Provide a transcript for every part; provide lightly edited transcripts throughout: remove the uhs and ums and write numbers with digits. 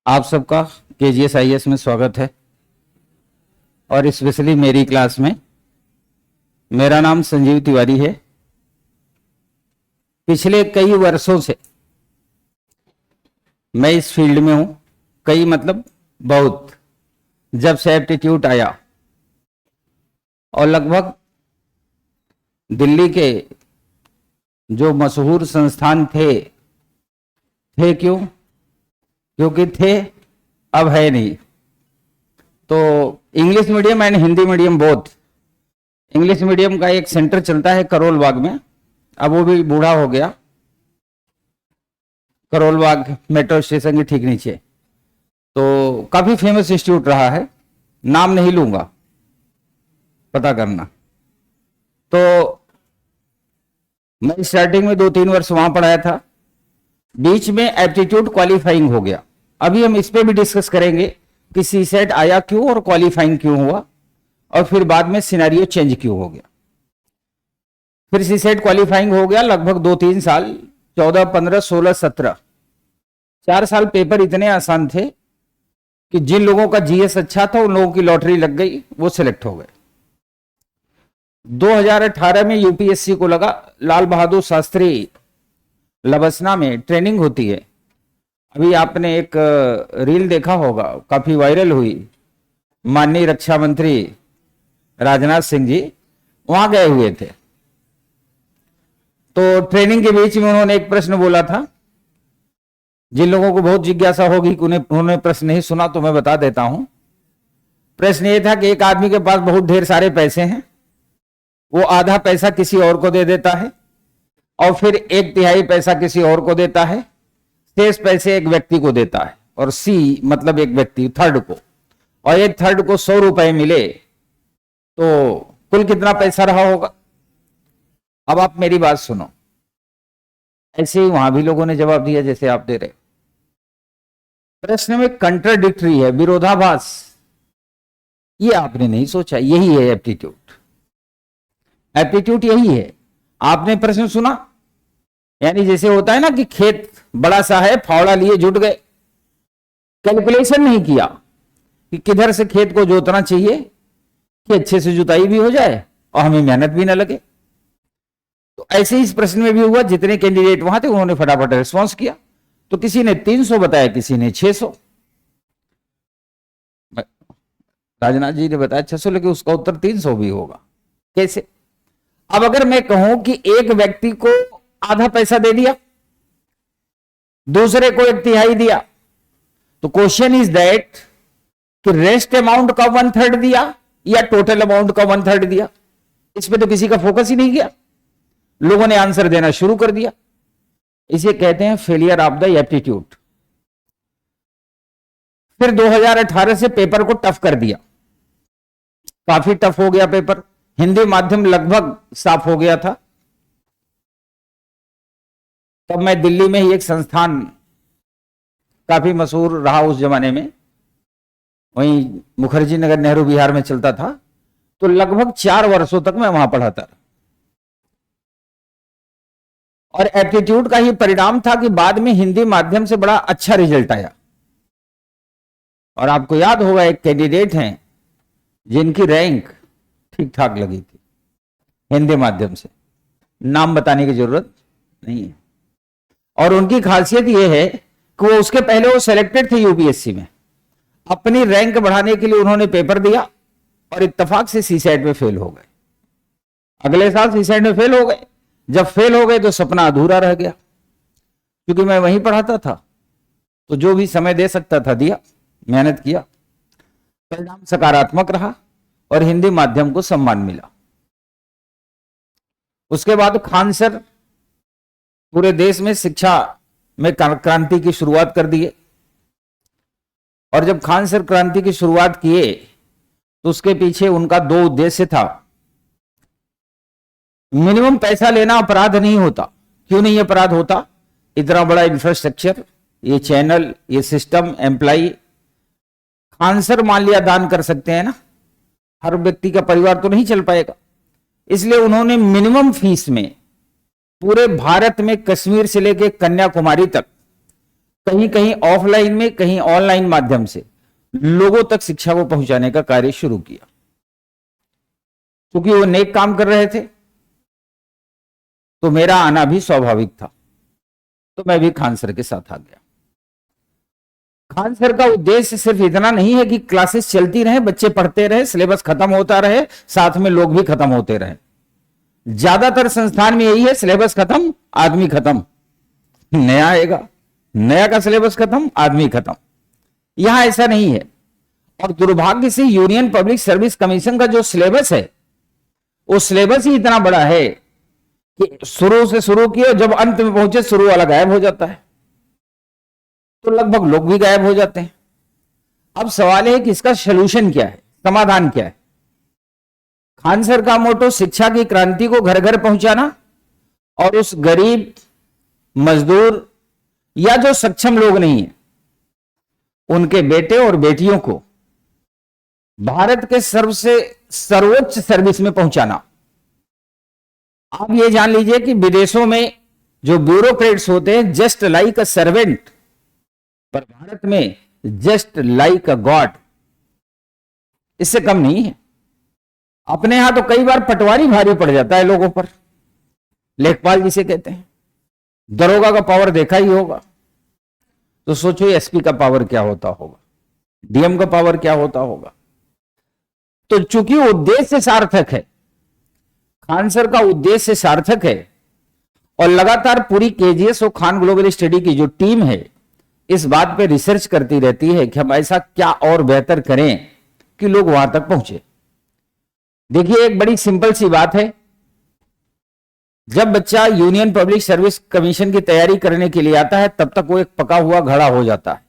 आप सबका KGS IAS में स्वागत है और स्पेशली मेरी क्लास में। मेरा नाम संजीव तिवारी है। पिछले कई वर्षों से मैं इस फील्ड में हूं। कई मतलब बहुत, जब से एप्टीट्यूड आया और लगभग दिल्ली के जो मशहूर संस्थान थे क्योंकि थे, अब है नहीं। तो English medium and Hindi medium both. English medium का एक सेंटर चलता है करोल बाग में, अब वो भी बूढ़ा हो गया। करोल बाग मेट्रो स्टेशन के ठीक नीचे, तो काफी फेमस इंस्टीट्यूट रहा है। नाम नहीं लूंगा, पता करना। तो मैं स्टार्टिंग में 2-3 वर्ष वहां पढ़ाया था, बीच में एप्टीट्यूड क्वालिफाइंग हो गया। अभी हम इस पे भी डिस्कस करेंगे कि सीसेट आया क्यों और क्वालिफाइंग क्यों हुआ, और फिर बाद में सिनेरियो चेंज क्यों हो गया। फिर सीसेट क्वालिफाइंग हो गया लगभग 2-3 साल, 14, 15, 16, 17, 4 साल पेपर इतने आसान थे कि जिन लोगों का जीएस अच्छा था उन लोगों की लॉटरी लग गई, वो सिलेक्ट हो गए। 2018 में यूपीएससी को लगा लाल बहादुर शास्त्री लबसना में ट्रेनिंग होती है। अभी आपने एक रील देखा होगा, काफी वायरल हुई। माननीय रक्षा मंत्री राजनाथ सिंह जी वहां गए हुए थे। तो ट्रेनिंग के बीच में उन्होंने एक प्रश्न बोला था। जिन लोगों को बहुत जिज्ञासा होगी कि उन्होंने प्रश्न नहीं सुना, तो मैं बता देता हूं। प्रश्न ये था कि एक आदमी के पास बहुत ढेर सारे पैसे हैं, वो आधा पैसा किसी और को दे देता है और फिर 1/3 पैसा किसी और को देता है, शेष पैसे एक व्यक्ति को देता है, और सी मतलब एक व्यक्ति थर्ड को, और एक थर्ड को 100 रुपए मिले तो कुल कितना पैसा रहा होगा। अब आप मेरी बात सुनो। ऐसे ही वहां भी लोगों ने जवाब दिया जैसे आप दे रहे। प्रश्न में कंट्राडिक्टरी है, विरोधाभास। ये आपने नहीं सोचा, यही है एप्टीट्यूड। एप्टीट्यूड यही है। आपने प्रश्न सुना, यानी जैसे होता है ना कि खेत बड़ा सा है, फावड़ा लिए जुट गए, कैलकुलेशन नहीं किया कि किधर से खेत को जोतना चाहिए कि अच्छे से जुताई भी हो जाए और हमें मेहनत भी ना लगे। तो ऐसे ही इस प्रश्न में भी हुआ। जितने कैंडिडेट वहां थे उन्होंने फटाफट रिस्पॉन्स किया। तो किसी ने 300 बताया, किसी ने 600। राजनाथ जी ने बताया 600, लेकिन उसका उत्तर 300 भी होगा। कैसे? अब अगर मैं कहूं कि एक व्यक्ति को आधा पैसा दे दिया, दूसरे को 1/3 दिया, तो क्वेश्चन इज दैट कि रेस्ट अमाउंट का 1/3 दिया या टोटल अमाउंट का 1/3 दिया। इस पे तो किसी का फोकस ही नहीं गया, लोगों ने आंसर देना शुरू कर दिया। इसे कहते हैं फेलियर ऑफ द एप्टीट्यूड। फिर 2018 से पेपर को टफ कर दिया, काफी टफ हो गया पेपर। हिंदी माध्यम लगभग साफ हो गया था। तब मैं दिल्ली में ही एक संस्थान काफी मशहूर रहा उस जमाने में, वहीं मुखर्जी नगर नेहरू विहार में चलता था। तो लगभग 4 वर्षों तक मैं वहां पढ़ाता रहा। और एप्टीट्यूड का ही परिणाम था कि बाद में हिंदी माध्यम से बड़ा अच्छा रिजल्ट आया। और आपको याद होगा, एक कैंडिडेट हैं जिनकी रैंक ठीक ठाक लगी थी हिंदी माध्यम से, नाम बताने की जरूरत नहीं है। और उनकी खासियत यह है कि वो उसके पहले वो सिलेक्टेड थे यूपीएससी में। अपनी रैंक बढ़ाने के लिए उन्होंने पेपर दिया और इत्तेफाक से सीसेट में फेल हो गए। अगले साल सीसेट में फेल हो गए। जब फेल हो गए तो सपना अधूरा रह गया। क्योंकि मैं वहीं पढ़ाता था, तो जो भी समय दे सकता था दिया, मेहनत किया। परिणाम सकारात्मक रहा और हिंदी माध्यम को सम्मान मिला। उसके बाद खान सर पूरे देश में शिक्षा में क्रांति की शुरुआत कर दिए। और जब खान सर क्रांति की शुरुआत किए तो उसके पीछे उनका 2 उद्देश्य था। मिनिमम पैसा लेना अपराध नहीं होता। क्यों नहीं अपराध होता? इतना बड़ा इंफ्रास्ट्रक्चर, ये चैनल, ये सिस्टम, एम्प्लाई। खान सर मान लिया दान कर सकते हैं ना, हर व्यक्ति का परिवार तो नहीं चल पाएगा। इसलिए उन्होंने मिनिमम फीस में पूरे भारत में कश्मीर से लेकर कन्याकुमारी तक कहीं कहीं ऑफलाइन में, कहीं ऑनलाइन माध्यम से लोगों तक शिक्षा को पहुंचाने का कार्य शुरू किया। क्योंकि वो नेक काम कर रहे थे तो मेरा आना भी स्वाभाविक था, तो मैं भी खान सर के साथ आ गया। खान सर का उद्देश्य सिर्फ इतना नहीं है कि क्लासेस चलती रहे, बच्चे पढ़ते रहे, सिलेबस खत्म होता रहे, साथ में लोग भी खत्म होते रहे। ज्यादातर संस्थान में यही है, सिलेबस खत्म, आदमी खत्म, नया आएगा, नया का सिलेबस खत्म, आदमी खत्म। यहां ऐसा नहीं है। और दुर्भाग्य से यूनियन पब्लिक सर्विस कमीशन का जो सिलेबस है, वो सिलेबस ही इतना बड़ा है कि शुरू से शुरू किया, जब अंत में पहुंचे शुरू वाला गायब हो जाता है, तो लगभग लोग भी गायब हो जाते हैं। अब सवाल है कि इसका सलूशन क्या है, समाधान क्या है। खान सर का मोटो शिक्षा की क्रांति को घर घर पहुंचाना और उस गरीब, मजदूर या जो सक्षम लोग नहीं है, उनके बेटे और बेटियों को भारत के सर्वोच्च सर्विस में पहुंचाना। आप ये जान लीजिए कि विदेशों में जो ब्यूरोक्रेट्स होते हैं जस्ट लाइक अ सर्वेंट, पर भारत में जस्ट लाइक अ गॉड, इससे कम नहीं है। अपने यहां तो कई बार पटवारी भारी पड़ जाता है लोगों पर, लेखपाल जिसे कहते हैं। दरोगा का पावर देखा ही होगा, तो सोचो एसपी का पावर क्या होता होगा, डीएम का पावर क्या होता होगा। तो चूंकि उद्देश्य सार्थक है, खान सर का उद्देश्य सार्थक है, और लगातार पूरी केजीएस और खान ग्लोबल स्टडी की जो टीम है इस बात पे रिसर्च करती रहती है कि हम ऐसा क्या और बेहतर करें कि लोग वहां तक पहुंचे। देखिए, एक बड़ी सिंपल सी बात है, जब बच्चा यूनियन पब्लिक सर्विस कमीशन की तैयारी करने के लिए आता है तब तक वो एक पका हुआ घड़ा हो जाता है।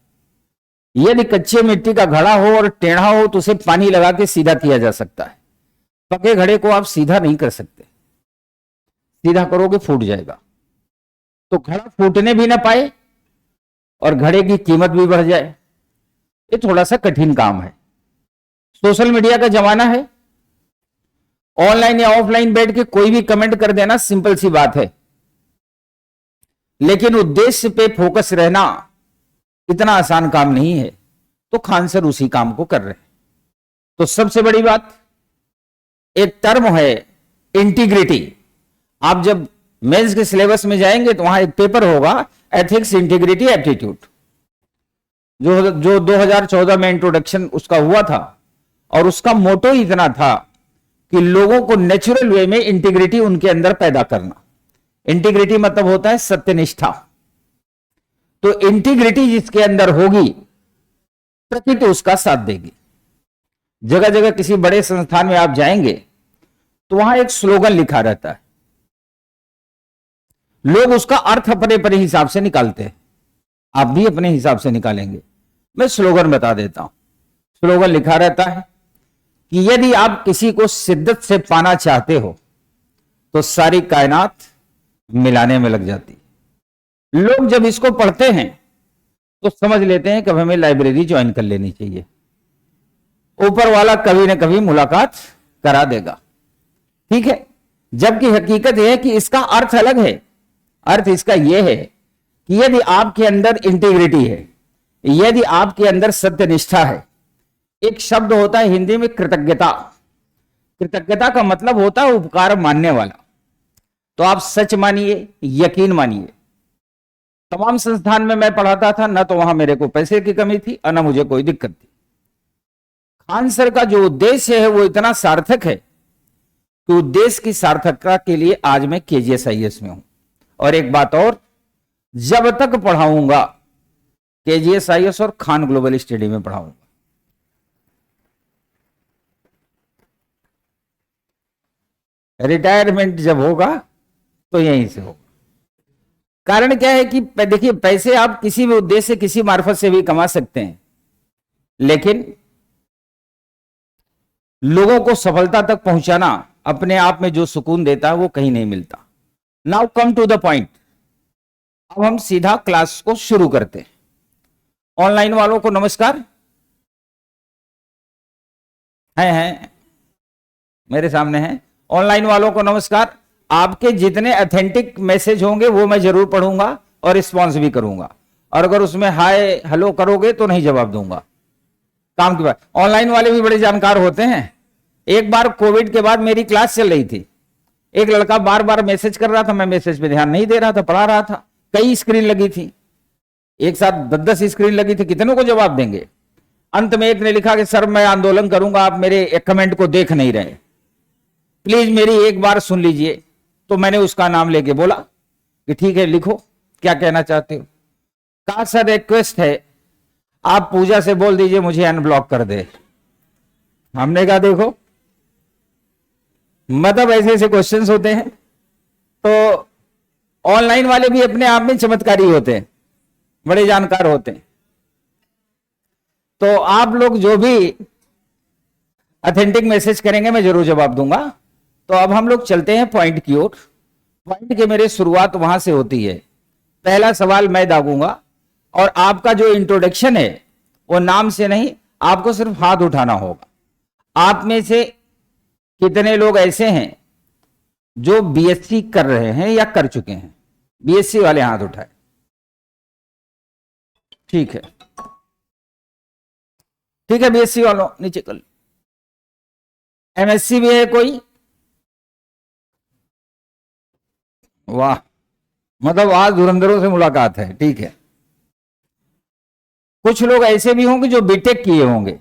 यदि कच्चे मिट्टी का घड़ा हो और टेढ़ा हो तो उसे पानी लगा के सीधा किया जा सकता है। पके घड़े को आप सीधा नहीं कर सकते, सीधा करोगे फूट जाएगा। तो घड़ा फूटने भी ना पाए और घड़े की कीमत भी बढ़ जाए, ये थोड़ा सा कठिन काम है। सोशल मीडिया का जमाना है, ऑनलाइन या ऑफलाइन बैठ के कोई भी कमेंट कर देना सिंपल सी बात है, लेकिन उद्देश्य पे फोकस रहना इतना आसान काम नहीं है। तो खान सर उसी काम को कर रहे हैं। तो सबसे बड़ी बात, एक टर्म है इंटीग्रिटी। आप जब मेंस के सिलेबस में जाएंगे तो वहां एक पेपर होगा, एथिक्स, इंटीग्रिटी, एप्टीट्यूड, जो 2014 में इंट्रोडक्शन उसका हुआ था। और उसका मोटो इतना था कि लोगों को नेचुरल वे में इंटीग्रिटी उनके अंदर पैदा करना। इंटीग्रिटी मतलब होता है सत्यनिष्ठा। तो इंटीग्रिटी जिसके अंदर होगी, प्रकृति उसका साथ देगी। जगह जगह किसी बड़े संस्थान में आप जाएंगे तो वहां एक स्लोगन लिखा रहता है, लोग उसका अर्थ अपने अपने हिसाब से निकालते हैं। आप भी अपने हिसाब से निकालेंगे। मैं स्लोगन बता देता हूं। स्लोगन लिखा रहता है कि यदि आप किसी को शिद्दत से पाना चाहते हो तो सारी कायनात मिलाने में लग जाती। लोग जब इसको पढ़ते हैं तो समझ लेते हैं कि हमें लाइब्रेरी ज्वाइन कर लेनी चाहिए, ऊपर वाला कभी ना कभी मुलाकात करा देगा। ठीक है, जबकि हकीकत यह है कि इसका अर्थ अलग है। अर्थ इसका यह है कि यदि आपके अंदर इंटीग्रिटी है, यदि आपके अंदर सत्यनिष्ठा है, एक शब्द होता है हिंदी में कृतज्ञता। कृतज्ञता का मतलब होता है उपकार मानने वाला। तो आप सच मानिए, यकीन मानिए। तमाम संस्थान में मैं पढ़ाता था, ना तो वहां मेरे को पैसे की कमी थी और ना मुझे कोई दिक्कत थी। खान सर का जो उद्देश्य है वो इतना सार्थक है कि उद्देश्य की सार्थकता के लिए आज मैं केजीएसआईएस में हूं। और एक बात और, जब तक पढ़ाऊंगा केजीएसआईएस और खान ग्लोबल स्टडी में पढ़ाऊंगा। रिटायरमेंट जब होगा तो यहीं से होगा। कारण क्या है कि देखिए, पैसे आप किसी भी उद्देश्य, किसी मार्फत से भी कमा सकते हैं, लेकिन लोगों को सफलता तक पहुंचाना अपने आप में जो सुकून देता है वो कहीं नहीं मिलता। Now come to the point. अब हम सीधा क्लास को शुरू करते हैं। ऑनलाइन वालों को नमस्कार। हैं मेरे सामने हैं। ऑनलाइन वालों को नमस्कार। आपके जितने ऑथेंटिक मैसेज होंगे वो मैं जरूर पढ़ूंगा और रिस्पॉन्स भी करूंगा। और अगर उसमें हाय हेलो करोगे तो नहीं जवाब दूंगा। काम की बात। ऑनलाइन वाले भी बड़े जानकार होते हैं। एक बार कोविड के बाद मेरी क्लास चल रही थी, एक लड़का बार बार मैसेज कर रहा था, मैं मैसेज पे ध्यान नहीं दे रहा था, पढ़ा रहा था। कई स्क्रीन लगी थी, एक साथ 10-10 स्क्रीन लगी थी, कितनों को जवाब देंगे। अंत में एक ने लिखा कि सर मैं आंदोलन करूंगा, आप मेरे एक कमेंट को देख नहीं रहे, प्लीज मेरी एक बार सुन लीजिए। तो मैंने उसका नाम लेके बोला कि ठीक है लिखो, क्या कहना चाहते हो। कहा सर रिक्वेस्ट है आप पूजा से बोल दीजिए मुझे अनब्लॉक कर दे। हमने कहा देखो, मतलब ऐसे ऐसे क्वेश्चंस होते हैं। तो ऑनलाइन वाले भी अपने आप में चमत्कारी होते हैं, बड़े जानकार होते हैं। तो आप लोग जो भी ऑथेंटिक मैसेज करेंगे मैं जरूर जवाब दूंगा। तो अब हम लोग चलते हैं पॉइंट की ओर। पॉइंट के मेरे शुरुआत वहां से होती है। पहला सवाल मैं दागूंगा और आपका जो इंट्रोडक्शन है वो नाम से नहीं, आपको सिर्फ हाथ उठाना होगा। आप में से कितने लोग ऐसे हैं जो बीएससी कर रहे हैं या कर चुके हैं? बीएससी वाले हाथ उठाए। ठीक है, ठीक है, बीएससी वालों नीचे कर। एमएससी भी है कोई? वाह, मतलब आज धुरंधरों से मुलाकात है। ठीक है, कुछ लोग ऐसे भी होंगे जो बीटेक किए होंगे।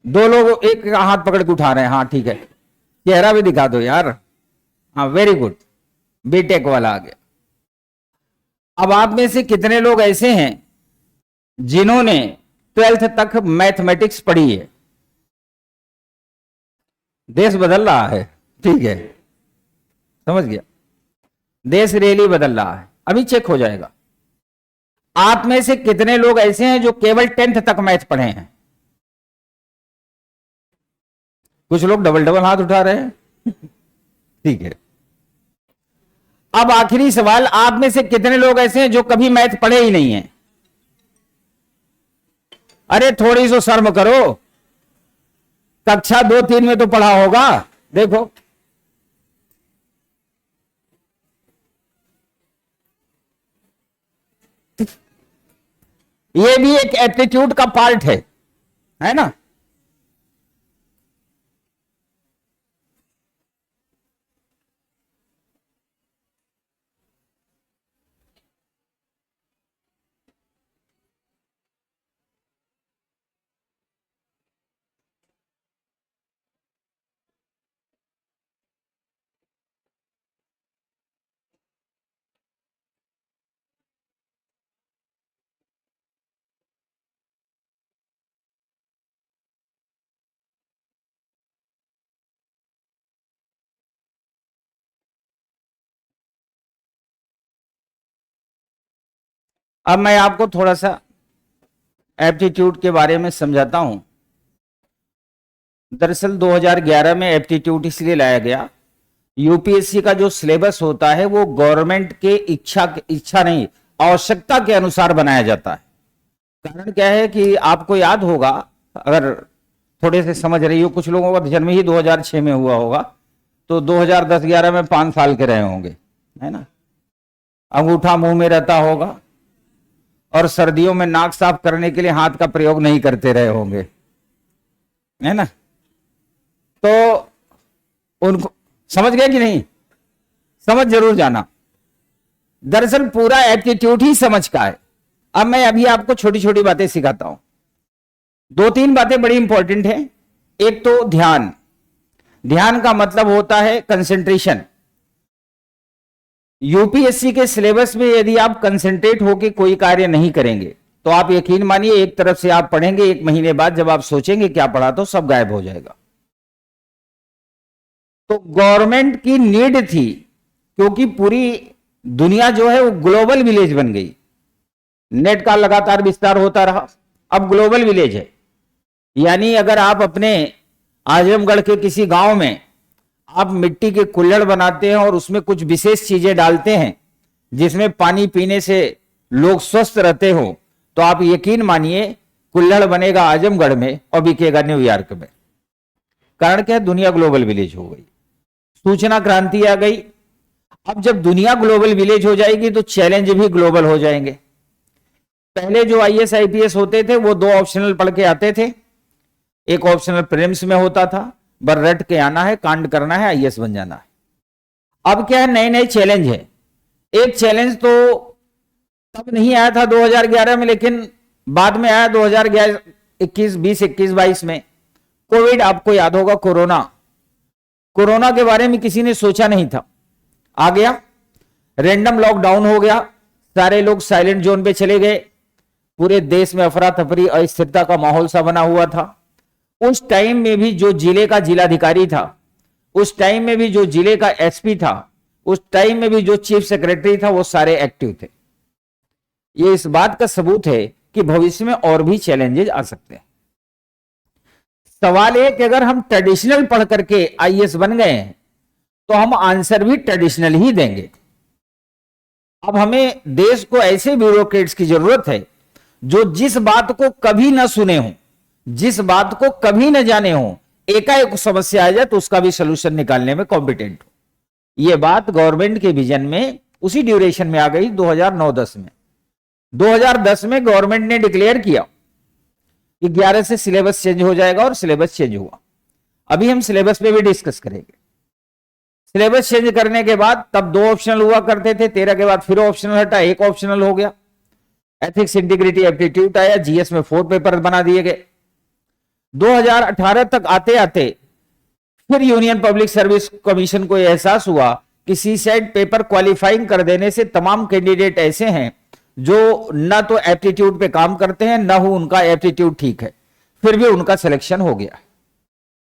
2 लोग एक हाथ पकड़ के उठा रहे हैं। हाँ ठीक है, चेहरा भी दिखा दो यार। हाँ वेरी गुड, बीटेक वाला आ गया। अब आप में से कितने लोग ऐसे हैं जिन्होंने 12th तक मैथमेटिक्स पढ़ी है? देश बदल रहा है। ठीक है, समझ गया, देश रेली बदल रहा है, अभी चेक हो जाएगा। आप में से कितने लोग ऐसे हैं जो केवल 10th तक मैथ पढ़े हैं? कुछ लोग डबल डबल हाथ उठा रहे हैं। ठीक है, अब आखिरी सवाल, आप में से कितने लोग ऐसे हैं जो कभी मैथ पढ़े ही नहीं है? अरे थोड़ी सी शर्म करो, कक्षा 2-3 में तो पढ़ा होगा। देखो ये भी एक एप्टीट्यूड का पार्ट है ना। अब मैं आपको थोड़ा सा एप्टीट्यूड के बारे में समझाता हूं। दरअसल 2011 में एप्टीट्यूड इसलिए लाया गया, यूपीएससी का जो सिलेबस होता है वो गवर्नमेंट के इच्छा नहीं, आवश्यकता के अनुसार बनाया जाता है। कारण क्या है कि आपको याद होगा, अगर थोड़े से समझ रही हो, कुछ लोगों का जन्म ही 2006 में हुआ होगा, तो 2010-11 में 5 साल के रहे होंगे, है ना। अंगूठा मुंह में रहता होगा और सर्दियों में नाक साफ करने के लिए हाथ का प्रयोग नहीं करते रहे होंगे, है ना। तो उनको समझ गए कि नहीं? समझ जरूर जाना। दरअसल पूरा एप्टीट्यूड ही समझ का है। अब मैं अभी आपको छोटी छोटी बातें सिखाता हूं। 2-3 बातें बड़ी इंपॉर्टेंट है। एक तो ध्यान। ध्यान का मतलब होता है कंसंट्रेशन। यूपीएससी के सिलेबस में यदि आप कंसंट्रेट होकर कोई कार्य नहीं करेंगे तो आप यकीन मानिए, एक तरफ से आप पढ़ेंगे, 1 महीने बाद जब आप सोचेंगे क्या पढ़ा तो सब गायब हो जाएगा। तो गवर्नमेंट की नीड थी, क्योंकि पूरी दुनिया जो है वो ग्लोबल विलेज बन गई, नेट का लगातार विस्तार होता रहा, अब ग्लोबल विलेज है। यानी अगर आप अपने आजमगढ़ के किसी गांव में आप मिट्टी के कुल्हड़ बनाते हैं और उसमें कुछ विशेष चीजें डालते हैं जिसमें पानी पीने से लोग स्वस्थ रहते हो, तो आप यकीन मानिए कुल्हड़ बनेगा आजमगढ़ में और बिकेगा न्यूयॉर्क में। कारण क्या है? दुनिया ग्लोबल विलेज हो गई, सूचना क्रांति आ गई। अब जब दुनिया ग्लोबल विलेज हो जाएगी तो चैलेंज भी ग्लोबल हो जाएंगे। पहले जो आईएएस आईपीएस होते थे वो 2 ऑप्शनल पढ़ के आते थे, एक ऑप्शनल प्रीलिम्स में होता था, बर रट के आना है, कांड करना है, आईएएस बन जाना है। अब क्या है, नए नए चैलेंज है। एक चैलेंज तो तब नहीं आया था 2011 में, लेकिन बाद में आया 2011 21 20 21 22 में। कोविड, आपको याद होगा, कोरोना के बारे में किसी ने सोचा नहीं था, आ गया, रैंडम लॉकडाउन हो गया, सारे लोग साइलेंट जोन पे चले गए, पूरे देश में अफरा तफरी अस्थिरता का माहौल सा बना हुआ था। उस टाइम में भी जो जिले का जिलाधिकारी था, उस टाइम में भी जो जिले का एसपी था, उस टाइम में भी जो चीफ सेक्रेटरी था, वो सारे एक्टिव थे। ये इस बात का सबूत है कि भविष्य में और भी चैलेंजेस आ सकते हैं। सवाल है कि अगर हम ट्रेडिशनल पढ़ करके आईएएस बन गए हैं तो हम आंसर भी ट्रेडिशनल ही देंगे। अब हमें देश को ऐसे ब्यूरोक्रेट्स की जरूरत है जो जिस बात को कभी ना सुने हो, जिस बात को कभी न जाने हो, एकाएक समस्या आ जाए तो उसका भी सोल्यूशन निकालने में कॉम्पिटेंट हो। यह बात गवर्नमेंट के विजन में उसी ड्यूरेशन में आ गई 2009-10 में। 2010 में गवर्नमेंट ने डिक्लेयर किया कि 11 से सिलेबस चेंज हो जाएगा, और सिलेबस चेंज हुआ। अभी हम सिलेबस पे भी डिस्कस करेंगे। सिलेबस चेंज करने के बाद तब 2 ऑप्शनल हुआ करते थे, 13 के बाद फिर ऑप्शनल हटा, 1 ऑप्शनल हो गया। एथिक्स, इंटीग्रिटी, एप्टीट्यूड आया, जीएस में 4 पेपर बना दिए गए। 2018 तक आते आते फिर यूनियन पब्लिक सर्विस कमीशन को एहसास हुआ कि सीसेट पेपर क्वालिफाइंग कर देने से तमाम कैंडिडेट ऐसे हैं जो न तो एप्टीट्यूड पे काम करते हैं, न हो उनका एप्टीट्यूड ठीक है, फिर भी उनका सिलेक्शन हो गया।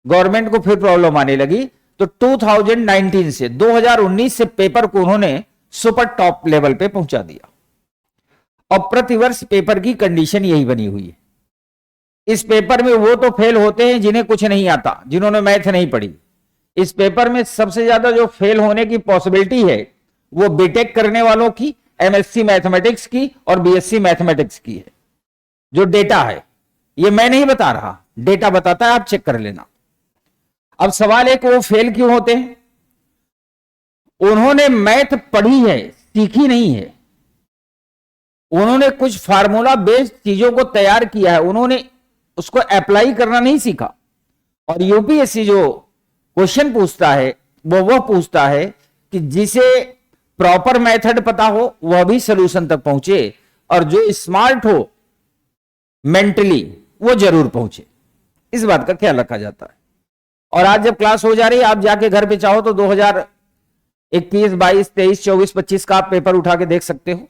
गवर्नमेंट को फिर प्रॉब्लम आने लगी, तो 2019 से 2019 से पेपर को उन्होंने सुपर टॉप लेवल पे पहुंचा दिया। और प्रतिवर्ष पेपर की कंडीशन यही बनी हुई है। इस पेपर में वो तो फेल होते हैं जिन्हें कुछ नहीं आता, जिन्होंने मैथ नहीं पढ़ी। इस पेपर में सबसे ज्यादा जो फेल होने की पॉसिबिलिटी है वो बीटेक करने वालों की, एमएससी मैथमेटिक्स की और बीएससी मैथमेटिक्स की है। जो डेटा है, ये मैं नहीं बता रहा, डेटा बताता है, आप चेक कर लेना। अब सवाल है कि वो फेल क्यों होते हैं? उन्होंने मैथ पढ़ी है, सीखी नहीं है। उन्होंने कुछ फार्मूला बेस्ड चीजों को तैयार किया है, उन्होंने उसको अप्लाई करना नहीं सीखा। और यूपीएससी जो क्वेश्चन पूछता है वो पूछता है कि जिसे प्रॉपर मेथड पता हो वह भी सॉल्यूशन तक पहुंचे, और जो स्मार्ट हो मेंटली वो जरूर पहुंचे। इस बात का ख्याल रखा जाता है। और आज जब क्लास हो जा रही है, आप जाके घर पे चाहो तो 2021, 22, 23, 24, 25 का आप पेपर उठा के देख सकते हो,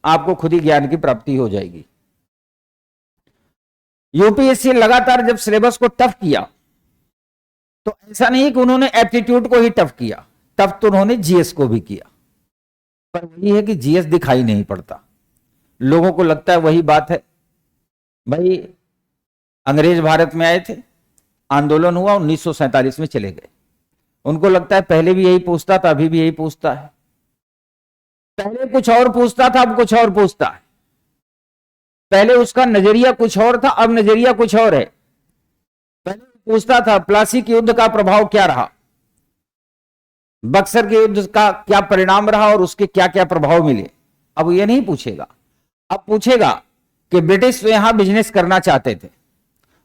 आपको खुद ही ज्ञान की प्राप्ति हो जाएगी। यूपीएससी लगातार जब सिलेबस को टफ किया तो ऐसा नहीं कि उन्होंने एप्टीट्यूड को ही टफ किया, टफ तो उन्होंने जीएस को भी किया। पर वही है कि जीएस दिखाई नहीं पड़ता, लोगों को लगता है वही बात है। भाई अंग्रेज भारत में आए थे, आंदोलन हुआ, 1947 में चले गए। उनको लगता है पहले भी यही पूछता था, अभी भी यही पूछता है। पहले कुछ और पूछता था, अब कुछ और पूछता है। पहले उसका नजरिया कुछ और था, अब नजरिया कुछ और है। पहले पूछता था प्लासी के युद्ध का प्रभाव क्या रहा, बक्सर के युद्ध का क्या परिणाम रहा और उसके क्या क्या प्रभाव मिले। अब ये नहीं पूछेगा, अब पूछेगा कि ब्रिटिश यहां बिजनेस करना चाहते थे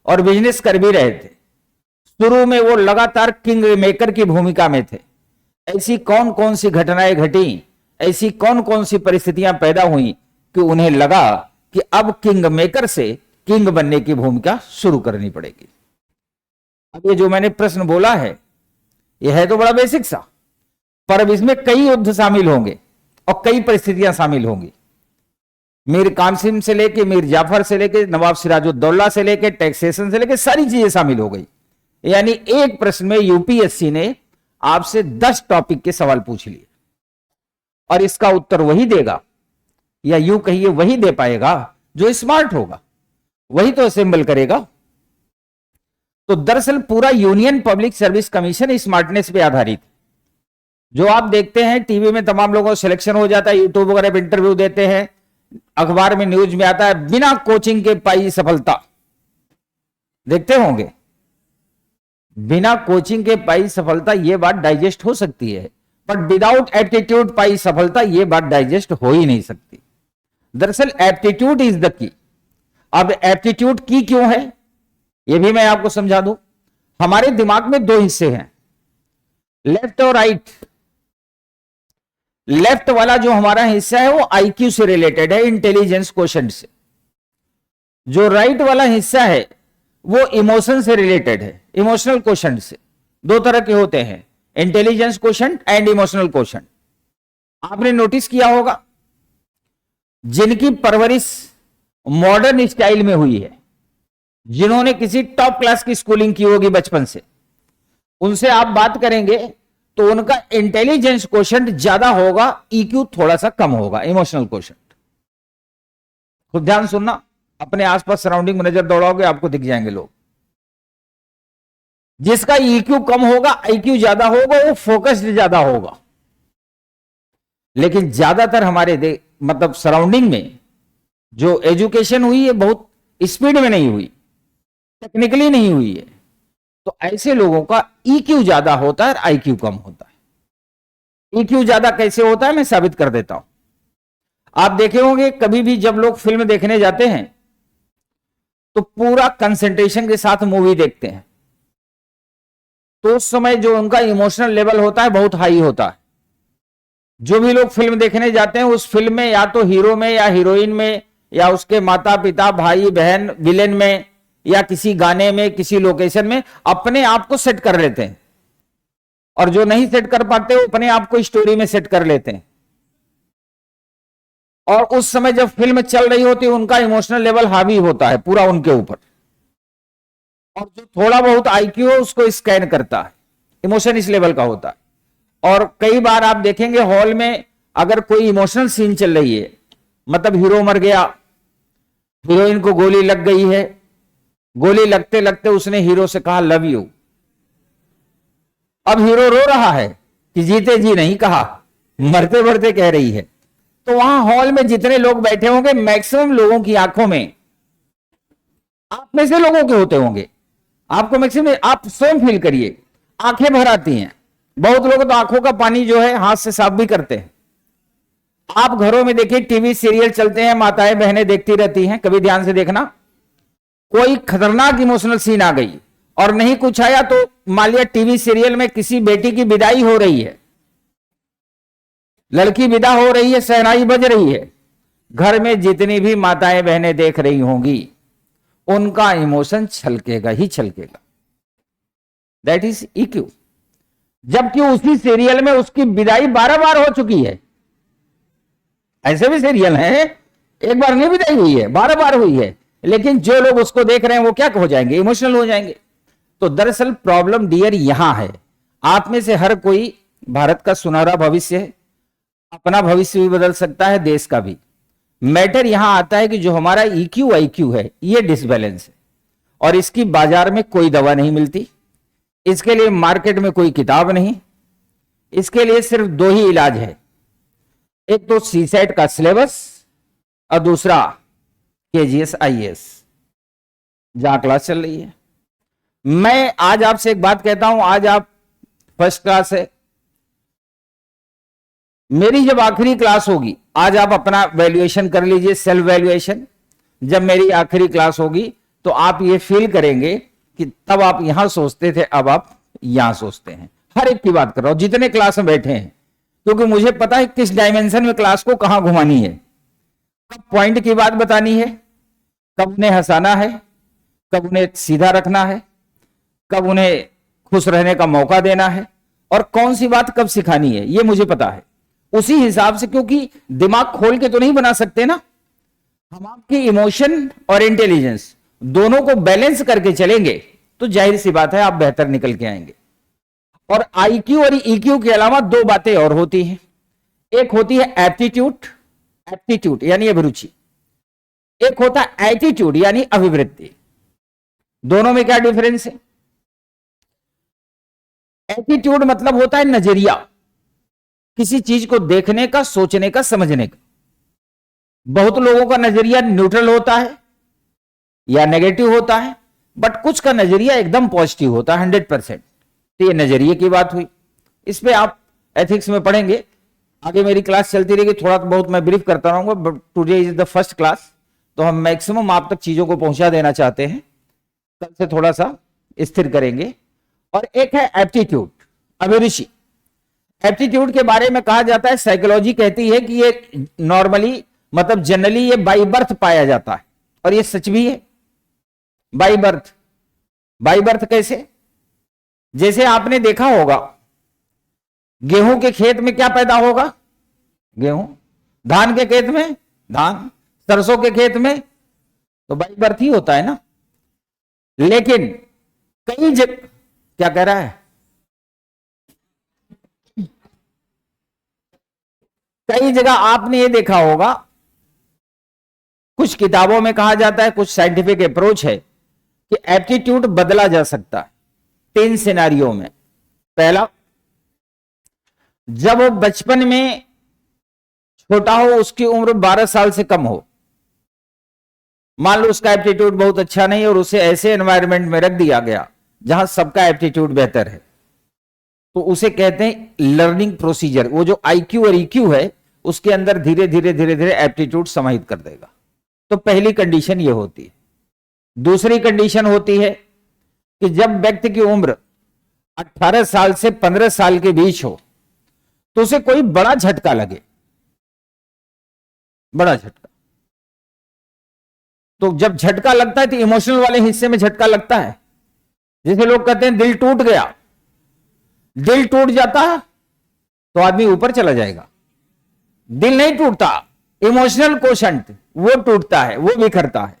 और बिजनेस कर भी रहे थे। शुरू में वो लगातार किंग मेकर की भूमिका में थे। ऐसी कौन कौन सी घटनाएं घटी, ऐसी कौन कौन सी परिस्थितियां पैदा हुई कि उन्हें लगा कि अब किंग मेकर से किंग बनने की भूमिका शुरू करनी पड़ेगी। अब ये जो मैंने प्रश्न बोला है, यह है तो बड़ा बेसिक सा, पर अब इसमें कई युद्ध शामिल होंगे और कई परिस्थितियां शामिल होंगी। मीर कासिम से लेके, मीर जाफर से लेके, नवाब सिराजुद्दौला से लेके, टैक्सेशन से लेके सारी चीजें शामिल हो गई। यानी एक प्रश्न में यूपीएससी ने आपसे 10 टॉपिक के सवाल पूछ लिए और इसका उत्तर वही देगा, या यूं कहिए वही दे पाएगा जो स्मार्ट होगा, वही तो असेंबल करेगा। तो दरअसल पूरा union public service commission smartness पे आधारित। जो आप देखते हैं टीवी में तमाम लोगों को सिलेक्शन हो जाता है, यूट्यूब वगैरह पे इंटरव्यू देते हैं, अखबार में न्यूज में आता है बिना कोचिंग के पाई सफलता, देखते होंगे। बिना कोचिंग के पाई सफलता, यह बात डाइजेस्ट हो सकती है, बट विदाउट एप्टीट्यूड पाई सफलता, ये बात डाइजेस्ट हो ही नहीं सकती। दरअसल एप्टीट्यूड इज द की। अब एप्टीट्यूड की क्यों है, ये भी मैं आपको समझा दूं। हमारे दिमाग में दो हिस्से हैं, लेफ्ट और राइट। लेफ्ट वाला जो हमारा हिस्सा है वो आईक्यू से रिलेटेड है, इंटेलिजेंस क्वोशेंट से। जो राइट वाला हिस्सा है वो इमोशन से रिलेटेड है, इमोशनल क्वोशेंट से। दो तरह के होते हैं, intelligence quotient and emotional quotient. आपने नोटिस किया होगा जिनकी परवरिश मॉडर्न स्टाइल में हुई है, जिन्होंने किसी टॉप क्लास की स्कूलिंग की होगी बचपन से, उनसे आप बात करेंगे तो उनका इंटेलिजेंस क्वोशेंट ज्यादा होगा, ईक्यू थोड़ा सा कम होगा, इमोशनल क्वोशेंट। खुद ध्यान सुनना, अपने आसपास सराउंडिंग में नजर दौड़ाओगे आपको दिख जाएंगे लोग। जिसका ईक्यू कम होगा, आईक्यू ज्यादा होगा, वो फोकस्ड ज्यादा होगा। लेकिन ज्यादातर हमारे मतलब सराउंडिंग में जो एजुकेशन हुई है बहुत स्पीड में नहीं हुई, टेक्निकली नहीं हुई है, तो ऐसे लोगों का ईक्यू ज्यादा होता है और आईक्यू कम होता है। ईक्यू ज्यादा कैसे होता है मैं साबित कर देता हूं। आप देखे होंगे कभी भी जब लोग फिल्म देखने जाते हैं तो पूरा कंसंट्रेशन के साथ मूवी देखते हैं, तो उस समय जो उनका इमोशनल लेवल होता है बहुत हाई होता है। जो भी लोग फिल्म देखने जाते हैं उस फिल्म में या तो हीरो में या हीरोइन में या उसके माता पिता भाई बहन विलेन में या किसी गाने में किसी लोकेशन में अपने आप को सेट कर लेते हैं, और जो नहीं सेट कर पाते वो अपने आप को स्टोरी में सेट कर लेते हैं। और उस समय जब फिल्म चल रही होती है उनका इमोशनल लेवल हावी होता है पूरा उनके ऊपर, और जो थोड़ा बहुत आईक्यू है उसको स्कैन करता है, इमोशन इस लेवल का होता है। और कई बार आप देखेंगे हॉल में अगर कोई इमोशनल सीन चल रही है, मतलब हीरो मर गया, हीरोइन को गोली लग गई है, गोली लगते लगते उसने हीरो से कहा लव यू। अब हीरो रो रहा है कि जीते जी नहीं कहा, मरते मरते कह रही है। तो वहां हॉल में जितने लोग बैठे होंगे मैक्सिमम लोगों की आंखों में, आप में से लोगों के होते होंगे, आपको मैक्सिमम, आप स्वयं फील करिए, आंखें भर आती हैं। बहुत लोग तो आंखों का पानी जो है हाथ से साफ भी करते हैं। आप घरों में देखिए टीवी सीरियल चलते हैं, माताएं बहनें देखती रहती हैं, कभी ध्यान से देखना, कोई खतरनाक इमोशनल सीन आ गई और नहीं कुछ आया तो मान लिया टीवी सीरियल में किसी बेटी की विदाई हो रही है, लड़की विदा हो रही है, शहनाई बज रही है, घर में जितनी भी माताएं बहनें देख रही होंगी उनका इमोशन छलकेगा ही छलकेगा। That is EQ. जबकि उसी सीरियल में उसकी विदाई 12 बार हो चुकी है। ऐसे भी सीरियल हैं, एक बार नहीं विदाई हुई है, 12 बार हुई है, लेकिन जो लोग उसको देख रहे हैं वो क्या हो जाएंगे, इमोशनल हो जाएंगे। तो दरअसल प्रॉब्लम डियर यहां है, आप में से हर कोई भारत का सुनहरा भविष्य है, अपना भविष्य भी बदल सकता है, देश का भी। मैटर यहां आता है कि जो हमारा ईक्यू आईक्यू है ये डिसबैलेंस है, और इसकी बाजार में कोई दवा नहीं मिलती, इसके लिए मार्केट में कोई किताब नहीं, इसके लिए सिर्फ दो ही इलाज है, एक तो सीसेट का सिलेबस और दूसरा केजीएस आईएएस, जहां क्लास चल रही है। मैं आज आपसे एक बात कहता हूं, आज आप फर्स्ट क्लास है, मेरी जब आखिरी क्लास होगी, आज आप अपना वैल्यूएशन कर लीजिए, सेल्फ वैल्यूएशन। जब मेरी आखिरी क्लास होगी तो आप ये फील करेंगे कि तब आप यहां सोचते थे, अब आप यहां सोचते हैं। हर एक की बात कर रहा हूं जितने क्लास में बैठे हैं, क्योंकि मुझे पता है किस डायमेंशन में क्लास को कहां घुमानी है, कब पॉइंट की बात बतानी है, कब उन्हें हंसाना है, कब उन्हें सीधा रखना है, कब उन्हें खुश रहने का मौका देना है, और कौन सी बात कब सिखानी है, ये मुझे पता है। उसी हिसाब से, क्योंकि दिमाग खोल के तो नहीं बना सकते ना हम, आपकी इमोशन और इंटेलिजेंस दोनों को बैलेंस करके चलेंगे तो जाहिर सी बात है आप बेहतर निकल के आएंगे। और आईक्यू और ईक्यू के अलावा दो बातें और होती हैं, एक होती है एप्टीट्यूड, एप्टीट्यूड यानी अभिरुचि, एक होता है एटीट्यूड यानी अभिवृत्ति। दोनों में क्या डिफरेंस है? एटीट्यूड मतलब होता है नजरिया, किसी चीज को देखने का, सोचने का, समझने का। बहुत लोगों का नजरिया न्यूट्रल होता है या नेगेटिव होता है, बट कुछ का नजरिया एकदम पॉजिटिव होता है 100%। तो ये नजरिए की बात हुई, इस पे आप एथिक्स में पढ़ेंगे, आगे मेरी क्लास चलती रहेगी, थोड़ा बहुत मैं ब्रीफ करता रहूंगा, but today is the first class, तो हम मैक्सिमम आप तक चीजों को पहुंचा देना चाहते हैं, कल से थोड़ा सा स्थिर करेंगे। और एक है एप्टीट्यूड, अभिरुचि। एप्टीट्यूड के बारे में कहा जाता है, साइकोलॉजी कहती है कि ये नॉर्मली मतलब जनरली ये बाई बर्थ पाया जाता है, और ये सच भी है। बाई बर्थ, बाई बर्थ कैसे? जैसे आपने देखा होगा गेहूं के खेत में क्या पैदा होगा? गेहूं। धान के खेत में धान, सरसों के खेत में तो बाई बर्थ ही होता है ना। लेकिन कई जगह, क्या कह रहा है? कई जगह आपने ये देखा होगा, कुछ किताबों में कहा जाता है, कुछ साइंटिफिक अप्रोच है कि एप्टीट्यूड बदला जा सकता है 3 सिनेरियो में। पहला, जब वो बचपन में छोटा हो, उसकी उम्र 12 साल से कम हो, मान लो उसका एप्टीट्यूड बहुत अच्छा नहीं और उसे ऐसे एनवायरनमेंट में रख दिया गया जहां सबका एप्टीट्यूड बेहतर है, तो उसे कहते हैं लर्निंग प्रोसीजर। वो जो आईक्यू और ईक्यू है उसके अंदर धीरे धीरे धीरे धीरे एप्टीट्यूड समाहित कर देगा। तो पहली कंडीशन ये होती है। दूसरी कंडीशन होती है कि जब व्यक्ति की उम्र 18 साल से 15 साल के बीच हो, तो उसे कोई बड़ा झटका लगे, बड़ा झटका। तो जब झटका लगता है तो इमोशनल वाले हिस्से में झटका लगता है। जैसे लोग कहते हैं दिल टूट गया, दिल टूट जाता है तो आदमी ऊपर चला जाएगा। दिल नहीं टूटता, इमोशनल कोशंट वो टूटता है, वो बिखरता है।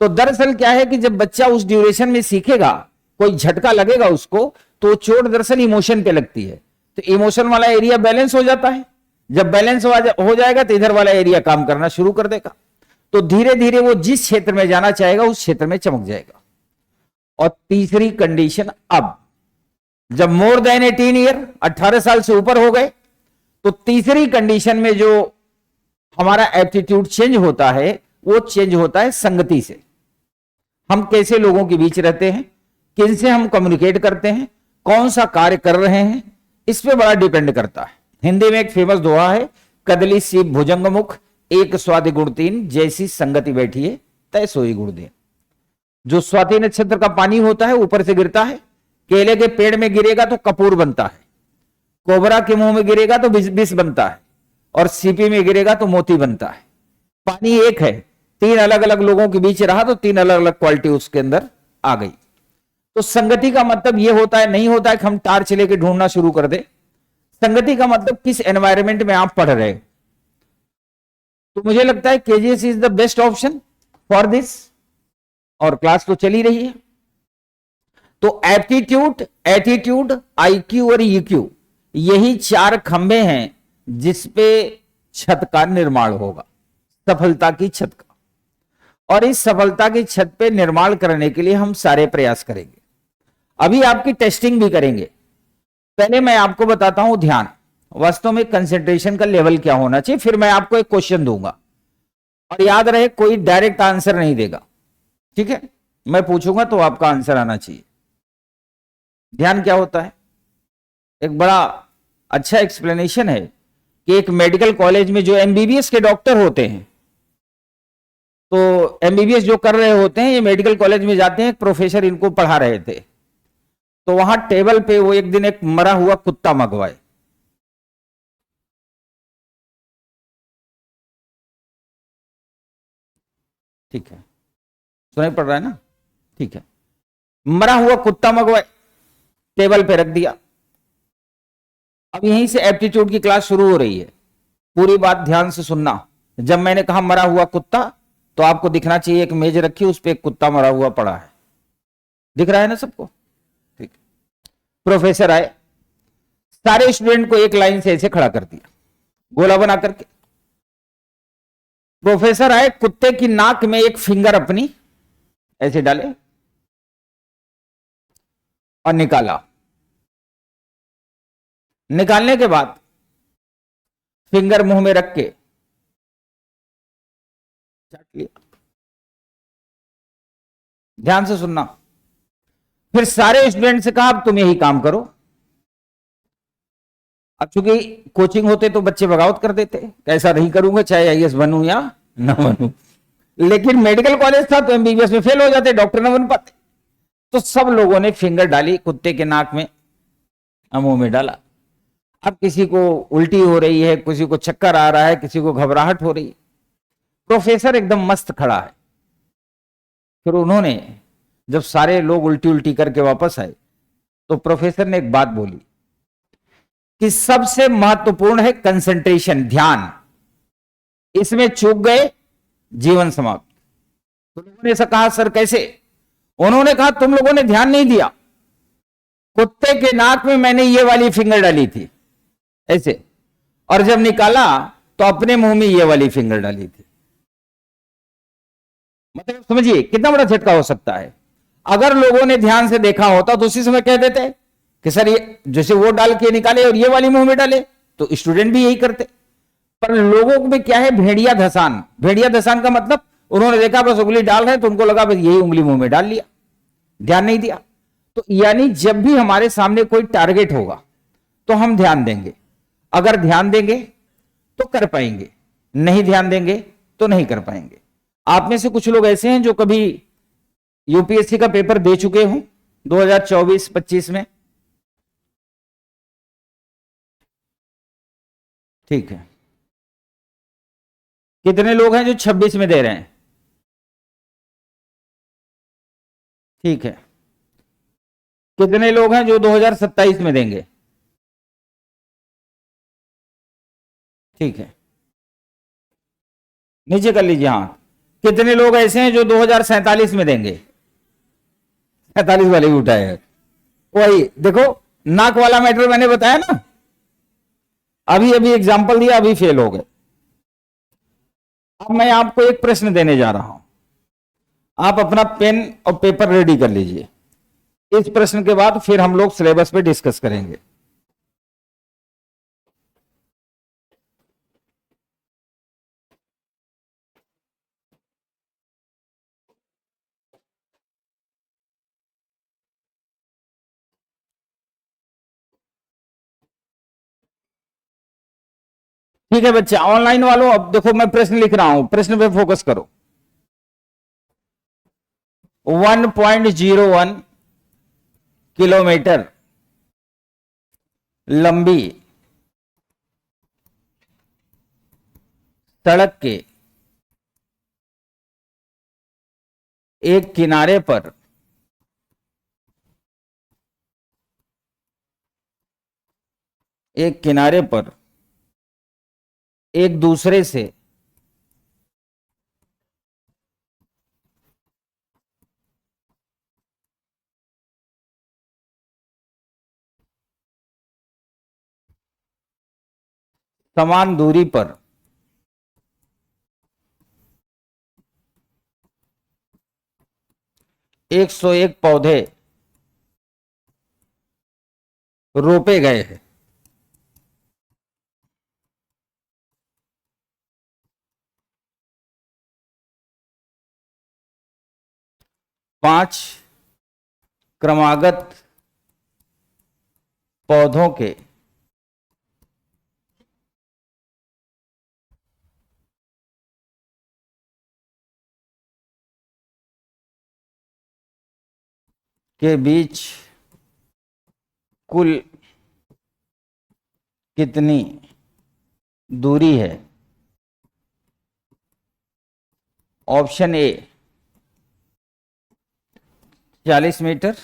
तो दरअसल क्या है कि जब बच्चा उस ड्यूरेशन में सीखेगा, कोई झटका लगेगा उसको, तो चोट दरअसल इमोशन पे लगती है। तो इमोशन वाला एरिया बैलेंस हो जाता है। जब बैलेंस हो जाएगा तो इधर वाला एरिया काम करना शुरू कर देगा। तो धीरे धीरे वो जिस क्षेत्र में जाना चाहेगा उस क्षेत्र में चमक जाएगा। और तीसरी कंडीशन, अब जब मोर देन 18 ईयर, 18 साल से ऊपर हो गए, तो तीसरी कंडीशन में जो हमारा एप्टीट्यूड चेंज होता है, वो चेंज होता है संगति से। हम कैसे लोगों के बीच रहते हैं, किनसे हम कम्युनिकेट करते हैं, कौन सा कार्य कर रहे हैं, इस पे बड़ा डिपेंड करता है। हिंदी में एक फेमस दोहा है, कदली सीप भुजंग मुख, एक स्वाति गुण तीन, जैसी संगति बैठिए तय सोई गुण दे। जो स्वाति नक्षत्र का पानी होता है ऊपर से गिरता है, केले के पेड़ में गिरेगा तो कपूर बनता है, कोबरा के मुंह में गिरेगा तो विष बनता है, और सीपी में गिरेगा तो मोती बनता है। पानी एक है, 3 अलग अलग लोगों के बीच रहा तो 3 अलग अलग क्वालिटी उसके अंदर आ गई। तो संगति का मतलब यह होता है, नहीं होता है कि हम टार्च लेके ढूंढना शुरू कर दे। संगति का मतलब किस एनवायरनमेंट में आप पढ़ रहे हैं। तो मुझे लगता है KGS is the best option for this, और क्लास तो चली रही है। तो एप्टीट्यूड, एटीट्यूड, आईक्यू और ईक्यू, यही 4 खंबे हैं जिसपे छत का निर्माण होगा, सफलता की छत का। और इस सफलता की छत पे निर्माण करने के लिए हम सारे प्रयास करेंगे। अभी आपकी टेस्टिंग भी करेंगे। पहले मैं आपको बताता हूं ध्यान, वास्तव में कंसंट्रेशन का लेवल क्या होना चाहिए, फिर मैं आपको एक क्वेश्चन दूंगा। और याद रहे, कोई डायरेक्ट आंसर नहीं देगा, ठीक है? मैं पूछूंगा तो आपका आंसर आना चाहिए। ध्यान क्या होता है? एक बड़ा अच्छा एक्सप्लेनेशन है कि एक मेडिकल कॉलेज में जो एमबीबीएस के डॉक्टर होते हैं, तो एमबीबीएस जो कर रहे होते हैं, ये मेडिकल कॉलेज में जाते हैं, एक प्रोफेसर इनको पढ़ा रहे थे, तो वहां टेबल पे वो एक दिन एक मरा हुआ कुत्ता मंगवाए। ठीक है, सुनाई पड़ रहा है ना? ठीक है, मरा हुआ कुत्ता मंगवाए, टेबल पे रख दिया। अब यहीं से एप्टीट्यूड की क्लास शुरू हो रही है। पूरी बात ध्यान से सुनना। जब मैंने कहा मरा हुआ कुत्ता, तो आपको दिखना चाहिए एक मेज रखी, उस पर एक कुत्ता मरा हुआ पड़ा है। दिख रहा है ना सबको? ठीक। प्रोफेसर आए, सारे स्टूडेंट को एक लाइन से ऐसे खड़ा कर दिया, गोला बना करके। प्रोफेसर आए, कुत्ते की नाक में एक फिंगर अपनी ऐसे डाले और निकाला। निकालने के बाद फिंगर मुंह में रख के चाट लिया। ध्यान से सुनना। फिर सारे स्टूडेंट से कहा अब तुम यही काम करो। अब चूंकि कोचिंग होते तो बच्चे बगावत कर देते, ऐसा नहीं करूंगा चाहे आईएएस बनूं या ना बनूं। लेकिन मेडिकल कॉलेज था तो एमबीबीएस में फेल हो जाते, डॉक्टर ना बन पाते। तो सब लोगों ने फिंगर डाली कुत्ते के नाक में, मुंह में डाला। अब किसी को उल्टी हो रही है, किसी को चक्कर आ रहा है, किसी को घबराहट हो रही है। प्रोफेसर एकदम मस्त खड़ा है। फिर उन्होंने, जब सारे लोग उल्टी उल्टी करके वापस आए, तो प्रोफेसर ने एक बात बोली कि सबसे महत्वपूर्ण है कंसंट्रेशन, ध्यान। इसमें चूक गए, जीवन समाप्त। तो लोगों ने ऐसा कहा, सर कैसे? उन्होंने कहा, तुम लोगों ने ध्यान नहीं दिया, कुत्ते के नाक में मैंने ये वाली फिंगर डाली थी ऐसे, और जब निकाला तो अपने मुंह में ये वाली फिंगर डाली थी। मतलब समझिए कितना बड़ा झटका हो सकता है। अगर लोगों ने ध्यान से देखा होता तो उसी समय कह देते कि सर ये जैसे वो डाल के निकाले और ये वाली मुंह में डाले, तो स्टूडेंट भी यही करते। पर लोगों में क्या है, भेड़िया धसान। भेड़िया धसान का मतलब उन्होंने देखा बस उंगली डाल रहे हैं तो उनको लगा बस यही उंगली मुंह में डाल लिया, ध्यान नहीं दिया। तो यानी जब भी हमारे सामने कोई टारगेट होगा तो हम ध्यान देंगे। अगर ध्यान देंगे तो कर पाएंगे, नहीं ध्यान देंगे तो नहीं कर पाएंगे। आप में से कुछ लोग ऐसे हैं जो कभी यूपीएससी का पेपर दे चुके हों 2024-25 में? ठीक है। कितने लोग हैं जो 26 में दे रहे हैं? ठीक है। कितने लोग हैं जो 2027 में देंगे? ठीक है, नीचे कर लीजिए हां। कितने लोग ऐसे हैं जो 2047 में देंगे? 47 वाले भी उठाए हैं। वही देखो, नाक वाला मैटर मैंने बताया ना, अभी अभी एग्जाम्पल दिया, अभी फेल हो गए। अब मैं आपको एक प्रश्न देने जा रहा हूं, आप अपना पेन और पेपर रेडी कर लीजिए। इस प्रश्न के बाद फिर हम लोग सिलेबस पे डिस्कस करेंगे। ठीक है बच्चे, ऑनलाइन वालों अब देखो मैं प्रश्न लिख रहा हूं, प्रश्न पे फोकस करो। 1.01 किलोमीटर लंबी सड़क के एक किनारे पर एक किनारे पर एक दूसरे से समान दूरी पर 101 पौधे रोपे गए हैं। 5 क्रमागत पौधों के बीच कुल कितनी दूरी है? Option A 40 metre,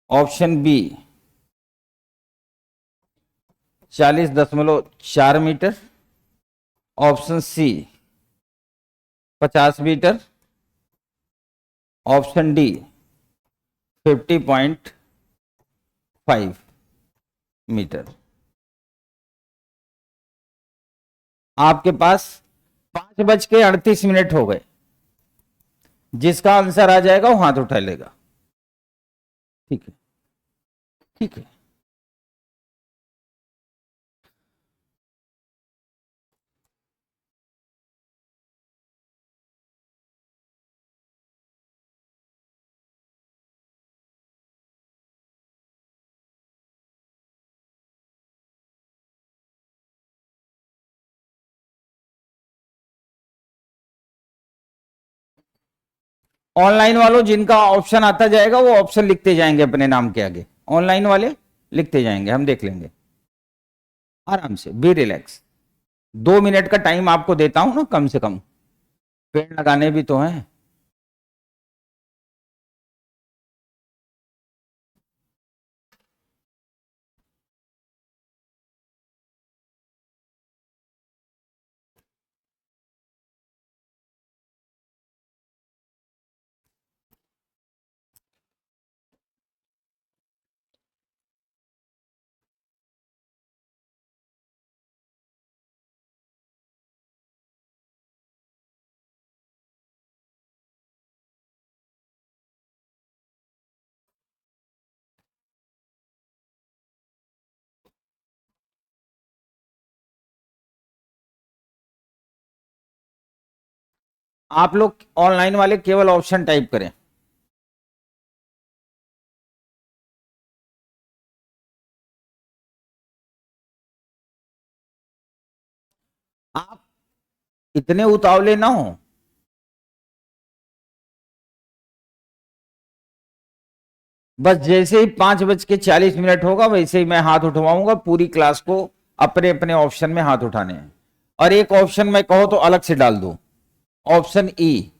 option B 40.4 metre, option C 50 metre, option D 50.5 metre. आपके पास 5:38 हो गए। जिसका आंसर आ जाएगा वो हाथ उठा लेगा। ठीक है, ठीक है। ऑनलाइन वालों जिनका ऑप्शन आता जाएगा वो ऑप्शन लिखते जाएंगे अपने नाम के आगे, ऑनलाइन वाले लिखते जाएंगे, हम देख लेंगे आराम से, बी रिलैक्स। 2 मिनट का टाइम आपको देता हूं ना कम से कम, पेड़ लगाने भी तो हैं। आप लोग ऑनलाइन वाले केवल ऑप्शन टाइप करें। आप इतने उतावले ना हो, बस जैसे ही 5:40 होगा वैसे ही मैं हाथ उठवाऊंगा। पूरी क्लास को अपने अपने ऑप्शन में हाथ उठाने हैं, और एक ऑप्शन मैं कहो तो अलग से डाल दूं, ऑप्शन ई,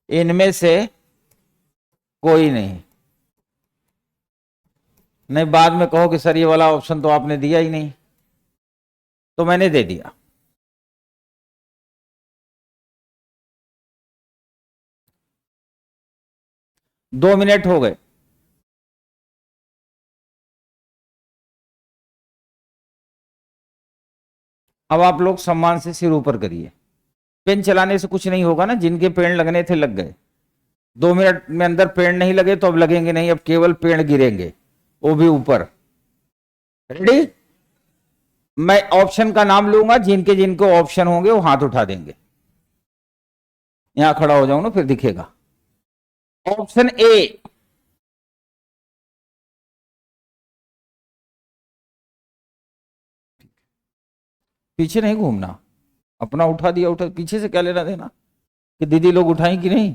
इनमें से कोई नहीं। नहीं बाद में कहो कि सर ये वाला ऑप्शन तो आपने दिया ही नहीं, तो मैंने दे दिया। दो मिनट हो गए। अब आप लोग सम्मान से सिर ऊपर करिए। पेन चलाने से कुछ नहीं होगा ना, जिनके पेड़ लगने थे लग गए। 2 मिनट में अंदर पेड़ नहीं लगे तो अब लगेंगे नहीं, अब केवल पेड़ गिरेंगे, वो भी ऊपर। रेडी? मैं ऑप्शन का नाम लूंगा, जिनके जिनको ऑप्शन होंगे वो हाथ उठा देंगे। यहां खड़ा हो जाऊं ना फिर दिखेगा। ऑप्शन ए, पीछे नहीं घूमना, अपना उठा दिया, उठा, पीछे से क्या लेना देना कि दीदी लोग उठाएं कि नहीं।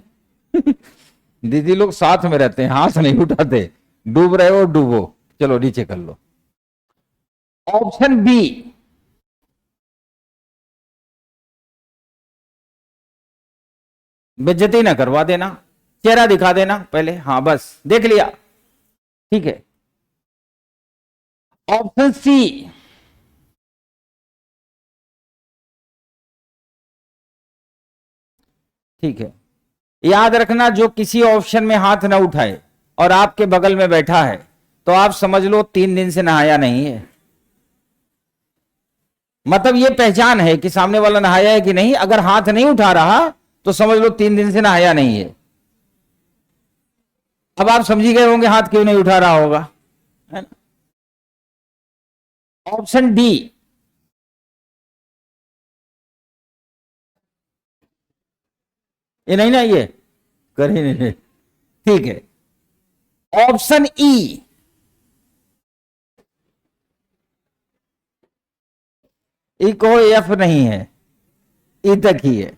दीदी लोग साथ में रहते हैं, हाथ नहीं उठाते। डूब रहे हो डूबो, चलो नीचे कर लो। ऑप्शन बी, बेइज्जती ना करवा देना, चेहरा दिखा देना पहले, हाँ बस देख लिया, ठीक है। ऑप्शन सी, ठीक है। याद रखना, जो किसी ऑप्शन में हाथ ना उठाए और आपके बगल में बैठा है तो आप समझ लो 3 दिन से नहाया नहीं है। मतलब ये पहचान है कि सामने वाला नहाया है कि नहीं। अगर हाथ नहीं उठा रहा तो समझ लो 3 दिन से नहाया नहीं है। अब आप समझ गए होंगे हाथ क्यों नहीं उठा रहा होगा, है ना। ऑप्शन डी, ये नहीं ना, ये कर ही नहीं, ठीक है। ऑप्शन ई, ई कोई एफ नहीं है, ई तक ही है।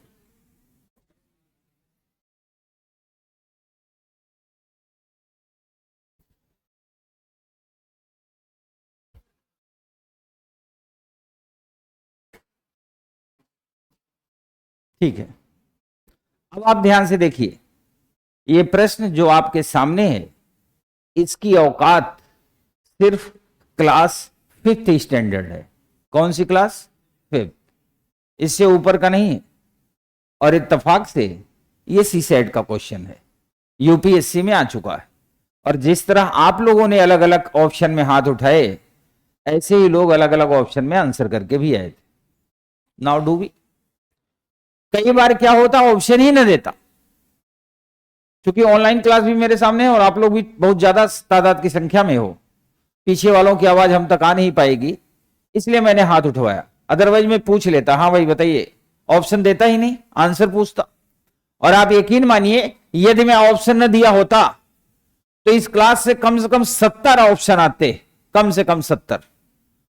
ठीक है, अब आप ध्यान से देखिए, ये प्रश्न जो आपके सामने है इसकी औकात सिर्फ क्लास 5th स्टैंडर्ड है। कौन सी क्लास? 5th, इससे ऊपर का नहीं है। और इत्तेफाक से ये सी सेट का क्वेश्चन है, यूपीएससी में आ चुका है। और जिस तरह आप लोगों ने अलग अलग ऑप्शन में हाथ उठाए, ऐसे ही लोग अलग अलग ऑप्शन में आंसर करके भी आए थे। नाउ डू वी, कई बार क्या होता, ऑप्शन ही ना देता। क्योंकि ऑनलाइन क्लास भी मेरे सामने है और आप लोग भी बहुत ज्यादा तादाद की संख्या में हो, पीछे वालों की आवाज हम तक आ नहीं पाएगी, इसलिए मैंने हाथ उठवाया। अदरवाइज मैं पूछ लेता, हाँ भाई बताइए, ऑप्शन देता ही नहीं, आंसर पूछता। और आप यकीन मानिए, यदि मैं ऑप्शन न दिया होता तो इस क्लास से कम 70 ऑप्शन आते, कम से कम 70।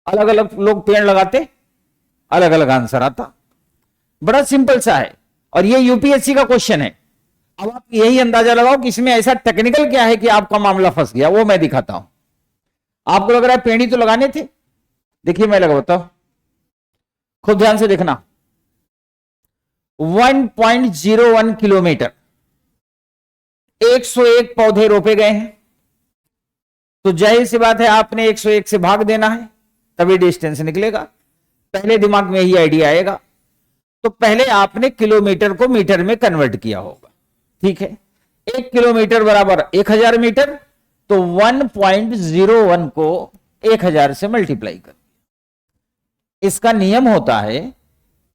अलग अलग लोग पेड़ लगाते, अलग अलग आंसर आता। बड़ा सिंपल सा है, और ये यूपीएससी का क्वेश्चन है। अब आप यही अंदाजा लगाओ कि इसमें ऐसा टेक्निकल क्या है कि आपका मामला फंस गया, वो मैं दिखाता हूं। आपको लग रहा है पेड़ी तो लगाने थे, देखिए मैं लगाता हूं, खुद ध्यान से देखना। 1.01 किलोमीटर, 101 पौधे रोपे गए हैं। तो जाहिर सी बात है आपने 101 से भाग देना है, तभी डिस्टेंस निकलेगा। पहले दिमाग में ही आइडिया आएगा। तो पहले आपने किलोमीटर को मीटर में कन्वर्ट किया होगा, ठीक है। 1 किलोमीटर बराबर 1000 मीटर, तो 1.01 को 1000 से मल्टीप्लाई कर। इसका नियम होता है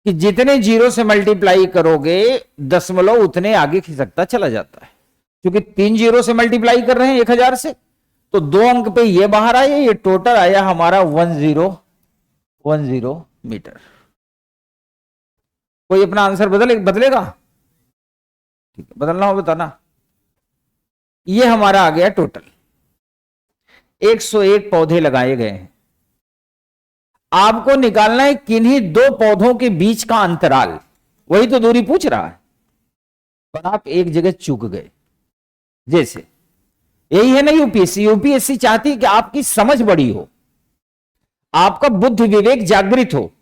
कि जितने जीरो से मल्टीप्लाई करोगे दशमलव उतने आगे खिसकता चला जाता है। क्योंकि 3 जीरो से मल्टीप्लाई कर रहे हैं 1000 से, तो 2 अंक पे ये बाहर आया, ये टोटल आया हमारा 1010 मीटर। कोई अपना आंसर बदलेगा? ठीक है, बदलना हो बताना। ये हमारा आ गया टोटल। 101 पौधे लगाए गए हैं। आपको निकालना है किन्हीं 2 पौधों के बीच का अंतराल, वही तो दूरी पूछ रहा है, पर आप एक जगह चूक गए। जैसे यही है ना यूपीएससी। यूपीएससी चाहती है कि आपकी समझ बड़ी हो, आपका बुद्धि विवेक जागृत हो,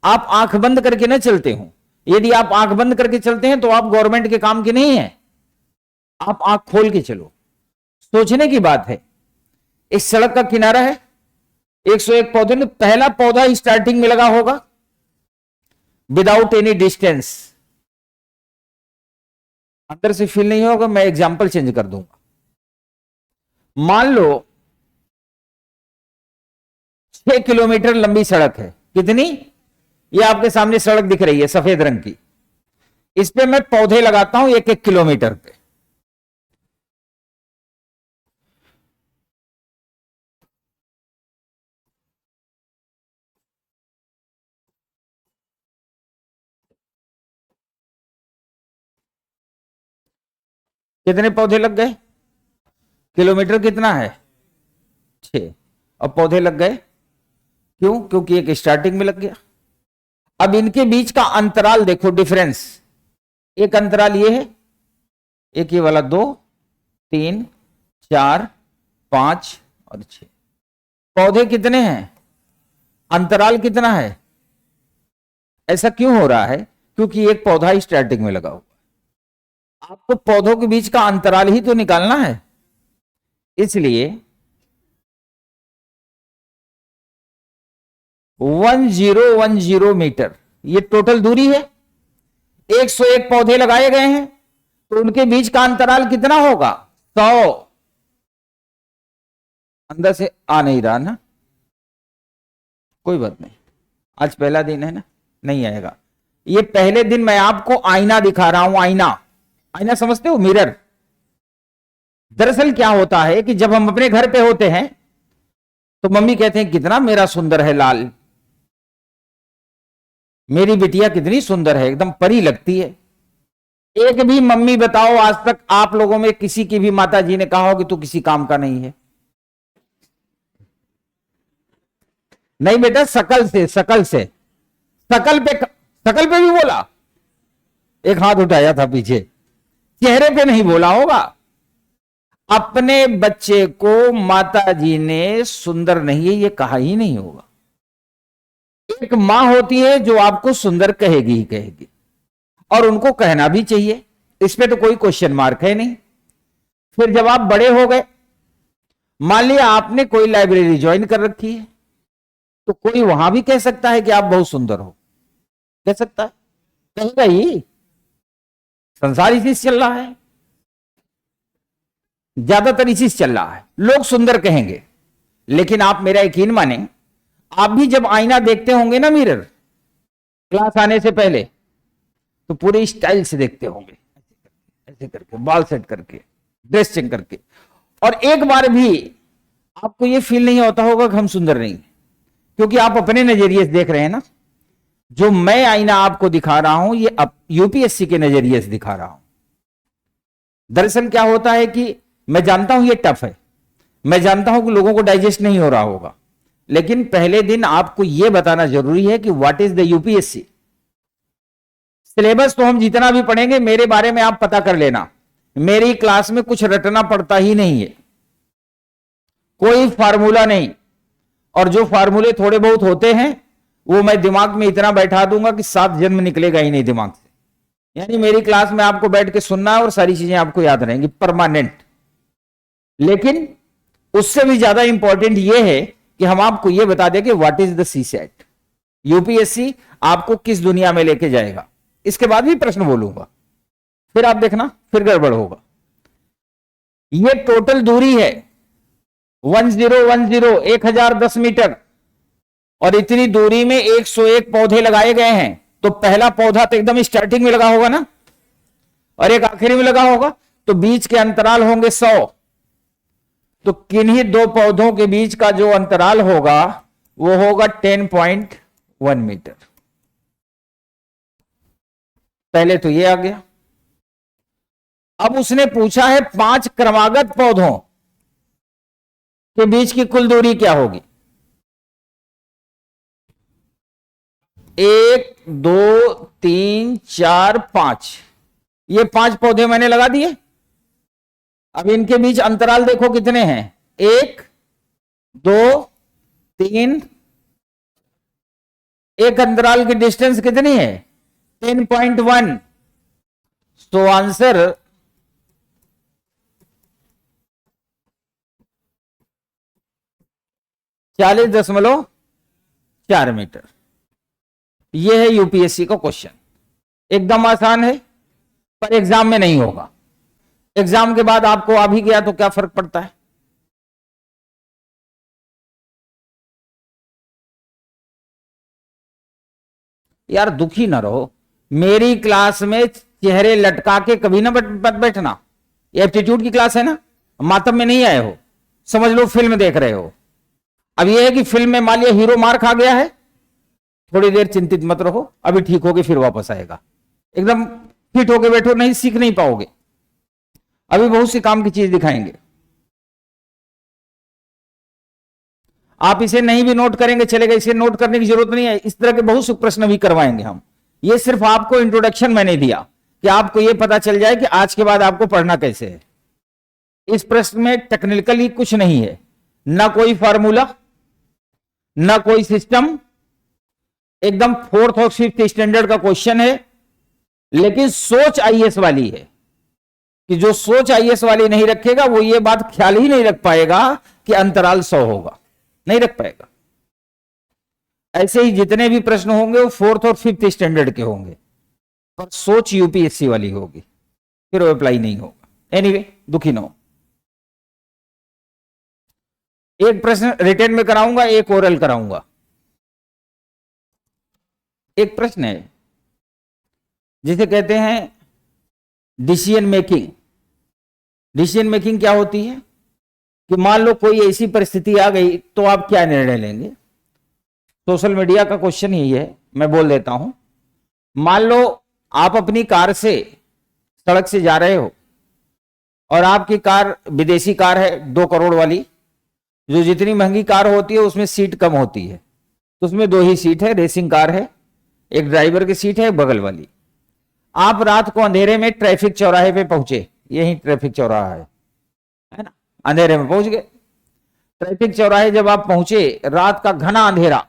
आप आंख बंद करके न चलते हो। यदि आप आंख बंद करके चलते हैं तो आप गवर्नमेंट के काम के नहीं है। आप आंख खोल के चलो। सोचने की बात है। इस सड़क का किनारा है, 101 पौधे में पहला पौधा स्टार्टिंग में लगा होगा विदाउट एनी डिस्टेंस। अंदर से फील नहीं होगा, मैं एग्जांपल चेंज कर दूंगा। मान लो 6 किलोमीटर लंबी सड़क है। कितनी? ये आपके सामने सड़क दिख रही है सफेद रंग की। इस पे मैं पौधे लगाता हूं 1-1 किलोमीटर पे। कितने पौधे लग गए? किलोमीटर कितना है? 6। और पौधे लग गए क्यों? क्योंकि एक स्टार्टिंग में लग गया। अब इनके बीच का अंतराल देखो, डिफरेंस। एक अंतराल ये है, एक ये वाला 2, 3, 4, 5 और 6। पौधे कितने हैं? अंतराल कितना है? ऐसा क्यों हो रहा है? क्योंकि एक पौधा स्टार्टिंग में लगा हुआ। आपको पौधों के बीच का अंतराल ही तो निकालना है। इसलिए 1010 मीटर ये टोटल दूरी है। 101 पौधे लगाए गए हैं, तो उनके बीच का अंतराल कितना होगा? 100। अंदर से आ नहीं रहा ना, कोई बात नहीं, आज पहला दिन है ना, नहीं आएगा। ये पहले दिन मैं आपको आईना दिखा रहा हूं। आईना, आईना समझते हो? मिरर। दरअसल क्या होता है कि जब हम अपने घर पे होते हैं तो मम्मी कहते हैं कितना मेरा सुंदर है लाल, मेरी बिटिया कितनी सुंदर है, एकदम परी लगती है। एक भी मम्मी बताओ आज तक आप लोगों में किसी की भी माता जी ने कहा हो कि तू किसी काम का नहीं है? नहीं बेटा, शकल से, शकल से, शकल पे भी बोला। एक हाथ उठाया था पीछे, चेहरे पे नहीं बोला होगा। अपने बच्चे को माता जी ने सुंदर नहीं है ये कहा ही नहीं होगा। एक मां होती है जो आपको सुंदर कहेगी ही कहेगी, और उनको कहना भी चाहिए, इस पे तो कोई क्वेश्चन मार्क है नहीं। फिर जब आप बड़े हो गए, मान लिया आपने कोई लाइब्रेरी ज्वाइन कर रखी है, तो कोई वहां भी कह सकता है कि आप बहुत सुंदर हो, कह सकता है, कहेगा ही। संसार इसी से चल रहा है, ज्यादातर इसी से चल रहा है। लोग सुंदर कहेंगे, लेकिन आप मेरा यकीन माने, आप भी जब आईना देखते होंगे ना, मिरर, क्लास आने से पहले, तो पूरे स्टाइल से देखते होंगे, ऐसे करके, बाल सेट करके, ड्रेस चेंज करके। और एक बार भी आपको यह फील नहीं होता होगा कि हम सुंदर नहीं, क्योंकि आप अपने नजरिए से देख रहे हैं ना। जो मैं आईना आपको दिखा रहा हूं ये यूपीएससी के नजरिए से दिखा रहा हूं। दरअसल क्या होता है कि मैं जानता हूं ये टफ है, मैं जानता हूं कि लोगों को डाइजेस्ट नहीं हो रहा होगा, लेकिन पहले दिन आपको यह बताना जरूरी है कि what is the UPSC. Syllabus तो हम जितना भी पढ़ेंगे मेरे बारे में आप पता कर लेना, मेरी क्लास में कुछ रटना पड़ता ही नहीं है, कोई फार्मूला नहीं, और जो फार्मूले थोड़े बहुत होते हैं वो मैं दिमाग में इतना बैठा दूंगा कि 7 जन्म निकलेगा ही नहीं दिमाग से। यानी मेरी क्लास में आपको बैठ के सुनना है और सारी चीजें आपको याद रहेंगी परमानेंट। लेकिन उससे भी ज्यादा इंपॉर्टेंट यह है कि हम आपको यह बता दें कि what is the CSAT, UPSC आपको किस दुनिया में लेके जाएगा। इसके बाद भी प्रश्न बोलूंगा, फिर आप देखना फिर गड़बड़ होगा। यह टोटल दूरी है 1010 मीटर, और इतनी दूरी में 101 पौधे लगाए गए हैं। तो पहला पौधा तो एकदम स्टार्टिंग में लगा होगा ना, और एक आखिरी में लगा होगा, तो बीच के अंतराल होंगे 100। तो किन्हीं दो पौधों के बीच का जो अंतराल होगा वो होगा 10.1 मीटर। पहले तो ये आ गया। अब उसने पूछा है 5 क्रमागत पौधों के बीच की कुल दूरी क्या होगी। 1 2 3 4 5, ये 5 पौधे मैंने लगा दिए। अब इनके बीच अंतराल देखो कितने हैं, 1 2 3, एक अंतराल की डिस्टेंस कितनी है 10.1। तो आंसर 40.4 मीटर। यह है यूपीएससी का क्वेश्चन। एकदम आसान है, पर एग्जाम में नहीं होगा। एग्जाम के बाद आपको आ भी गया तो क्या फर्क पड़ता है। यार दुखी ना रहो, मेरी क्लास में चेहरे लटका के कभी ना बैठना। ये एप्टीट्यूड की क्लास है ना, मातम में नहीं आए हो, समझ लो फिल्म देख रहे हो। अब यह है कि फिल्म में मान लिया हीरो मार खा गया है, थोड़ी देर चिंतित मत रहो, अभी ठीक होके फिर वापस आएगा। एकदम फिट होके बैठो, नहीं सीख नहीं पाओगे। अभी बहुत सी काम की चीज दिखाएंगे, आप इसे नहीं भी नोट करेंगे चलेगा, इसे नोट करने की जरूरत नहीं है। इस तरह के बहुत से प्रश्न भी करवाएंगे हम। ये सिर्फ आपको इंट्रोडक्शन मैंने दिया कि आपको यह पता चल जाए कि आज के बाद आपको पढ़ना कैसे है। इस प्रश्न में टेक्निकली कुछ नहीं है, ना कोई फार्मूला, ना कोई सिस्टम, एकदम 4th और 5th स्टैंडर्ड का क्वेश्चन है। लेकिन सोच आईएएस वाली है कि जो सोच आईएएस वाली नहीं रखेगा वो ये बात ख्याल ही नहीं रख पाएगा कि अंतराल 100 होगा, नहीं रख पाएगा। ऐसे ही जितने भी प्रश्न होंगे वो 4th और 5th स्टैंडर्ड के होंगे, पर सोच यूपीएससी वाली होगी, फिर वो अप्लाई नहीं होगा। एनीवे दुखी ना हो। एक प्रश्न रिटर्न में कराऊंगा, एक ओरल कराऊंगा। एक प्रश्न है जिसे कहते हैं डिसीजन मेकिंग। डिसीजन मेकिंग क्या होती है कि मान लो कोई ऐसी परिस्थिति आ गई तो आप क्या निर्णय लेंगे। सोशल मीडिया का क्वेश्चन ही है, मैं बोल देता हूं। मान लो आप अपनी कार से सड़क से जा रहे हो और आपकी कार विदेशी कार है 2 करोड़ वाली। जो जितनी महंगी कार होती है उसमें सीट कम होती है, तो उसमें 2 ही सीट है, रेसिंग कार है, एक ड्राइवर की सीट है बगल वाली। आप रात को अंधेरे में ट्रैफिक चौराहे पे पहुंचे, यही ट्रैफिक चौराहा है ना, अंधेरे में पहुंच गए। ट्रैफिक चौराहे जब आप पहुंचे, रात का घना अंधेरा,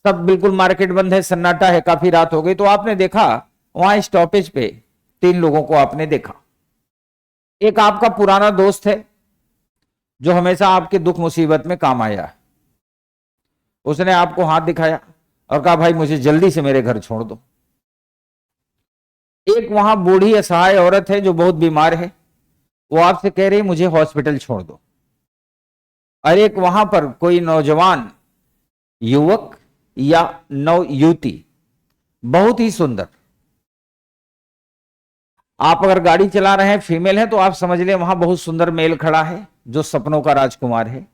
सब बिल्कुल मार्केट बंद है, सन्नाटा है, काफी रात हो गई। तो आपने देखा वहां स्टॉपेज पे 3 लोगों को आपने देखा। एक आपका पुराना दोस्त है जो हमेशा आपके दुख मुसीबत में काम आया है, उसने आपको हाथ दिखाया और कहा भाई मुझे जल्दी से मेरे घर छोड़ दो। एक वहां बूढ़ी असहाय औरत है जो बहुत बीमार है, वो आपसे कह रही मुझे हॉस्पिटल छोड़ दो। और एक वहां पर कोई नौजवान युवक या नव युवती बहुत ही सुंदर, आप अगर गाड़ी चला रहे हैं फीमेल है तो आप समझ लें वहां बहुत सुंदर मेल खड़ा है जो सपनों का राजकुमार है।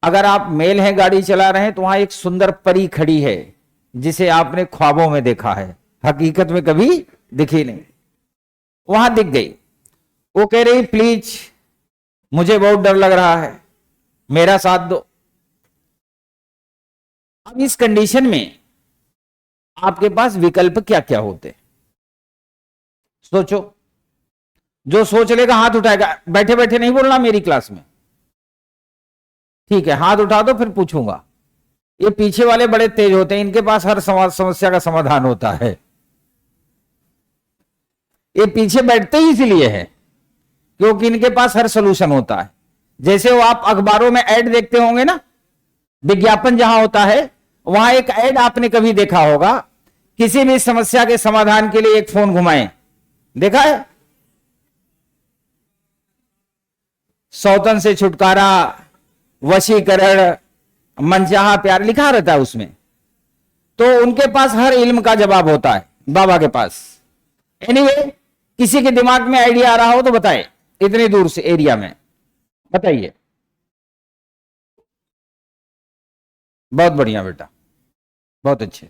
अगर आप मेल हैं गाड़ी चला रहे हैं तो वहां एक सुंदर परी खड़ी है जिसे आपने ख्वाबों में देखा है, हकीकत में कभी दिखी नहीं, वहां दिख गई। वो कह रही प्लीज मुझे बहुत डर लग रहा है, मेरा साथ दो। अब इस कंडीशन में आपके पास विकल्प क्या क्या होते हैं? सोचो। जो सोच लेगा हाथ उठाएगा, बैठे बैठे नहीं बोलना मेरी क्लास में, ठीक है? हाथ उठा दो, फिर पूछूंगा। ये पीछे वाले बड़े तेज होते हैं, इनके पास हर समस्या का समाधान होता है। ये पीछे बैठते ही इसलिए है क्योंकि इनके पास हर सलूशन होता है। जैसे वो आप अखबारों में ऐड देखते होंगे ना, विज्ञापन जहां होता है, वहां एक ऐड आपने कभी देखा होगा, किसी भी समस्या के समाधान के लिए एक फोन घुमाएं, देखा है? सौतन से छुटकारा, वशीकरण, मनचाहा प्यार लिखा रहता है उसमें। तो उनके पास हर इल्म का जवाब होता है बाबा के पास। एनीवे, किसी के दिमाग में आइडिया आ रहा हो तो बताए, इतनी दूर से एरिया में बताइए। बहुत बढ़िया बेटा, बहुत अच्छे।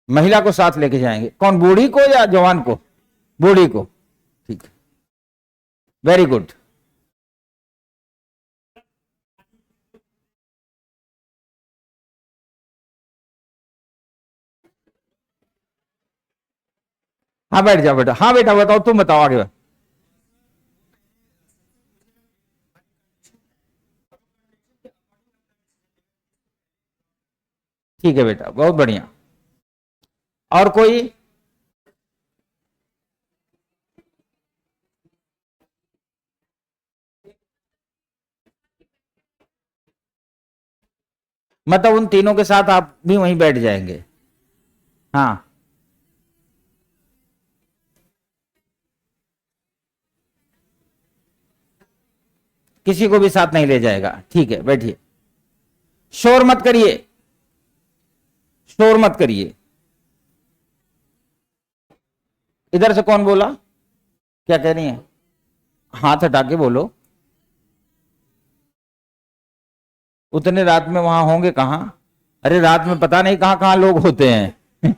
महिला को साथ लेके जाएंगे, कौन, बूढ़ी को या जवान को? बूढ़ी को, ठीक है, वेरी गुड। हाँ बैठ जाओ बेटा, हाँ बेटा बताओ, तुम बताओ आगे। ठीक है बेटा, बहुत बढ़िया। और कोई? मतलब उन तीनों के साथ आप भी वहीं बैठ जाएंगे? हाँ, किसी को भी साथ नहीं ले जाएगा, ठीक है, बैठिए। शोर मत करिए, शोर मत करिए। इधर से कौन बोला? क्या कह रही है? हाथ हटा के बोलो। उतने रात में वहां होंगे कहां? अरे रात में पता नहीं कहां कहां लोग होते हैं।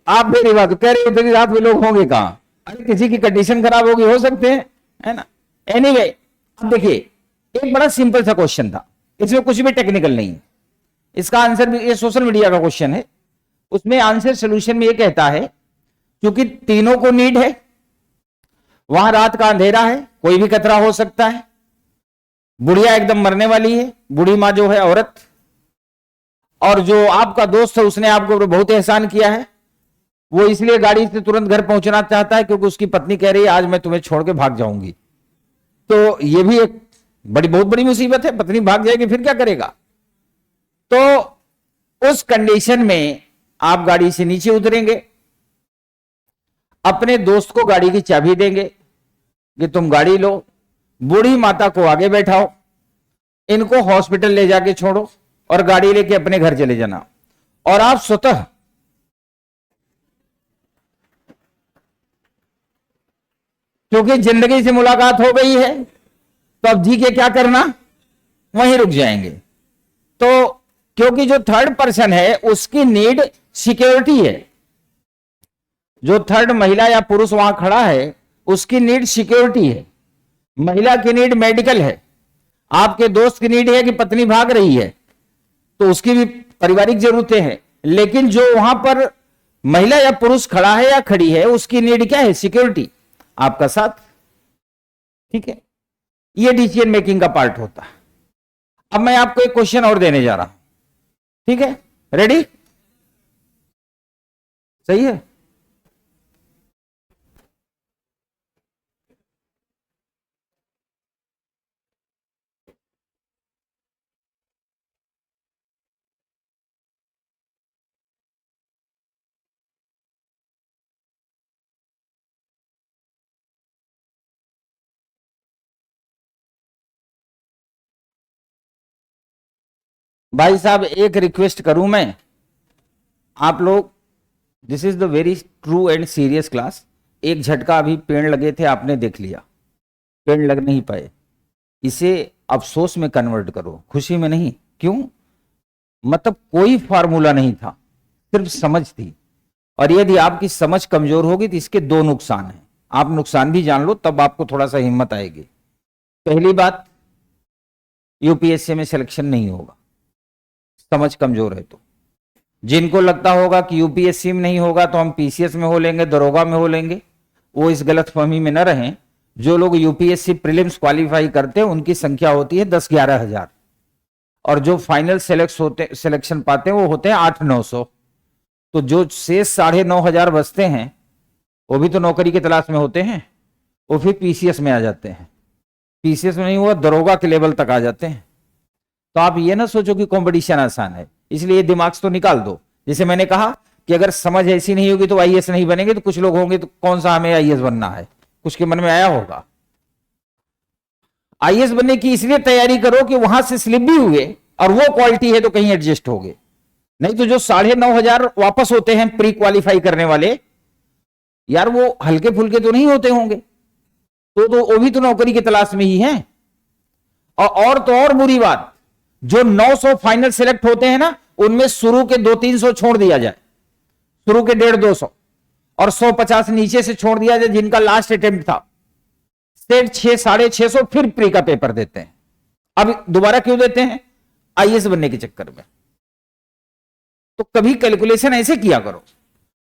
आप मेरी बात कह रहे, इतनी रात में लोग होंगे कहां? अरे किसी की कंडीशन खराब होगी, हो सकते हैं, है ना? एनीवे, अब देखिए, एक बड़ा सिंपल सा क्वेश्चन था, इसमें कुछ भी टेक्निकल नहीं है। इसका आंसर भी, ये सोशल मीडिया का क्वेश्चन है, उसमें आंसर सोल्यूशन में ये कहता है, क्योंकि तीनों को नीड है, वहां रात का अंधेरा है, कोई भी खतरा हो सकता है, बुढ़िया एकदम मरने वाली है, बूढ़ी माँ जो है औरत, और जो आपका दोस्त है उसने आपको बहुत एहसान किया है, वो इसलिए गाड़ी से तुरंत घर पहुंचना चाहता है क्योंकि उसकी पत्नी कह रही है आज मैं तुम्हें छोड़ के भाग जाऊंगी। तो ये भी एक बहुत बड़ी मुसीबत है, पत्नी भाग जाएगी फिर क्या करेगा? तो उस कंडीशन में आप गाड़ी से नीचे उतरेंगे, अपने दोस्त को गाड़ी की चाबी देंगे कि तुम गाड़ी लो, बूढ़ी माता को आगे बैठाओ, इनको हॉस्पिटल ले जाके छोड़ो और गाड़ी लेके अपने घर चले जाना। और आप स्वतः, क्योंकि जिंदगी से मुलाकात हो गई है, तो अब जी के क्या करना, वहीं रुक जाएंगे। तो क्योंकि जो थर्ड पर्सन है उसकी नीड सिक्योरिटी है, जो थर्ड महिला या पुरुष वहां खड़ा है उसकी नीड सिक्योरिटी है, महिला की नीड मेडिकल है, आपके दोस्त की नीड है कि पत्नी भाग रही है तो उसकी भी पारिवारिक जरूरतें हैं, लेकिन जो वहां पर महिला या पुरुष खड़ा है या खड़ी है उसकी नीड क्या है? सिक्योरिटी, आपका साथ, ठीक है? ये डिसीजन मेकिंग का पार्ट होता है। अब मैं आपको एक क्वेश्चन और देने जा रहा हूं, ठीक है? रेडी? सही है? भाई साहब एक रिक्वेस्ट करूं मैं, आप लोग, this is the very true and serious class. एक झटका अभी पेड़ लगे थे आपने देख लिया, पेड़ लग नहीं पाए, इसे अफसोस में कन्वर्ट करो, खुशी में नहीं। क्यों? मतलब कोई फार्मूला नहीं था, सिर्फ समझ थी। और यदि आपकी समझ कमजोर होगी तो इसके दो नुकसान हैं, आप नुकसान भी जान लो तब आपको थोड़ा सा हिम्मत आएगी। पहली बात, यूपीएससी में सिलेक्शन नहीं होगा, समझ कमजोर है तो। जिनको लगता होगा कि यूपीएससी में नहीं होगा तो हम पीसीएस में हो लेंगे, दरोगा में हो लेंगे, वो इस गलतफहमी में न रहें। जो लोग यूपीएससी प्रीलिम्स क्वालिफाई करते हैं उनकी संख्या होती है 10-11 हजार, और जो फाइनल सिलेक्शन पाते हैं वो होते हैं 800-900। तो जो शेष 9,500 बचते हैं वो भी तो नौकरी की तलाश में होते हैं, वो फिर पीसीएस में आ जाते हैं। पीसीएस में नहीं हुआ दरोगा के लेवल तक आ जाते हैं। तो आप ये ना सोचो कि कंपटीशन आसान है, इसलिए दिमाग से तो निकाल दो। जैसे मैंने कहा कि अगर समझ ऐसी नहीं होगी तो आईएएस नहीं बनेंगे, तो कुछ लोग होंगे तो कौन सा हमें आईएएस बनना है, कुछ के मन में आया होगा। आईएएस बनने की इसलिए तैयारी करो कि वहां से स्लिप भी हुए और वो क्वालिटी है तो कहीं एडजस्ट हो गए। नहीं तो जो 9,500 वापस होते हैं प्री क्वालिफाई करने वाले, यार वो हल्के फुल्के तो नहीं होते होंगे, तो वो भी तो नौकरी की तलाश में ही हैं। और तो और बुरी बात, जो 900 फाइनल सेलेक्ट होते हैं ना, उनमें शुरू के 200-300 छोड़ दिया जाए, शुरू के 150-200, और 150 नीचे से छोड़ दिया जाए जिनका लास्ट अटेम्प्ट था। सेट 600-650 फिर प्री का पेपर देते हैं। अब दोबारा क्यों देते हैं? आईएएस बनने के चक्कर में। तो कभी कैलकुलेशन ऐसे किया करो,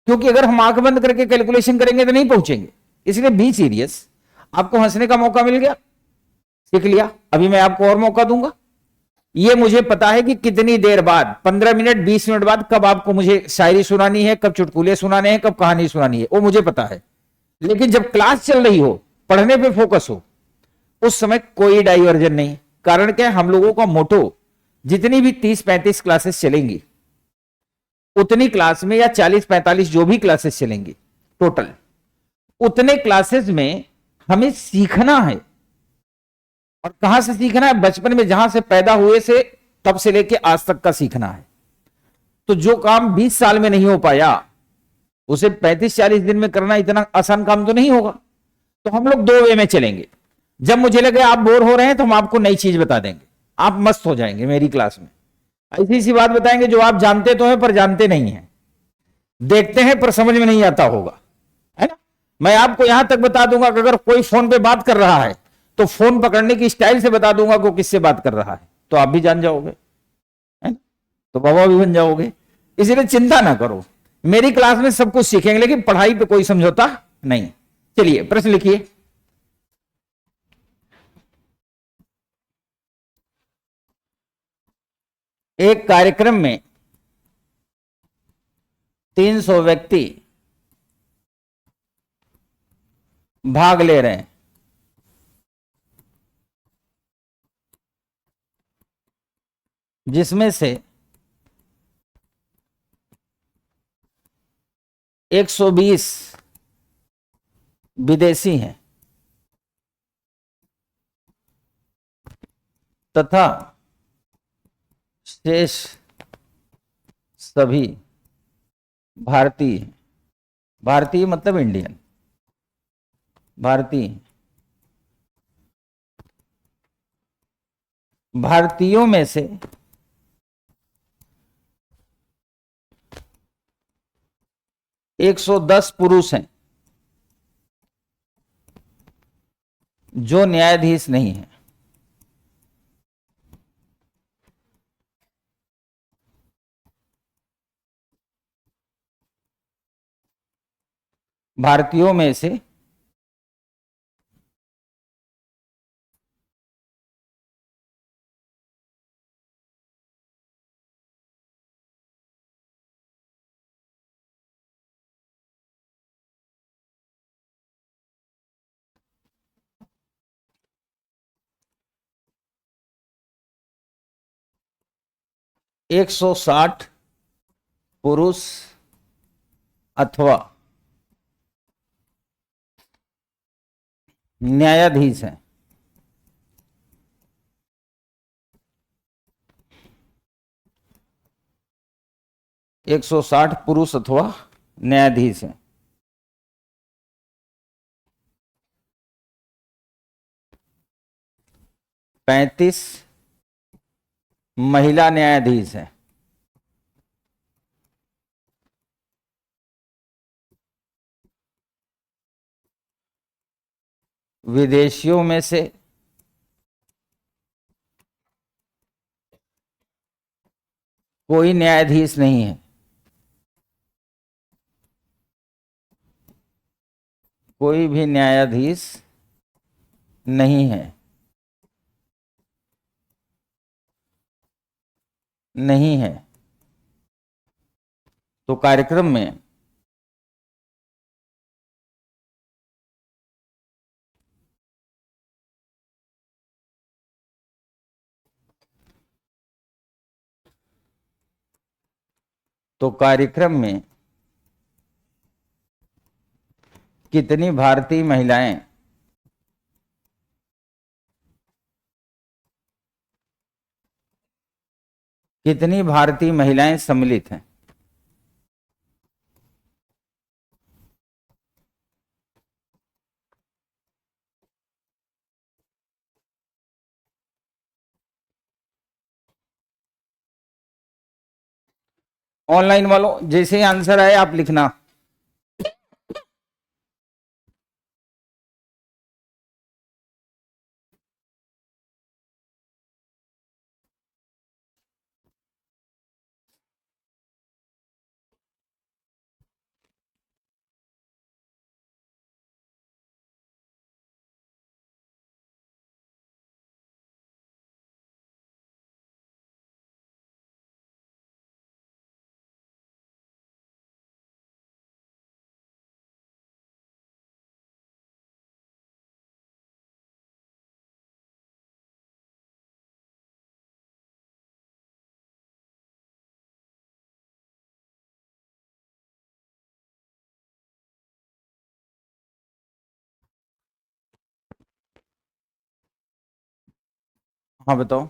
क्योंकि अगर हम आंख बंद करके कैलकुलेशन करेंगे तो नहीं पहुंचेंगे। इसलिए बी सीरियस। आपको हंसने का मौका मिल गया, सीख लिया, अभी मैं आपको और मौका दूंगा। ये मुझे पता है कि कितनी देर बाद, 15 मिनट 20 मिनट बाद, कब आपको मुझे शायरी सुनानी है, कब चुटकुले सुनाने हैं, कब कहानी सुनानी है, वो मुझे पता है। लेकिन जब क्लास चल रही हो, पढ़ने पे फोकस हो, उस समय कोई डाइवर्जन नहीं। कारण क्या है, हम लोगों का मोटो, जितनी भी 30-35 क्लासेस चलेंगी, उतनी क्लास में या 40-45 जो भी क्लासेस चलेंगी टोटल, उतने क्लासेस में हमें सीखना है। और कहां से सीखना है? बचपन में जहां से पैदा हुए से तब से लेके आज तक का सीखना है। तो जो काम 20 साल में नहीं हो पाया, उसे 35-40 दिन में करना इतना आसान काम तो नहीं होगा। तो हम लोग 2 वे में चलेंगे। जब मुझे लगे आप बोर हो रहे हैं तो हम आपको नई चीज बता देंगे, आप मस्त हो जाएंगे मेरी क्लास में। ऐसी सी बात बताएंगे जो आप जानते तो हैं पर जानते नहीं हैं, देखते हैं पर समझ में नहीं आता होगा, है ना। मैं आपको यहां तक बता दूंगा कि अगर कोई फोन पे बात कर रहा है तो फोन पकड़ने की स्टाइल से बता दूंगा कि वो किससे बात कर रहा है, तो आप भी जान जाओगे, है ना? तो बाबा भी बन जाओगे। इसलिए चिंता ना करो, मेरी क्लास में सब कुछ सीखेंगे, लेकिन पढ़ाई पे कोई समझौता नहीं। चलिए प्रश्न लिखिए। एक कार्यक्रम में 300 व्यक्ति भाग ले रहे हैं, जिसमें से 120 विदेशी हैं तथा शेष सभी भारतीय। भारतीय मतलब इंडियन, भारतीय। भारतीयों में से 110 पुरुष हैं जो न्यायाधीश नहीं है। भारतीयों में से 160 पुरुष अथवा न्यायाधीश हैं। एक 160 पुरुष अथवा न्यायाधीश हैं। 35 महिला न्यायाधीश हैं। विदेशियों में से कोई न्यायाधीश नहीं है, कोई भी न्यायाधीश नहीं है, नहीं है। तो कार्यक्रम में तो कार्यक्रम में कितनी भारतीय महिलाएं कितनी भारतीय महिलाएं सम्मिलित हैं? ऑनलाइन वालों जैसे ही आंसर आए आप लिखना। हाँ बताओ।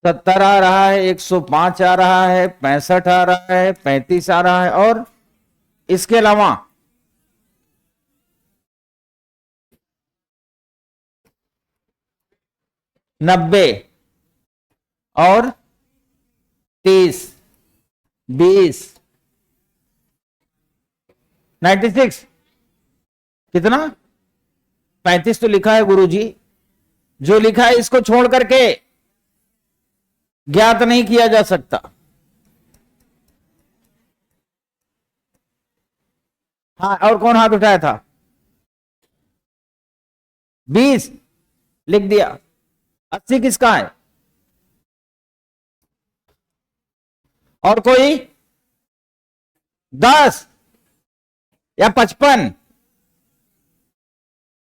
सत्तर आ रहा है, 105 आ रहा है, 65 आ रहा है, 35 आ रहा है, और इसके अलावा 90 और 30, 20, 96 कितना 35 तो लिखा है गुरुजी, जो लिखा है इसको छोड़ करके ज्ञात नहीं किया जा सकता। हाँ, और कौन हाथ उठाया था? 20 लिख दिया। 80 किसका है? और कोई? 10 या 55?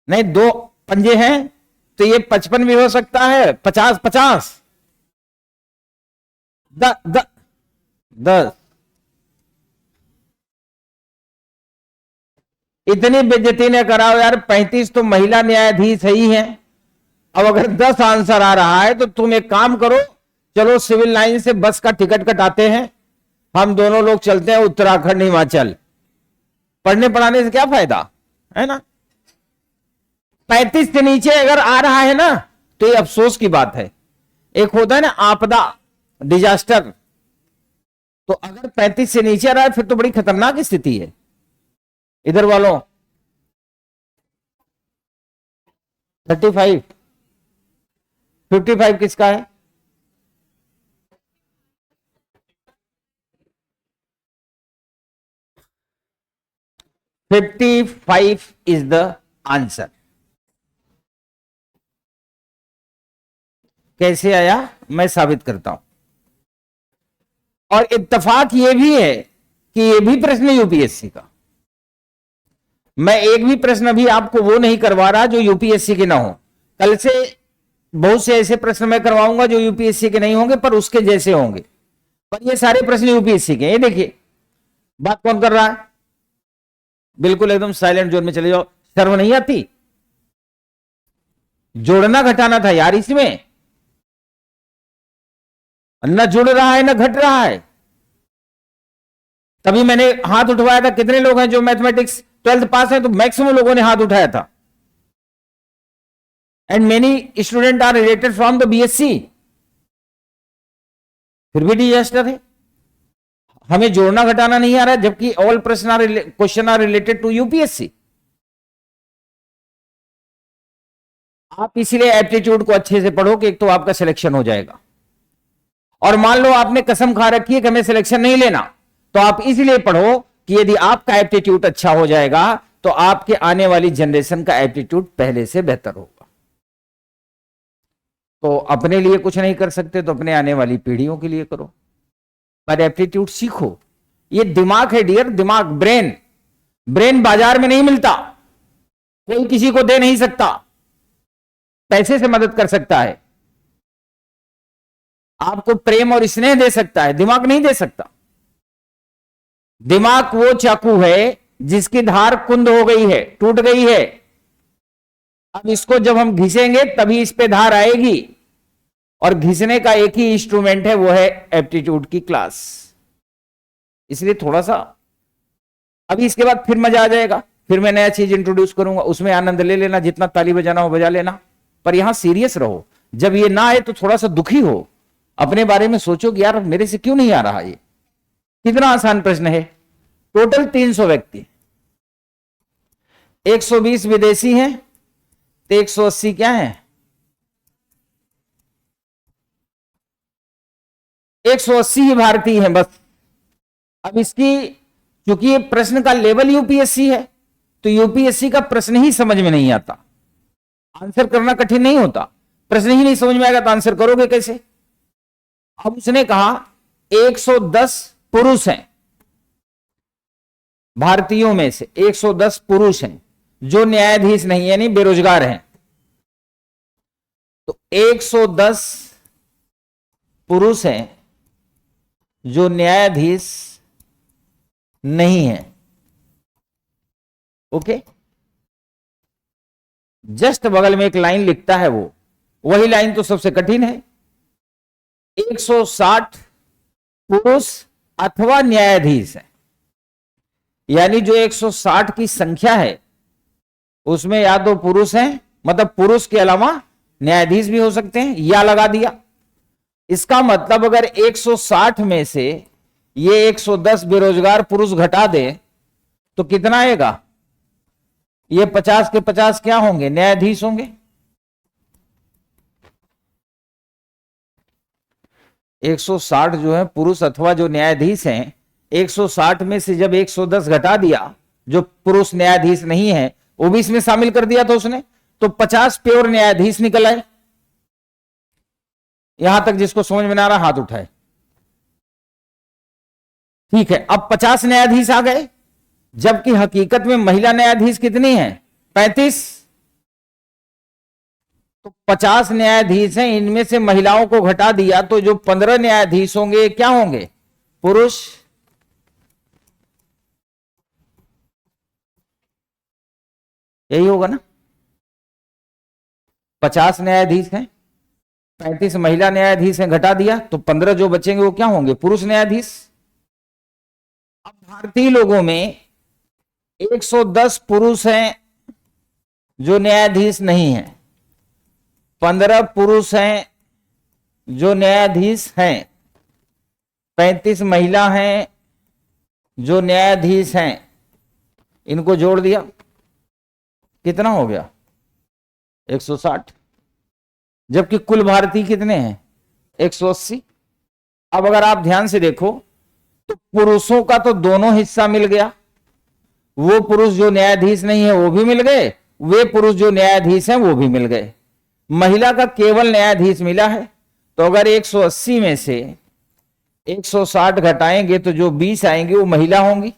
नहीं, 2 पंजे हैं तो ये 55 भी हो सकता है, 50 50 10। इतनी बेइज्जती ने कराओ यार, 35 तो महिला न्यायाधीश ही है। अब अगर 10 आंसर आ रहा है तो तुम एक काम करो, चलो सिविल लाइन से बस का टिकट कटाते हैं, हम दोनों लोग चलते हैं उत्तराखंड हिमाचल। पढ़ने पढ़ाने से क्या फायदा है ना। 35 से नीचे अगर आ रहा है ना तो ये अफसोस की बात है। एक होता है ना आपदा, डिजास्टर, तो अगर 35 से नीचे आ रहा है फिर तो बड़ी खतरनाक स्थिति है। इधर वालों 35 55 किसका है? $55 इज द आंसर। कैसे आया मैं साबित करता हूं। और इत्तेफाक यह भी है कि यह भी प्रश्न यूपीएससी का। मैं एक भी प्रश्न अभी आपको वो नहीं करवा रहा जो यूपीएससी के ना हो। कल से बहुत से ऐसे प्रश्न मैं करवाऊंगा जो यूपीएससी के नहीं होंगे पर उसके जैसे होंगे, पर ये सारे प्रश्न यूपीएससी के। ये देखिए बात कौन कर रहा है, बिल्कुल एकदम साइलेंट जोन में चले जाओ। शर्म नहीं आती? जोड़ना घटाना था यार इसमें, न जुड़ रहा है न घट रहा है। तभी मैंने हाथ उठवाया था। कितने लोग हैं जो मैथमेटिक्स 12th पास है? तो मैक्सिमम लोगों ने हाथ उठाया था। And many student are related from the BSc. फिर भी डिजास्टर है। हमें जोड़ना घटाना नहीं आ रहा है, जबकि all question are related to UPSC. आप इसलिए एप्टीट्यूड को अच्छे से पढ़ो कि एक तो आपका सिलेक्शन हो जाएगा। और मान लो आपने कसम खा रखी है कि हमें सिलेक्शन नहीं लेना, तो आप इसलिए पढ़ो कि यदि आपका एप्टीट्यूड अच्छा हो जाएगा तो आपके आने वाली जनरेशन का एप्टीट्यूड पहले से बेहतर होगा। तो अपने लिए कुछ नहीं कर सकते तो अपने आने वाली पीढ़ियों के लिए करो, पर एप्टीट्यूड सीखो। ये दिमाग है डियर, दिमाग, ब्रेन। ब्रेन बाजार में नहीं मिलता, कोई किसी को दे नहीं सकता। पैसे से मदद कर सकता है, आपको प्रेम और स्नेह दे सकता है, दिमाग नहीं दे सकता। दिमाग वो चाकू है जिसकी धार कुंद हो गई है, टूट गई है। अब इसको जब हम घिसेंगे तभी इस पे धार आएगी, और घिसने का एक ही इंस्ट्रूमेंट है, वो है एप्टीट्यूड की क्लास। इसलिए थोड़ा सा अभी इसके बाद फिर मजा आ जाएगा, फिर मैं नया चीज इंट्रोड्यूस करूंगा, उसमें आनंद ले लेना, जितना ताली बजाना हो बजा लेना, पर यहां सीरियस रहो। जब ये ना आए तो थोड़ा सा दुखी हो, अपने बारे में सोचो कि यार मेरे से क्यों नहीं आ रहा। ये कितना आसान प्रश्न है। टोटल 300 व्यक्ति, 120 विदेशी हैं तो 180 क्या है? 180 ही भारतीय हैं बस। अब इसकी चूंकि ये प्रश्न का लेवल यूपीएससी है तो यूपीएससी का प्रश्न ही समझ में नहीं आता। आंसर करना कठिन नहीं होता, प्रश्न ही नहीं समझ में आएगा तो आंसर करोगे कैसे। अब उसने कहा 110 पुरुष हैं, भारतीयों में से 110 पुरुष हैं जो न्यायाधीश नहीं यानी बेरोजगार हैं। तो 110 पुरुष हैं जो न्यायाधीश नहीं है। ओके, जस्ट बगल में एक लाइन लिखता है, वो वही लाइन तो सबसे कठिन है। 160 पुरुष अथवा न्यायाधीश है, यानी जो 160 की संख्या है उसमें या तो पुरुष हैं, मतलब पुरुष के अलावा न्यायाधीश भी हो सकते हैं, या लगा दिया। इसका मतलब अगर 160 में से ये 110 बेरोजगार पुरुष घटा दे तो कितना आएगा? ये 50 के 50 क्या होंगे? न्यायाधीश होंगे। 160 जो है पुरुष अथवा जो न्यायाधीश हैं, 160 में से जब 110 घटा दिया, जो पुरुष न्यायाधीश नहीं है वो भी इसमें शामिल कर दिया था उसने, तो 50 प्योर न्यायाधीश निकल आए। यहां तक जिसको समझ में ना आ रहा हाथ उठाए। ठीक है, अब 50 न्यायाधीश आ गए, जबकि हकीकत में महिला न्यायाधीश कितनी है? 35। तो 50 न्यायाधीश हैं, इनमें से महिलाओं को घटा दिया तो जो 15 न्यायाधीश होंगे क्या होंगे? पुरुष। यही होगा ना? 50 न्यायाधीश हैं, 35 महिला न्यायाधीश हैं, घटा दिया तो 15 जो बचेंगे वो क्या होंगे? पुरुष न्यायाधीश। अब भारतीय लोगों में 110 पुरुष हैं जो न्यायाधीश नहीं हैं, 15 पुरुष हैं जो न्यायाधीश हैं, 35 महिला हैं जो न्यायाधीश हैं। इनको जोड़ दिया, कितना हो गया? 160। जबकि कुल भारतीय कितने हैं? 180। अब अगर आप ध्यान से देखो तो पुरुषों का तो दोनों हिस्सा मिल गया, वो पुरुष जो न्यायाधीश नहीं है वो भी मिल गए, वे पुरुष जो न्यायाधीश हैं वो भी मिल गए। महिला का केवल न्यायाधीश मिला है। तो अगर 180 में से 160 घटाएंगे तो जो 20 आएंगे वो महिला होंगी,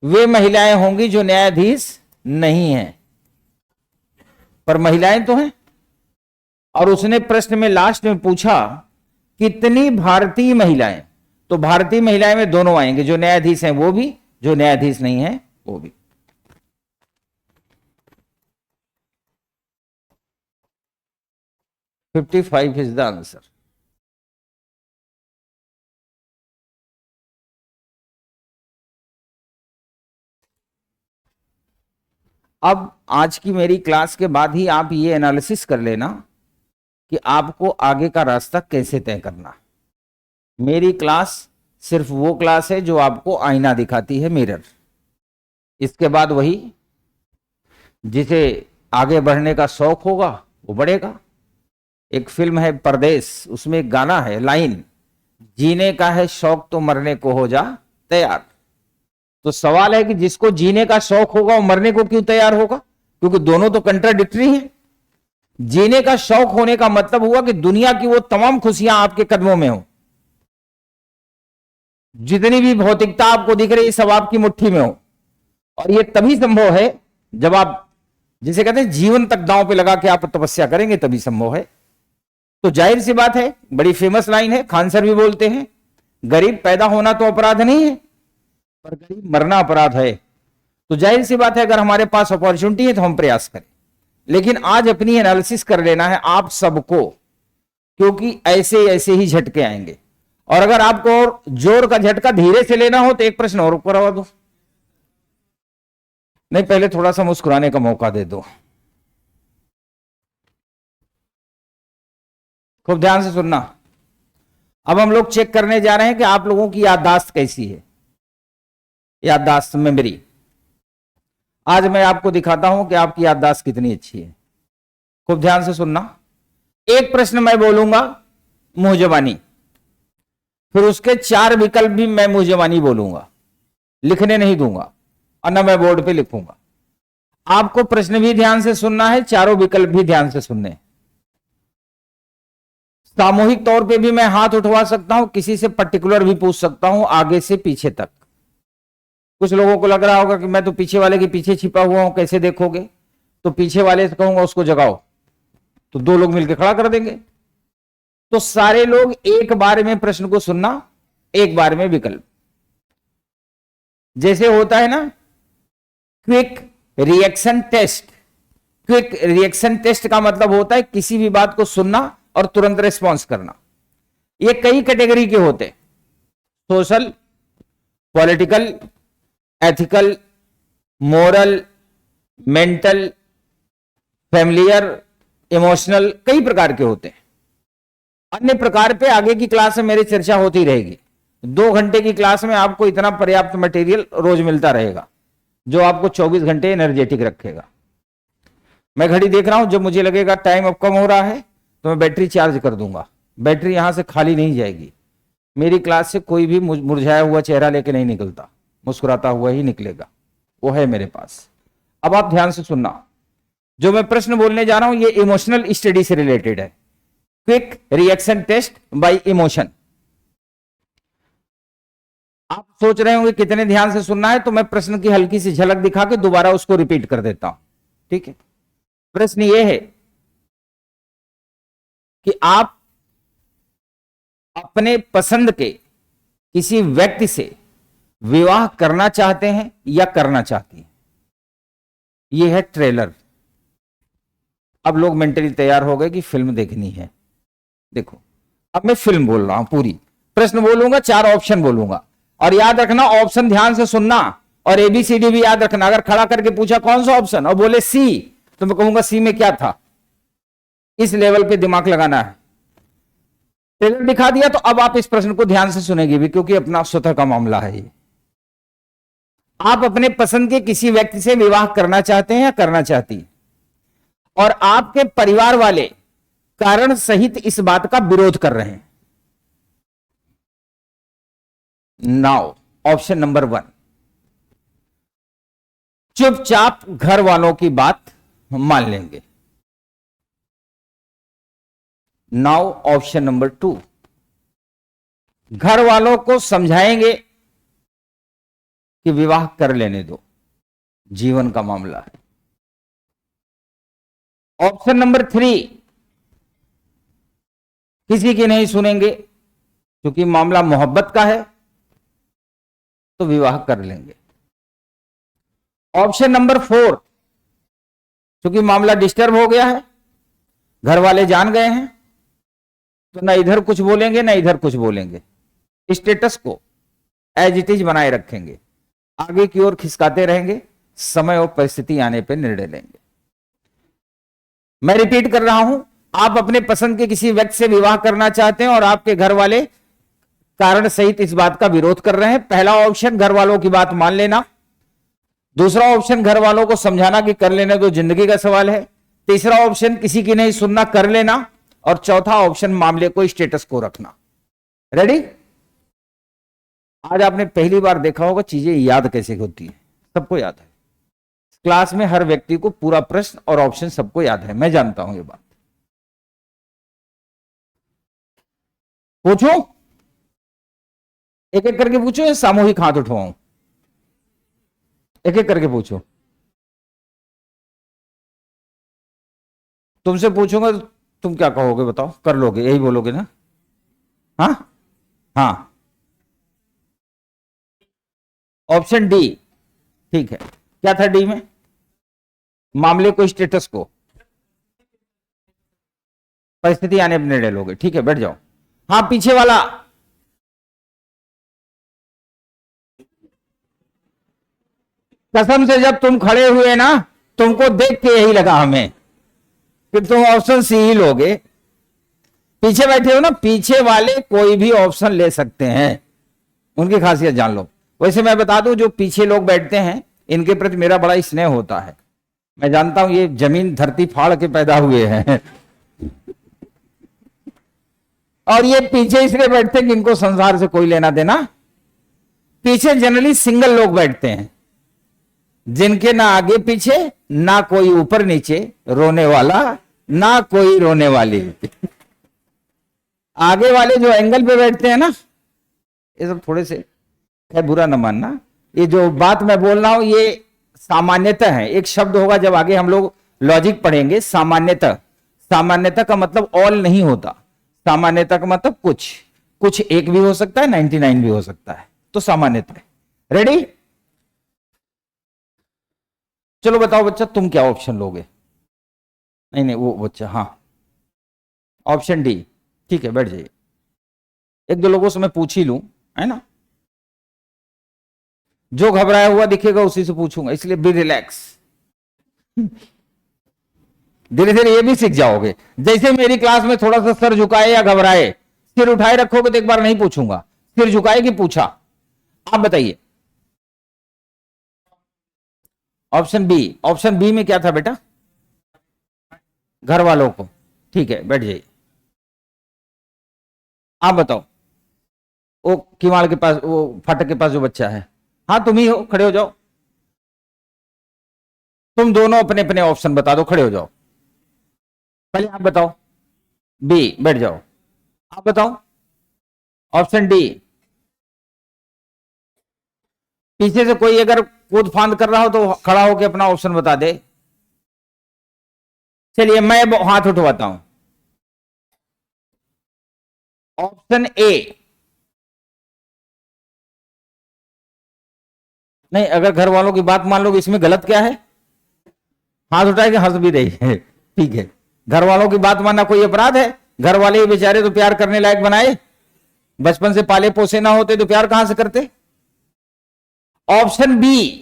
वे महिलाएं होंगी जो न्यायाधीश नहीं हैं, पर महिलाएं तो हैं। और उसने प्रश्न में लास्ट में पूछा कितनी भारतीय महिलाएं, तो भारतीय महिलाएं में दोनों आएंगे, जो न्यायाधीश हैं वो भी, जो न्यायाधीश नहीं है वो भी। $55 इज द आंसर। अब आज की मेरी क्लास के बाद ही आप ये एनालिसिस कर लेना कि आपको आगे का रास्ता कैसे तय करना। मेरी क्लास सिर्फ वो क्लास है जो आपको आईना दिखाती है, मिरर। इसके बाद वही जिसे आगे बढ़ने का शौक होगा वो बढ़ेगा। एक फिल्म है परदेश, उसमें एक गाना है, लाइन, जीने का है शौक तो मरने को हो जा तैयार। तो सवाल है कि जिसको जीने का शौक होगा वो मरने को क्यों तैयार होगा? क्योंकि दोनों तो कंट्राडिक्टरी हैं। जीने का शौक होने का मतलब हुआ कि दुनिया की वो तमाम खुशियां आपके कदमों में हो, जितनी भी भौतिकता आपको दिख रही है सब आपकी मुट्ठी में हो। और ये तभी संभव है जब आप, जिसे कहते हैं जीवन तक दांव पे लगा के आप तपस्या करेंगे, तभी संभव है। तो जाहिर सी बात है, बड़ी फेमस लाइन है, खान सर भी बोलते हैं, गरीब पैदा होना तो अपराध नहीं है, पर गरीब मरना अपराध है। तो जाहिर सी बात है, अगर हमारे पास अपॉर्चुनिटी है तो हम प्रयास करें। लेकिन आज अपनी एनालिसिस कर लेना है आप सबको, क्योंकि ऐसे ऐसे ही झटके आएंगे। और अगर आपको और जोर का झटका धीरे से लेना हो तो एक प्रश्न और करवा दो। नहीं, पहले थोड़ा सा मुस्कुराने का मौका दे दो। खूब ध्यान से सुनना। अब हम लोग चेक करने जा रहे हैं कि आप लोगों की याददाश्त कैसी है, याददाश्त, मेमोरी। आज मैं आपको दिखाता हूं कि आपकी याददाश्त कितनी अच्छी है। खूब ध्यान से सुनना। एक प्रश्न मैं बोलूंगा मुंह जबानी, फिर उसके 4 विकल्प भी मैं मुंह जबानी बोलूंगा, लिखने नहीं दूंगा और ना मैं बोर्ड पे लिखूंगा। आपको प्रश्न भी ध्यान से सुनना है, चारों विकल्प भी ध्यान से सुनने हैं। सामूहिक तौर पे भी मैं हाथ उठवा सकता हूं, किसी से पर्टिकुलर भी पूछ सकता हूं, आगे से पीछे तक। कुछ लोगों को लग रहा होगा कि मैं तो पीछे वाले के पीछे छिपा हुआ हूं, कैसे देखोगे? तो पीछे वाले से कहूंगा उसको जगाओ, तो 2 लोग मिलकर खड़ा कर देंगे। तो सारे लोग एक बार में प्रश्न को सुनना, एक बार में विकल्प। जैसे होता है ना quick reaction test. Quick reaction test का मतलब होता है किसी भी बात को सुनना और तुरंत रिस्पॉन्स करना। ये कई कैटेगरी के होते हैं, social, political, ethical, moral, mental, familiar, emotional, कई प्रकार के होते हैं। अन्य प्रकार पे आगे की क्लास में मेरी चर्चा होती रहेगी। 2 घंटे की क्लास में आपको इतना पर्याप्त मटेरियल रोज मिलता रहेगा जो आपको 24 घंटे एनर्जेटिक रखेगा। मैं घड़ी देख रहा हूं, जब मुझे लगेगा टाइम अब कम हो रहा है तो मैं बैटरी चार्ज कर दूंगा। बैटरी यहां से खाली नहीं जाएगी। मेरी क्लास से कोई भी मुरझाया हुआ चेहरा लेके नहीं निकलता, मुस्कुराता हुआ ही निकलेगा, वो है मेरे पास। अब आप ध्यान से सुनना, जो मैं प्रश्न बोलने जा रहा हूं ये इमोशनल स्टडी से रिलेटेड है। Quick reaction test by emotion. आप सोच रहे होंगे कितने ध्यान से सुनना है, तो मैं प्रश्न की हल्की सी झलक दिखा के दोबारा उसको रिपीट कर देता हूं, ठीक है। प्रश्न यह है कि आप अपने पसंद के किसी व्यक्ति से विवाह करना चाहते हैं या करना चाहती हैं। यह है ट्रेलर। अब लोग मेंटली तैयार हो गए कि फिल्म देखनी है। देखो, अब मैं फिल्म बोल रहा हूं पूरी, प्रश्न बोलूंगा, 4 ऑप्शन बोलूंगा, और याद रखना ऑप्शन ध्यान से सुनना, और ABCD भी याद रखना। अगर खड़ा करके पूछा कौन सा ऑप्शन और बोले सी, तो मैं कहूंगा सी में क्या था। इस लेवल पे दिमाग लगाना है। ट्रेलर दिखा दिया तो अब आप इस प्रश्न को ध्यान से सुनेंगे भी, क्योंकि अपना स्वतः का मामला है ये। आप अपने पसंद के किसी व्यक्ति से विवाह करना चाहते हैं या करना चाहती हैं, और आपके परिवार वाले कारण सहित इस बात का विरोध कर रहे हैं। नाउ ऑप्शन नंबर 1, चुपचाप घर वालों की बात मान लेंगे। नाउ ऑप्शन नंबर 2, घर वालों को समझाएंगे कि विवाह कर लेने दो, जीवन का मामला है। ऑप्शन नंबर 3, किसी की नहीं सुनेंगे, क्योंकि मामला मोहब्बत का है तो विवाह कर लेंगे। ऑप्शन नंबर 4, क्योंकि मामला डिस्टर्ब हो गया है, घर वाले जान गए हैं, तो ना इधर कुछ बोलेंगे ना इधर कुछ बोलेंगे, स्टेटस को एज इट इज बनाए रखेंगे, आगे की ओर खिसकाते रहेंगे, समय और परिस्थिति आने पर निर्णय लेंगे। मैं रिपीट कर रहा हूं, आप अपने पसंद के किसी व्यक्ति से विवाह करना चाहते हैं और आपके घर वाले कारण सहित इस बात का विरोध कर रहे हैं। पहला ऑप्शन घर वालों की बात मान लेना, दूसरा ऑप्शन घर वालों को समझाना कि कर लेने दो, जिंदगी का सवाल है, तीसरा ऑप्शन किसी की नहीं सुनना, कर लेना, और चौथा ऑप्शन मामले को स्टेटस को रखना। रेडी? आज आपने पहली बार देखा होगा चीजें याद कैसे होती है। सबको याद है, क्लास में हर व्यक्ति को पूरा प्रश्न और ऑप्शन सबको याद है, मैं जानता हूं ये बात। पूछो, एक एक करके पूछो या सामूहिक हाथ उठवाऊं? एक एक करके पूछो। तुमसे पूछूंगा तो तुम क्या कहोगे बताओ? कर लोगे, यही बोलोगे ना? हाँ हाँ, ऑप्शन डी ठीक है। क्या था डी में? मामले को स्टेटस को परिस्थिति आने पर निर्णय लोगे। ठीक है, बैठ जाओ। हाँ, पीछे वाला कसम से जब तुम खड़े हुए ना, तुमको देख के यही लगा हमें कि तुम ऑप्शन सी ही लोगे। पीछे बैठे हो ना, पीछे वाले कोई भी ऑप्शन ले सकते हैं, उनकी खासियत जान लो। वैसे मैं बता दूं, जो पीछे लोग बैठते हैं इनके प्रति मेरा बड़ा स्नेह होता है। मैं जानता हूं ये जमीन धरती फाड़ के पैदा हुए हैं और ये पीछे इसलिए बैठते हैं कि इनको संसार से कोई लेना देना। पीछे जनरली सिंगल लोग बैठते हैं, जिनके ना आगे पीछे, ना कोई ऊपर नीचे रोने वाला, ना कोई रोने वाली। आगे वाले जो एंगल पे बैठते हैं ना, ये सब थोड़े से, खैर बुरा न मानना, ये जो बात मैं बोल रहा हूं ये सामान्यतः है। एक शब्द होगा जब आगे हम लोग लॉजिक पढ़ेंगे, सामान्यतः। सामान्यतः का मतलब ऑल नहीं होता, सामान्यतः का मतलब कुछ, कुछ एक भी हो सकता है, 99 भी हो सकता है, तो सामान्यतः। रेडी? चलो बताओ बच्चा, तुम क्या ऑप्शन लोगे? नहीं नहीं, वो बच्चा, हाँ ऑप्शन डी। ठीक है, बैठ जाइए। एक दो लोगों से मैं पूछ ही लूं, है ना? जो घबराया हुआ दिखेगा उसी से पूछूंगा, इसलिए बी रिलैक्स। धीरे धीरे ये भी सीख जाओगे। जैसे मेरी क्लास में थोड़ा सा सर झुकाए या घबराए, सिर उठाए रखोगे तो एक बार नहीं पूछूंगा, सिर झुकाएगी, पूछा। आप बताइए। Option B. ऑप्शन बी में क्या था बेटा? घर वालों को। ठीक है, बैठ जाइए। आप बताओ। वो किवाड़ के पास, वो फाटक के पास जो बच्चा है, हाँ तुम ही हो, खड़े हो जाओ। तुम दोनों अपने अपने ऑप्शन बता दो, खड़े हो जाओ। पहले आप बताओ। बी, बैठ जाओ। आप बताओ। Option D. पीछे से कोई अगर कूद फांद कर रहा हो तो खड़ा होकर अपना ऑप्शन बता दे। चलिए मैं हाथ उठवाता हूं। Option A. नहीं, अगर घर वालों की बात मान लो, इसमें गलत क्या है? हाथ उठाए के हंस भी रही है, ठीक है। घर वालों की बात मानना कोई अपराध है? घर वाले ही बेचारे तो प्यार करने लायक बनाए, बचपन से पाले पोसे ना होते तो प्यार कहां से करते? Option B.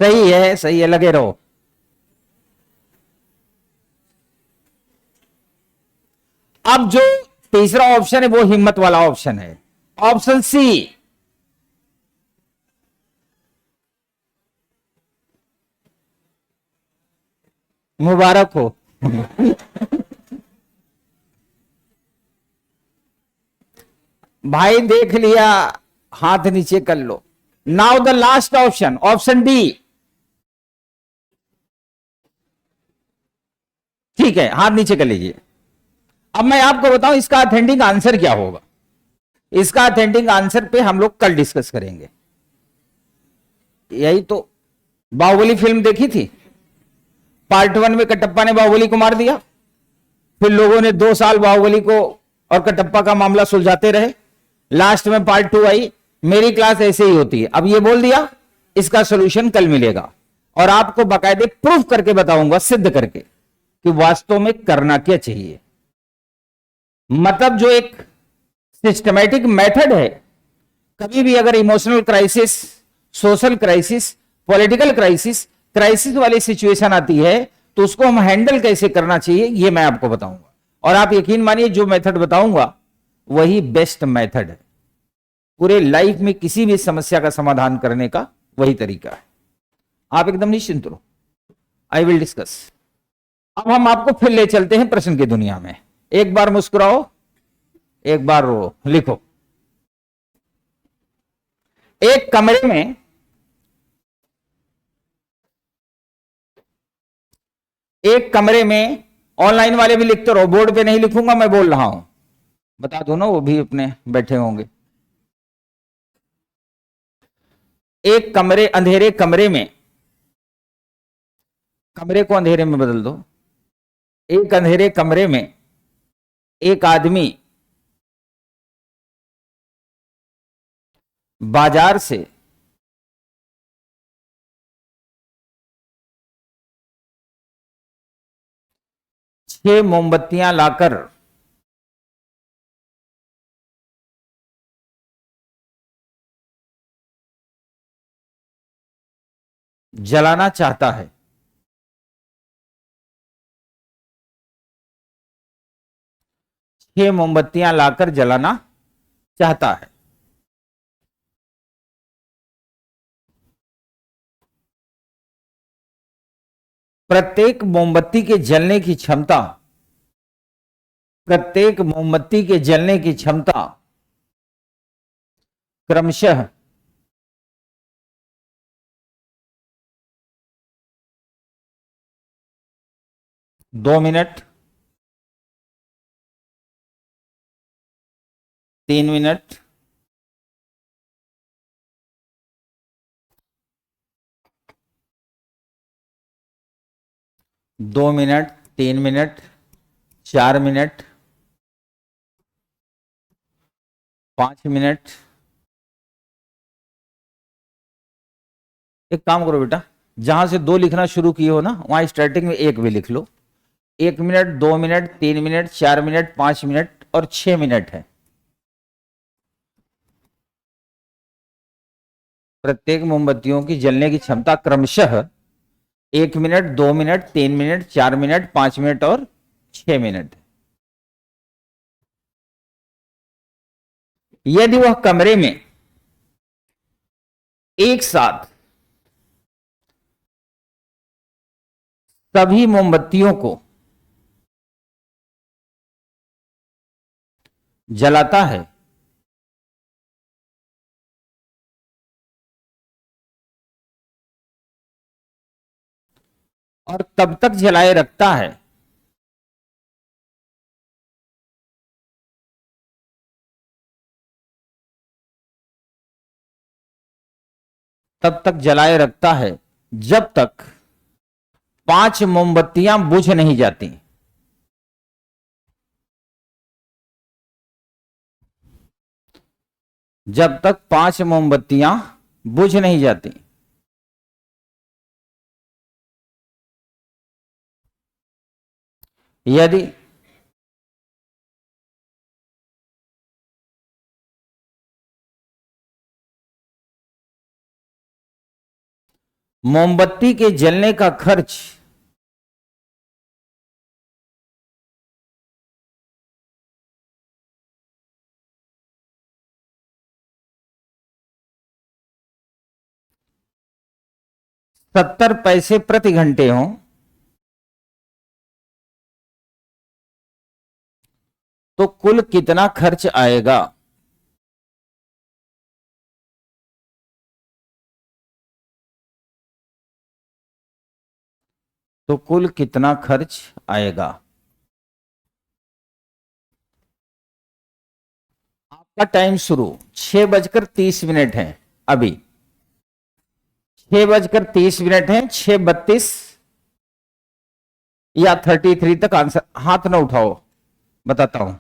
सही है, सही है, लगे रहो। अब जो तीसरा ऑप्शन है वो हिम्मत वाला ऑप्शन है, ऑप्शन सी। मुबारक हो। भाई देख लिया, हाथ नीचे कर लो। Now the last option, option D. ठीक है, हाथ नीचे कर लीजिए। अब मैं आपको बताऊं इसका ऑथेंटिक आंसर क्या होगा। इसका ऑथेंटिक आंसर पे हम लोग कल डिस्कस करेंगे। यही तो, बाहुबली फिल्म देखी थी? पार्ट 1 में कटप्पा ने बाहुबली को मार दिया, फिर लोगों ने 2 साल बाहुबली को और कटप्पा का मामला सुलझाते रहे। लास्ट में पार्ट 2 आई। मेरी क्लास ऐसे ही होती है। अब ये बोल दिया, इसका सोल्यूशन कल मिलेगा और आपको बाकायदे प्रूफ करके बताऊंगा, सिद्ध करके कि वास्तव में करना क्या चाहिए। मतलब जो एक सिस्टमैटिक मेथड है, कभी भी अगर emotional crisis, social crisis, political crisis, crisis वाली सिचुएशन आती है तो उसको हम हैंडल कैसे करना चाहिए, ये मैं आपको बताऊंगा। और आप यकीन मानिए, जो मेथड बताऊंगा वही बेस्ट मेथड है पूरे लाइफ में किसी भी समस्या का समाधान करने का, वही तरीका है। आप एकदम निश्चिंत रहो, आई विल डिस्कस। अब हम आपको फिर ले चलते हैं प्रश्न की दुनिया में। एक बार मुस्कुराओ, एक बार रो। लिखो। एक कमरे में ऑनलाइन वाले भी लिखते रहो, बोर्ड पे नहीं लिखूंगा, मैं बोल रहा हूं, बता दो ना, वो भी अपने बैठे होंगे। एक कमरे, अंधेरे कमरे में, कमरे को अंधेरे में बदल दो। एक अंधेरे कमरे में एक आदमी बाजार से छह मोमबत्तियां लाकर जलाना चाहता है। छह मोमबत्तियां लाकर जलाना चाहता है। प्रत्येक मोमबत्ती के जलने की क्षमता, प्रत्येक मोमबत्ती के जलने की क्षमता क्रमशः 2 minute, 3 minute, 2 minute, 3 minute, 4 minute, 5 minute. एक काम करो बेटा, जहां से 2 लिखना शुरू किए हो ना, वहां स्टार्टिंग में 1 भी लिख लो। 1 minute, 2 minute, 3 minute, 4 minute, 5 minute और 6 मिनट है। प्रत्येक मोमबत्तियों की जलने की क्षमता क्रमशः 1 minute, 2 minute, 3 minute, 4 minute, 5 minute और 6 मिनट। यदि वह कमरे में एक साथ सभी मोमबत्तियों को जलाता है और तब तक जलाए रखता है तब तक जलाए रखता है जब तक 5 मोमबत्तियां बुझ नहीं जाती। जब तक 5 मोमबत्तियां बुझ नहीं जाती। यदि मोमबत्ती के जलने का खर्च ₹70 प्रति घंटे हो तो कुल कितना खर्च आएगा? तो कुल कितना खर्च आएगा? आपका टाइम शुरू 6:30 है। अभी 6:30 है। 6:32 या 33 तक आंसर। हाथ ना उठाओ, बताता हूं।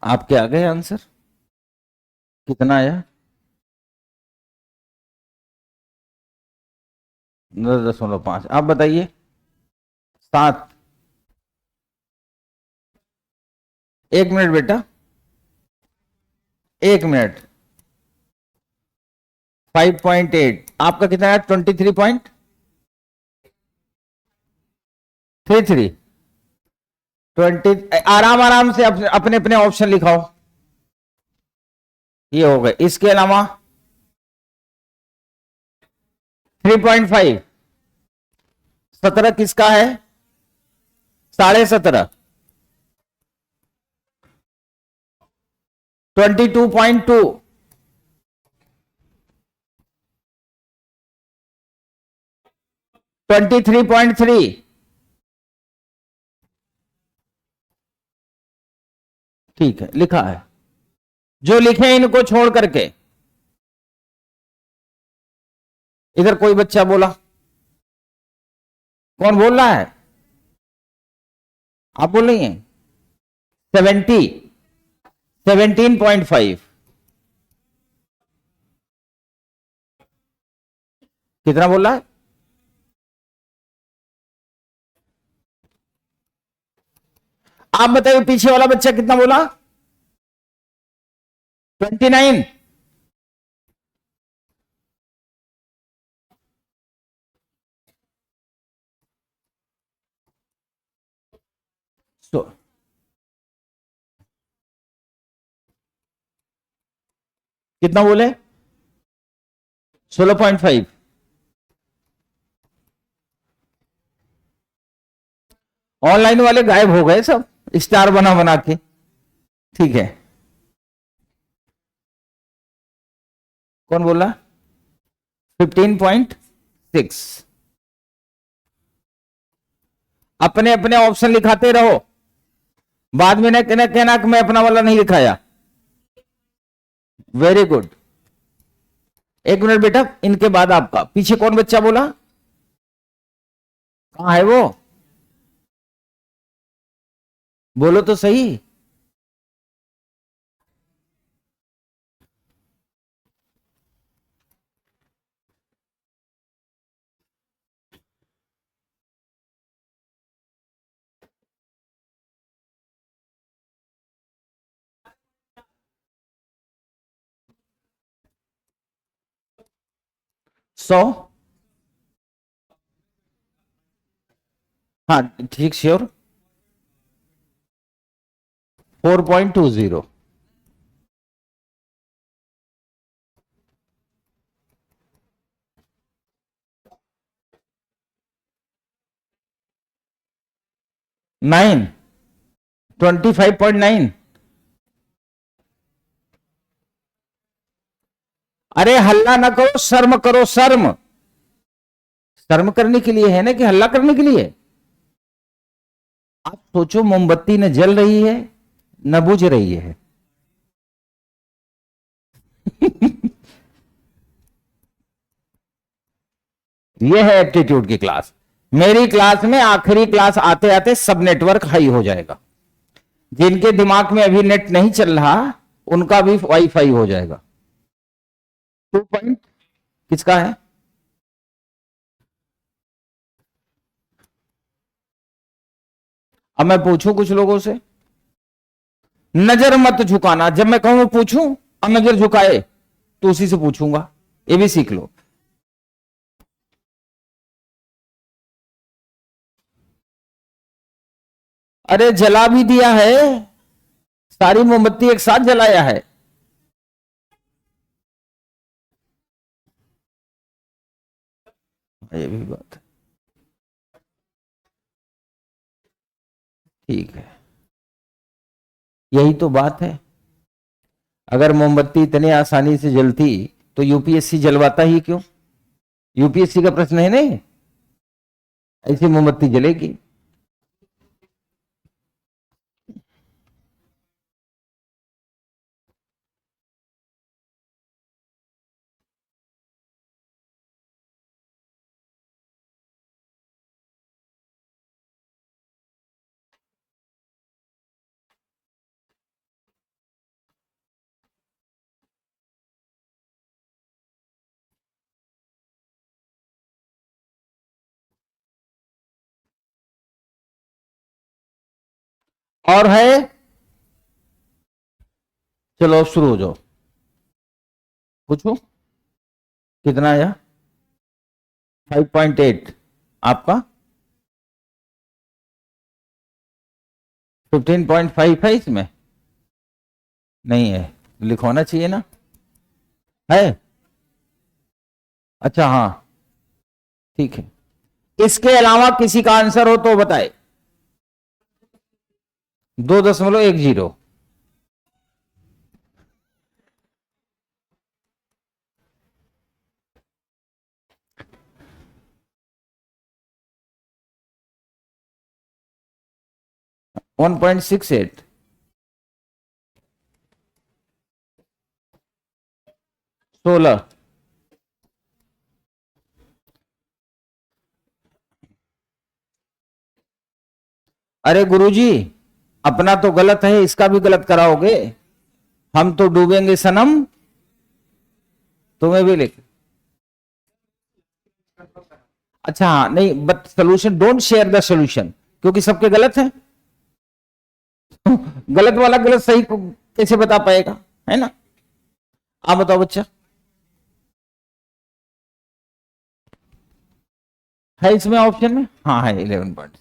आपके आ गए आंसर? कितना आया? 10.5। आप बताइए। 7। 1 मिनट बेटा, 1 मिनट। 5.8। आपका कितना है? 23.33। 20, आराम आराम से अपने अपने ऑप्शन लिखाओ। ये हो गए। इसके अलावा 3.5, 17 किसका है? 17.5। 22.2, 23.3, ठीक है, लिखा है। जो लिखे इनको छोड़ करके। इधर कोई बच्चा बोला, कौन बोल रहा है? आप बोल रही हैं? 17.5। कितना बोल रहा है? आप बताइए, पीछे वाला बच्चा कितना बोला? 29। कितना बोले? 16.5। ऑनलाइन वाले गायब हो गए सब, स्टार बना बना के। ठीक है, कौन बोला? 15.6। अपने अपने ऑप्शन लिखाते रहो, बाद में न कहना कि मैं अपना वाला नहीं लिखाया। Very good. एक मिनट बेटा, इनके बाद आपका पीछे कौन बच्चा बोला? कहां है वो? बोलो तो सही। सौ। हाँ ठीक, श्योर। 4.20। 9, 25.9। अरे हल्ला ना करो, शर्म करो, शर्म। शर्म करने के लिए है ना कि हल्ला करने के लिए? आप सोचो, मोमबत्ती न जल रही है न बुझ रही है। यह है एप्टीट्यूड की क्लास। मेरी क्लास में आखिरी क्लास आते आते सब नेटवर्क हाई हो जाएगा। जिनके दिमाग में अभी नेट नहीं चल रहा, उनका भी वाईफाई हो जाएगा। 2 पॉइंट किसका है? अब मैं पूछूं कुछ लोगों से, नजर मत झुकाना। जब मैं कहूं पूछूं और नजर झुकाए तो उसी से पूछूंगा। ये भी सीख लो। अरे जला भी दिया है, सारी मोमबत्ती एक साथ जलाया है। ये भी बात है। ठीक है, यही तो बात है। अगर मोमबत्ती इतनी आसानी से जलती तो यूपीएससी जलवाता ही क्यों? यूपीएससी का प्रश्न है नहीं, ऐसी मोमबत्ती जलेगी। और है? चलो अब शुरू हो जाओ। पूछो, कितना आया? 5.8। आपका? 15.5 है इसमें, नहीं है, लिखवाना चाहिए ना, है? अच्छा हाँ ठीक है। इसके अलावा किसी का आंसर हो तो बताए। 2.10। 1.68। 16। अरे गुरुजी, अपना तो गलत है, इसका भी गलत कराओगे? हम तो डूबेंगे सनम, तुम्हें भी लिख। अच्छा हाँ, नहीं but solution, don't share the solution, क्योंकि सबके गलत है। गलत वाला गलत सही को कैसे बता पाएगा, है ना? आप बताओ बच्चा, है इसमें ऑप्शन में? हाँ है 11 पॉइंट।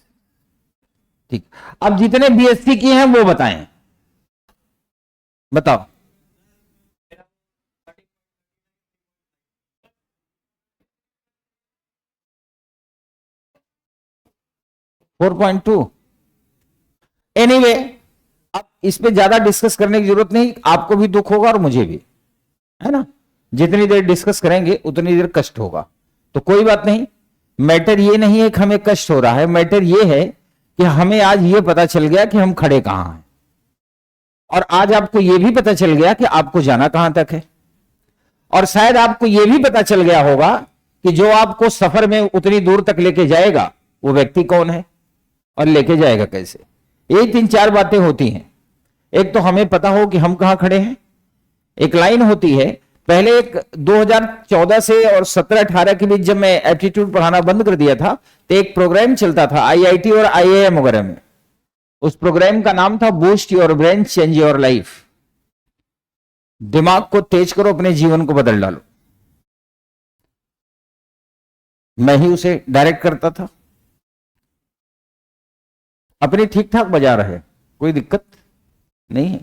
ठीक, अब जितने बीएससी किए हैं वो बताएं, बताओ। Four point two. एनीवे, अब इस पे ज्यादा डिस्कस करने की जरूरत नहीं, आपको भी दुख होगा और मुझे भी, है ना? जितनी देर डिस्कस करेंगे उतनी देर कष्ट होगा, तो कोई बात नहीं। मैटर ये नहीं है कि हमें कष्ट हो रहा है, मैटर ये है कि हमें आज ये पता चल गया कि हम खड़े कहां हैं, और आज आपको यह भी पता चल गया कि आपको जाना कहां तक है, और शायद आपको यह भी पता चल गया होगा कि जो आपको सफर में उतनी दूर तक लेके जाएगा वो व्यक्ति कौन है और लेके जाएगा कैसे। ये 3-4 बातें होती हैं। एक तो हमें पता हो कि हम कहां खड़े हैं, एक लाइन होती है। पहले एक 2014 से और 17-18 के बीच जब मैं एप्टीट्यूड पढ़ाना बंद कर दिया था, तो एक प्रोग्राम चलता था आईआईटी और आईआईएम वगैरह में। उस प्रोग्राम का नाम था boost your brain change your life. दिमाग को तेज करो, अपने जीवन को बदल डालो। मैं ही उसे डायरेक्ट करता था। अपनी ठीक ठाक बजा रहे, कोई दिक्कत नहीं है,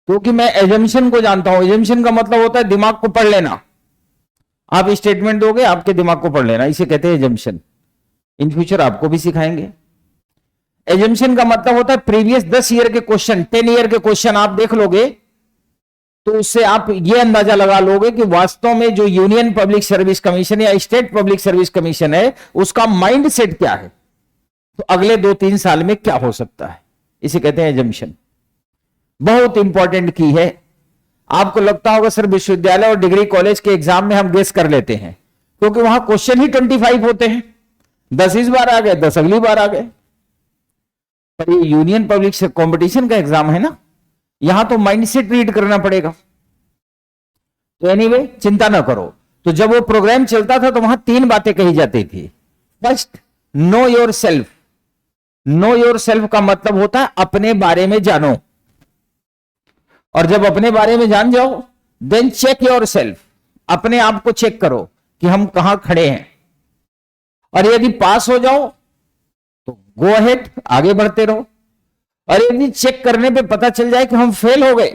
क्योंकि मैं एजम्पशन को जानता हूं। एजम्पशन का मतलब होता है दिमाग को पढ़ लेना। आप स्टेटमेंट दोगे, आपके दिमाग को पढ़ लेना, इसे कहते हैं एजम्पशन। इन फ्यूचर आपको भी सिखाएंगे। एजम्पशन का मतलब होता है प्रीवियस 10 ईयर के क्वेश्चन, 10 ईयर के क्वेश्चन आप देख लोगे तो उससे आप ये अंदाजा लगा लोगे कि वास्तव में जो यूनियन पब्लिक सर्विस कमीशन या स्टेट पब्लिक सर्विस कमीशन है उसका माइंड सेट क्या है, तो अगले 2-3 साल में क्या हो सकता है। इसे कहते हैं एजम्पशन। बहुत इंपॉर्टेंट की है। आपको लगता होगा सर विश्वविद्यालय और डिग्री कॉलेज के एग्जाम में हम गेस कर लेते हैं, क्योंकि वहां क्वेश्चन ही 25 होते हैं। 10 इस बार आ गए, 10 अगली बार आ गए। पर ये यूनियन पब्लिक से कंपटीशन का एग्जाम है ना, यहां तो माइंडसेट रीड करना पड़ेगा। तो एनीवे, चिंता ना करो। तो जब वो प्रोग्राम चलता था तो वहां 3 बातें कही जाती थी। First, know your self. Know your self का मतलब होता है अपने बारे में जानो, और जब अपने बारे में जान जाओ देन चेक योर सेल्फ। अपने आप को चेक करो कि हम कहां खड़े हैं, और यदि पास हो जाओ तो गो अहेड, आगे बढ़ते रहो। और यदि चेक करने पे पता चल जाए कि हम फेल हो गए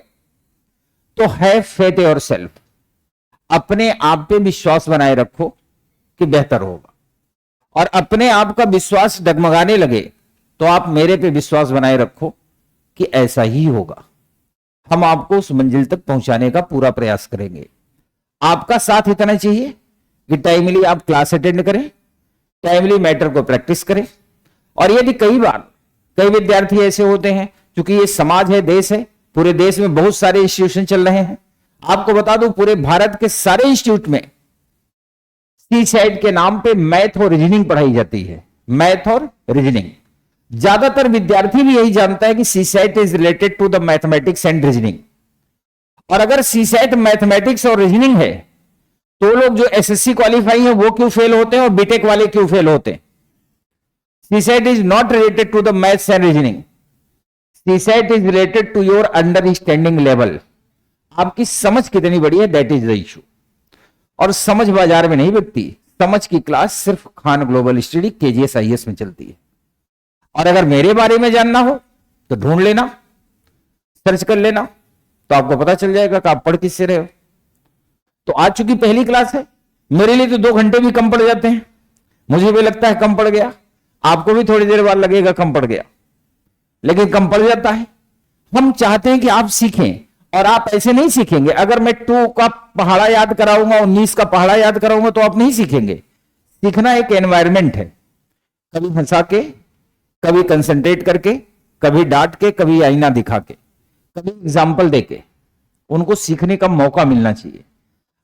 तो है फेथ योर सेल्फ। अपने आप पे विश्वास बनाए रखो कि बेहतर होगा, और अपने आप का विश्वास डगमगाने लगे तो आप मेरे पे विश्वास बनाए रखो कि ऐसा ही होगा। हम आपको उस मंजिल तक पहुंचाने का पूरा प्रयास करेंगे। आपका साथ इतना चाहिए कि टाइमली आप क्लास अटेंड करें, टाइमली मैटर को प्रैक्टिस करें। और यदि कई विद्यार्थी ऐसे होते हैं, क्योंकि ये समाज है, देश है, पूरे देश में बहुत सारे इंस्टीट्यूशन चल रहे हैं। आपको बता दूं, पूरे भारत के सारे इंस्टीट्यूट में सीसैट के नाम पे मैथ और रीजनिंग पढ़ाई जाती है। मैथ और रीजनिंग, ज्यादातर विद्यार्थी भी यही जानता है कि CSAT is related to the mathematics and reasoning. और अगर सीसैट मैथमेटिक्स और रीजनिंग है तो लोग जो एसएससी क्वालिफाई है वो क्यों फेल होते हैं और बीटेक वाले क्यों फेल होते हैं? CSAT is not related to the maths and reasoning. CSAT is related to your understanding level. आपकी समझ कितनी बड़ी है, दैट इज द इशू। और समझ बाजार में नहीं बिकती, समझ की क्लास सिर्फ Khan global study KGS IAS में चलती है। और अगर मेरे बारे में जानना हो तो ढूंढ लेना, सर्च कर लेना, तो आपको पता चल जाएगा कि आप पढ़ किससे रहे हो। तो आज चूंकि पहली क्लास है, मेरे लिए तो 2 घंटे भी कम पड़ जाते हैं, मुझे भी लगता है कम पड़ गया, आपको भी थोड़ी देर बाद लगेगा कम पड़ गया, लेकिन कम पड़ जाता है। हम चाहते हैं कि आप सीखें, और आप ऐसे नहीं सीखेंगे। अगर मैं 2 का पहाड़ा याद कराऊंगा, 19 का पहाड़ा याद कराऊंगा, तो आप नहीं सीखेंगे। सीखना एक एनवायरमेंट है, कभी हंसा के, कभी कंसंट्रेट करके, कभी डांट के, कभी आईना दिखा के, कभी एग्जाम्पल देके, उनको सीखने का मौका मिलना चाहिए।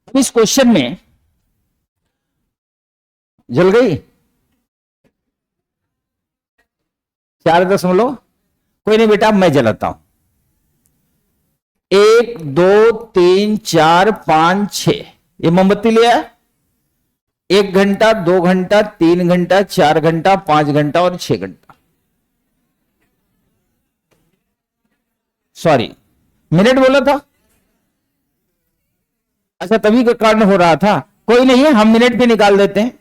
अब इस क्वेश्चन में जल गई 4 कोई नहीं बेटा, मैं जलाता हूं। 1 2 3 4 5 6, ये मोमबत्ती लिया। 1 घंटा, 2 घंटा, 3 घंटा, 4 घंटा, 5 घंटा और 6 घंटा। सॉरी, मिनट बोला था। अच्छा, तभी का कारण हो रहा था। कोई नहीं है, हम मिनट पे निकाल देते हैं,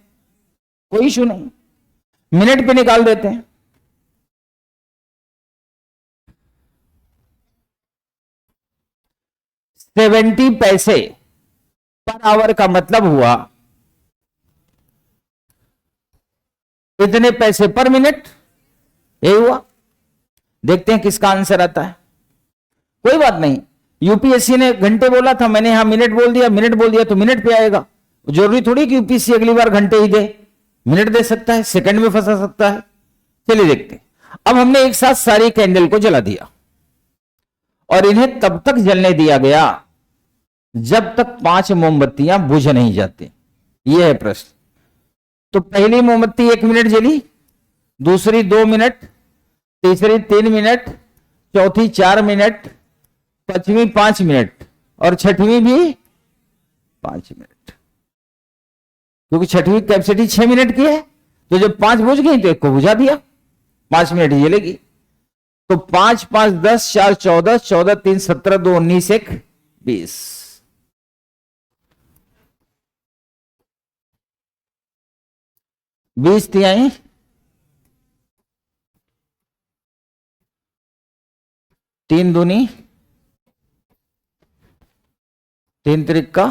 कोई इशू नहीं, मिनट पे निकाल देते हैं। $70 पर आवर का मतलब हुआ इतने पैसे पर मिनट, यही हुआ। देखते हैं किसका आंसर आता है। कोई बात नहीं, यूपीएससी ने घंटे बोला था, मैंने यहां मिनट बोल दिया, मिनट बोल दिया तो मिनट पे आएगा। जरूरी थोड़ी कि यूपीएससी अगली बार घंटे ही दे, मिनट दे सकता है, सेकंड में फंसा सकता है। चलिए देखते हैं। अब हमने एक साथ सारी कैंडल को जला दिया और इन्हें तब तक जलने दिया गया जब तक 5 मोमबत्तियां बुझ नहीं जाती। यह है प्रश्न। तो पहली मोमबत्ती 1 मिनट जली, दूसरी 2 मिनट, तीसरी 3 मिनट, चौथी 4 मिनट, पांचवी 5 मिनट और छठवीं भी 5 मिनट, क्योंकि छठवीं कैपेसिटी 6 मिनट की है। तो जब 5 बुझ गई तो 1 को बुझा दिया, 5 मिनट ही जलेगी। तो 5 5 10, 4 14, 14 3 17, 2 19, 1 20। 20 तिहाई 3 दूनी 3 त्रिका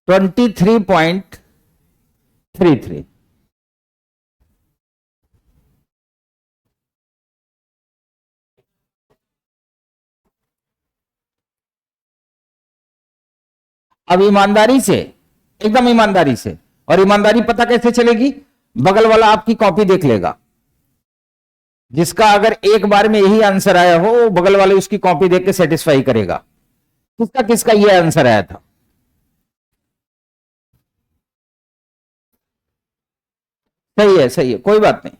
23.33। अब ईमानदारी से, एकदम ईमानदारी से, और ईमानदारी पता कैसे चलेगी? बगल वाला आपकी कॉपी देख लेगा, जिसका अगर एक बार में यही आंसर आया हो, बगल वाले उसकी कॉपी देख के सेटिस्फाई करेगा किसका किसका ये आंसर आया था। सही है, सही है, कोई बात नहीं।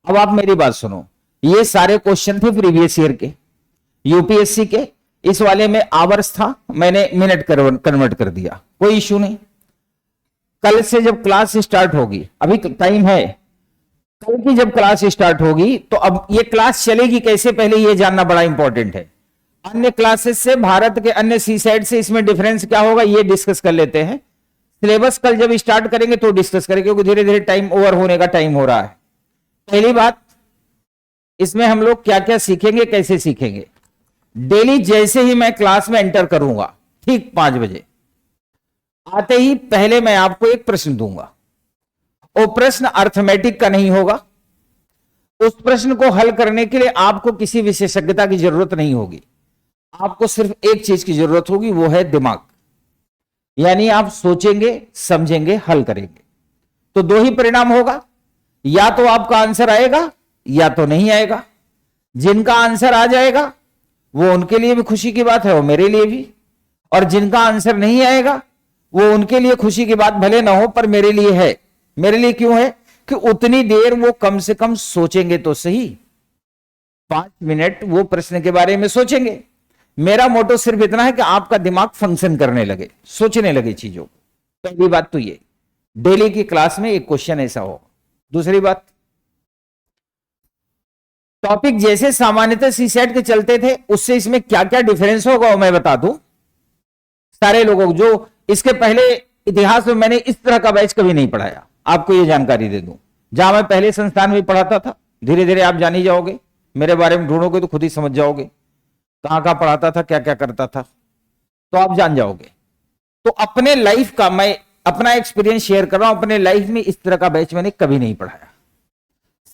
अब आप मेरी बात सुनो, ये सारे क्वेश्चन थे प्रीवियस ईयर के, यूपीएससी के। इस वाले में आवर्स था, मैंने मिनट कन्वर्ट कर दिया, कोई इश्यू नहीं। कल से जब क्लास स्टार्ट होगी, अभी टाइम है, कल की जब क्लास स्टार्ट होगी तो अब ये क्लास चलेगी कैसे, पहले ये जानना बड़ा इंपॉर्टेंट है। अन्य क्लासेस से, भारत के अन्य सी साइड से इसमें डिफरेंस क्या होगा ये डिस्कस कर लेते हैं। सिलेबस कल जब स्टार्ट करेंगे तो डिस्कस करेंगे, क्योंकि धीरे धीरे टाइम ओवर होने का टाइम हो रहा है। पहली बात, इसमें हम लोग क्या क्या सीखेंगे, कैसे सीखेंगे। डेली जैसे ही मैं क्लास में एंटर करूंगा, ठीक 5 बजे आते ही पहले मैं आपको एक प्रश्न दूंगा। वो प्रश्न अर्थमेटिक का नहीं होगा। उस प्रश्न को हल करने के लिए आपको किसी विशेषज्ञता की जरूरत नहीं होगी, आपको सिर्फ एक चीज की जरूरत होगी, वो है दिमाग। यानी आप सोचेंगे, समझेंगे, हल करेंगे। तो 2 ही परिणाम होगा, या तो आपका आंसर आएगा या तो नहीं आएगा। जिनका आंसर आ जाएगा वो उनके लिए भी खुशी की बात है, वो मेरे लिए भी। और जिनका आंसर नहीं आएगा वो उनके लिए खुशी की बात भले ना हो, पर मेरे लिए है। मेरे लिए क्यों है? कि उतनी देर वो कम से कम सोचेंगे तो सही, 5 मिनट वो प्रश्न के बारे में सोचेंगे। मेरा मोटो सिर्फ इतना है कि आपका दिमाग फंक्शन करने लगे, सोचने लगे चीजों को। पहली बात तो ये, डेली की क्लास में एक क्वेश्चन ऐसा हो। दूसरी बात, टॉपिक जैसे सामान्यतः सी सेट के चलते थे, उससे इसमें क्या क्या डिफरेंस होगा वो मैं बता दूं सारे लोगों को। जो इसके पहले इतिहास में मैंने इस तरह का बैच कभी नहीं पढ़ाया, आपको ये जानकारी दे दूं। जहां मैं पहले संस्थान में पढ़ाता था, धीरे धीरे आप जान ही जाओगे, मेरे बारे में ढूंढोगे तो खुद ही समझ जाओगे कहां कहां पढ़ाता था, क्या क्या करता था, तो आप जान जाओगे। तो अपने लाइफ का मैं अपना एक्सपीरियंस शेयर कर रहा हूं, अपने लाइफ में इस तरह का बैच मैंने कभी नहीं पढ़ाया।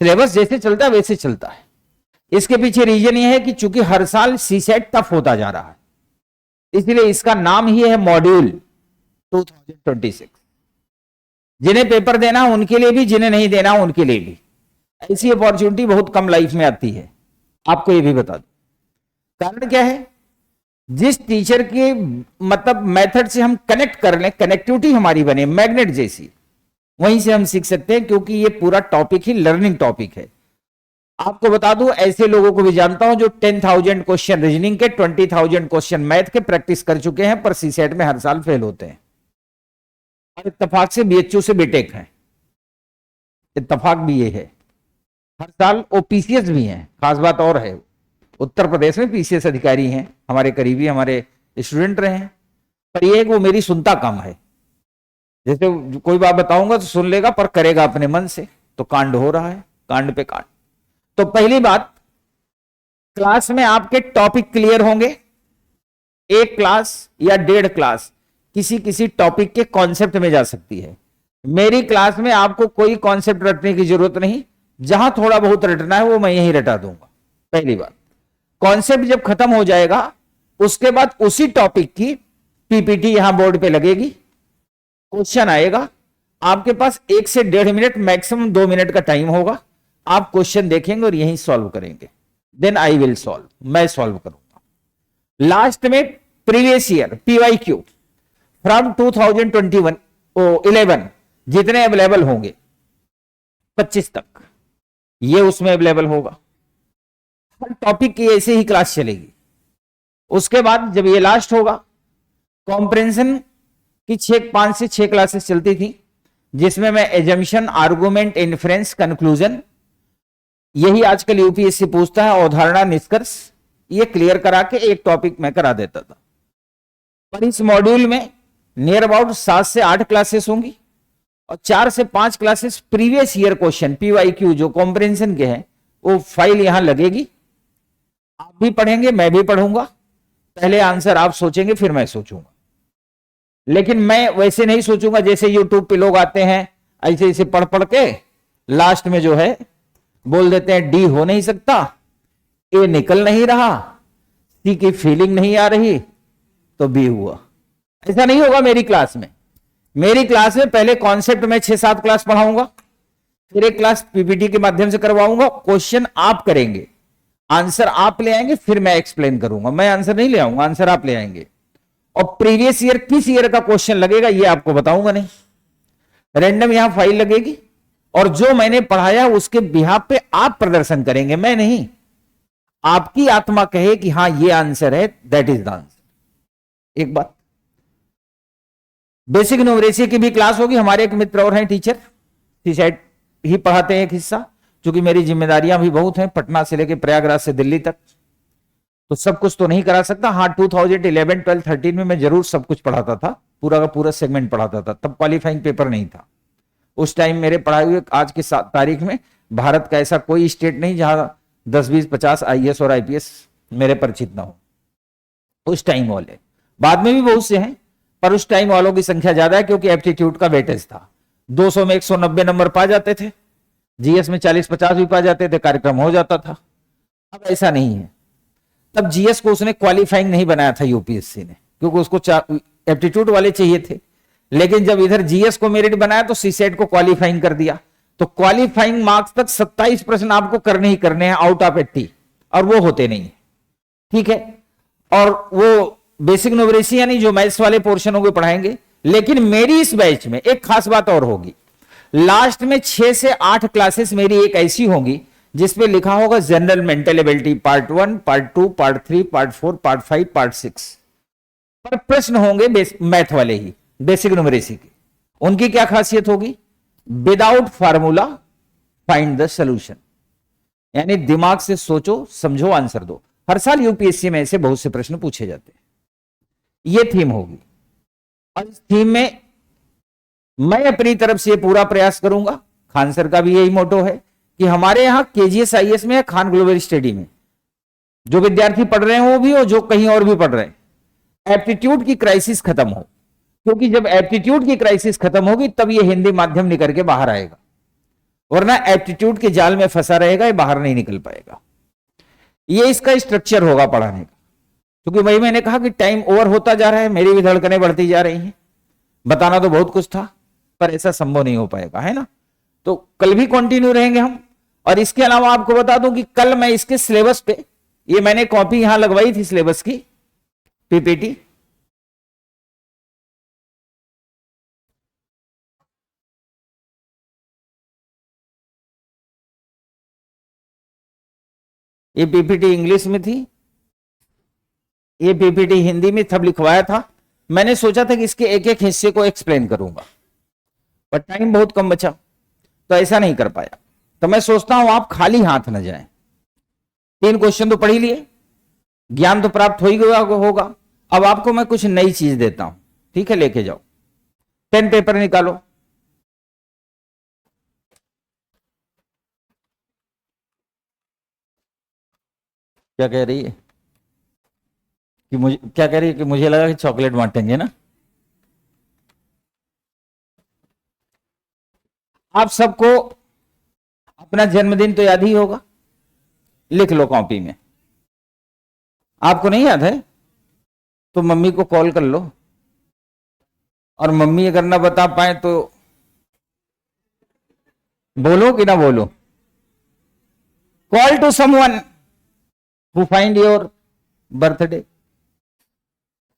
सिलेबस जैसे चलता है वैसे चलता है। इसके पीछे रीजन ये है कि चूंकि हर साल सी सेट टफ होता जा रहा है, इसलिए इसका नाम ही है मॉड्यूल 2026। जिन्हें पेपर देना उनके लिए भी, जिन्हें नहीं देना उनके लिए भी। ऐसी अपॉर्चुनिटी बहुत कम लाइफ में आती है, आपको ये भी बता दो। कारण क्या है, जिस टीचर के मतलब मेथड से हम कनेक्ट कर लें, कनेक्टिविटी हमारी बने मैग्नेट जैसी, वहीं से हम सीख सकते हैं, क्योंकि ये पूरा टॉपिक ही लर्निंग टॉपिक है। आपको बता दूं, ऐसे लोगों को भी जानता हूं जो 10,000 क्वेश्चन रीजनिंग के, 20,000 क्वेश्चन मैथ के प्रैक्टिस कर चुके हैं, पर सीसेट में हर साल फेल होते हैं। और इत्तेफाक से बीएचयू से बीटेक है, इत्तेफाक भी ये है, हर साल वो पीसीएस भी हैं। खास बात और है, उत्तर प्रदेश में पीसीएस अधिकारी हैं, हमारे करीबी हमारे स्टूडेंट रहे हैं। पर ये है कि वो मेरी सुनता कम है। जैसे कोई बात बताऊंगा तो सुन लेगा, पर करेगा अपने मन से, तो कांड हो रहा है, कांड पे कांड। तो पहली बात, क्लास में आपके टॉपिक क्लियर होंगे। एक क्लास या 1.5 क्लास किसी किसी टॉपिक के कॉन्सेप्ट में जा सकती है। मेरी क्लास में आपको कोई कॉन्सेप्ट रटने की जरूरत नहीं, जहां थोड़ा बहुत रटना है वो मैं यहीं रटा दूंगा। पहली बात, कॉन्सेप्ट जब खत्म हो जाएगा उसके बाद उसी टॉपिक की पीपीटी यहां बोर्ड पे लगेगी, क्वेश्चन आएगा, आपके पास 1 से 1.5 मिनट मैक्सिमम 2 मिनट का टाइम होगा। आप क्वेश्चन देखेंगे और यहीं सॉल्व करेंगे। देन आई विल सॉल्व, मैं सॉल्व करूंगा। लास्ट में प्रीवियस ईयर पीवाईक्यू फ्रॉम 2011 जितने अवेलेबल होंगे 25 तक, ये उसमें अवेलेबल होगा। हर टॉपिक की ऐसे ही क्लास चलेगी। उसके बाद जब ये लास्ट होगा, कॉम्प्रिहेंशन की 5 से 6 क्लासेस चलती थी, जिसमें मैं एजम्पशन, आर्गुमेंट, इन्फ्रेंस, कंक्लूजन, यही आजकल यूपीएससी पूछता है, अवधारणा, निष्कर्ष, ये क्लियर करा के एक टॉपिक में करा देता था। पर इस मॉड्यूल में नियर अबाउट 7 से 8 क्लासेस होंगी और 4 से 5 classes previous year question PYQ जो कॉम्प्रिहेंशन के हैं, वो फाइल यहां लगेगी। आप भी पढ़ेंगे, मैं भी पढ़ूंगा। पहले आंसर आप सोचेंगे, फिर मैं सोचूंगा। लेकिन मैं वैसे नहीं सोचूंगा जैसे यूट्यूब पे लोग आते हैं, ऐसे ऐसे पढ़ पढ़ के लास्ट में जो है बोल देते हैं डी हो नहीं सकता, ए निकल नहीं रहा, सी की फीलिंग नहीं आ रही, तो बी हुआ। ऐसा नहीं होगा मेरी क्लास में। मेरी क्लास में पहले कॉन्सेप्ट में 6-7 क्लास पढ़ाऊंगा, फिर एक क्लास पीपीटी के माध्यम से करवाऊंगा। क्वेश्चन आप करेंगे, आंसर आप ले आएंगे, फिर मैं एक्सप्लेन करूंगा। मैं आंसर नहीं ले आऊंगा, आंसर आप ले आएंगे। और प्रीवियस ईयर किस ईयर का क्वेश्चन लगेगा ये आपको बताऊंगा नहीं, रैंडम यहां फाइल लगेगी और जो मैंने पढ़ाया उसके बिहाफ पे आप प्रदर्शन करेंगे, मैं नहीं। आपकी आत्मा कहे कि हां ये आंसर है, दैट इज द आंसर। एक बात, बेसिक न्यूमरेसी की भी क्लास होगी। हमारे एक मित्र और हैं टीचर, सीसेट ही पढ़ाते हैं एक हिस्सा, क्योंकि मेरी जिम्मेदारियां भी बहुत हैं, पटना से लेकर प्रयागराज से दिल्ली तक, तो सब कुछ तो नहीं करा सकता। हाँ, 2011, 12, 13 में मैं जरूर सब कुछ पढ़ाता था, पूरा का पूरा सेगमेंट पढ़ाता था। तब क्वालिफाइंग पेपर नहीं था उस टाइम। मेरे पढ़ाए हुए आज की तारीख में भारत का ऐसा कोई स्टेट नहीं जहां 10, 20, 50 आईएएस और आईपीएस मेरे परिचित ना हो। उस टाइम वाले, बाद में भी बहुत से हैं, पर उस टाइम वालों की संख्या ज्यादा है, क्योंकि एप्टीट्यूड का वेटेज था। 200 में 190 नंबर पा जाते थे, जीएस में 40-50 भी पा जाते थे, कार्यक्रम हो जाता था। अब ऐसा नहीं है। तब जीएस को उसने क्वालिफाइंग नहीं बनाया था यूपीएससी ने, क्योंकि उसको एप्टीट्यूड वाले चाहिए थे। लेकिन जब इधर जीएस को मेरिट बनाया तो सीसेट को क्वालिफाइंग कर दिया। तो क्वालिफाइंग मार्क्स तक 27 प्रश्न आपको करने ही करने हैं आउट ऑफ 80, और वो होते नहीं, ठीक है। और वो बेसिक न्यूमरेसी यानी जो मैथ्स वाले पोर्शन होंगे पढ़ाएंगे। लेकिन मेरी इस बैच में एक खास बात और होगी, लास्ट में 6 से 8 क्लासेस मेरी एक ऐसी होंगी जिसपे लिखा होगा general mental ability part 1, part 2, part 3, part 4, part 5, part 6। पर प्रश्न होंगे मैथ वाले ही, बेसिक न्यूमरेसी के। उनकी क्या खासियत होगी? Without formula find the solution. यानी दिमाग से सोचो, समझो, आंसर दो। हर साल यूपीएससी में ऐसे बहुत से प्रश्न पूछे जाते हैं। ये थीम होगी और इस थीम में मैं अपनी तरफ से पूरा प्रयास करूंगा। खान सर का भी यही मोटो है कि हमारे यहां केजीएस आईएएस में, खान ग्लोबल स्टडी में जो विद्यार्थी पढ़ रहे हैं वो भी हो, जो कहीं और भी पढ़ रहे हैं, एप्टीट्यूड की क्राइसिस खत्म हो। क्योंकि जब एप्टीट्यूड की क्राइसिस खत्म होगी तब ये हिंदी माध्यम निकल के बाहर आएगा, वरना एप्टीट्यूड के जाल में फंसा रहेगा, ये बाहर नहीं निकल पाएगा। ये इसका स्ट्रक्चर होगा पढ़ाने का। क्योंकि वही मैंने कहा कि टाइम ओवर होता जा रहा है, मेरी भी धड़कनें बढ़ती जा रही हैं। बताना तो बहुत कुछ था पर ऐसा संभव नहीं हो पाएगा, है ना। तो कल भी कंटिन्यू रहेंगे हम। और इसके अलावा आपको बता दूं कि कल मैं इसके सिलेबस पे, ये मैंने कॉपी यहां लगवाई थी सिलेबस की, पीपीटी, ये पीपीटी इंग्लिश में थी, ये पीपीटी हिंदी में तब लिखवाया था। मैंने सोचा था कि इसके एक एक हिस्से को एक्सप्लेन करूंगा पर टाइम बहुत कम बचा तो ऐसा नहीं कर पाया। तो मैं सोचता हूं आप खाली हाथ न जाएं। 3 क्वेश्चन तो पढ़ ही लिए, ज्ञान तो प्राप्त हो ही गया होगा। अब आपको मैं कुछ नई चीज देता हूं, ठीक है, लेके जाओ, पेन पेपर निकालो। क्या कह रही है कि मुझे, क्या कह रही है कि मुझे लगा कि चॉकलेट बांटेंगे ना। आप सबको अपना जन्मदिन तो याद ही होगा, लिख लो कॉपी में। आपको नहीं याद है तो मम्मी को कॉल कर लो, और मम्मी अगर ना बता पाए तो बोलो कि ना बोलो, call to someone who find your birthday.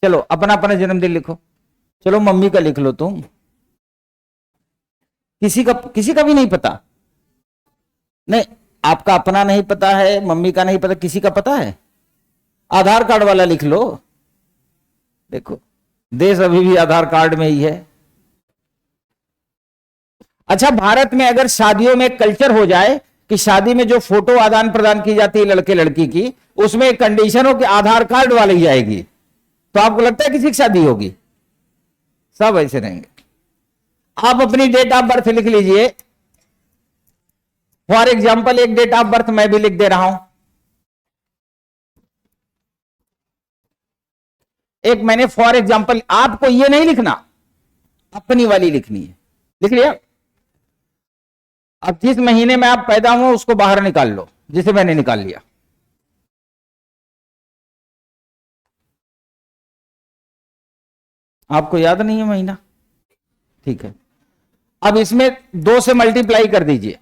चलो अपना अपना जन्मदिन लिखो। चलो मम्मी का लिख लो तुम। किसी का भी नहीं पता? नहीं, आपका अपना नहीं पता है, मम्मी का नहीं पता, किसी का पता है? आधार कार्ड वाला लिख लो। देखो देश अभी भी आधार कार्ड में ही है। अच्छा, भारत में अगर शादियों में कल्चर हो जाए कि शादी में जो फोटो आदान प्रदान की जाती है लड़के लड़की की, उसमें एक कंडीशन हो कि आधार कार्ड वाली जाएगी, तो आपको लगता है किसी की शादी होगी? सब ऐसे रहेंगे। आप अपनी डेट ऑफ बर्थ लिख लीजिए। फॉर एग्जाम्पल एक डेट ऑफ बर्थ मैं भी लिख दे रहा हूं। एक मैंने फॉर एग्जाम्पल, आपको ये नहीं लिखना, अपनी वाली लिखनी है। लिख लिया? अब जिस महीने में आप पैदा हुए उसको बाहर निकाल लो, जिसे मैंने निकाल लिया। आपको याद नहीं है महीना? ठीक है, अब इसमें 2 से मल्टीप्लाई कर दीजिए।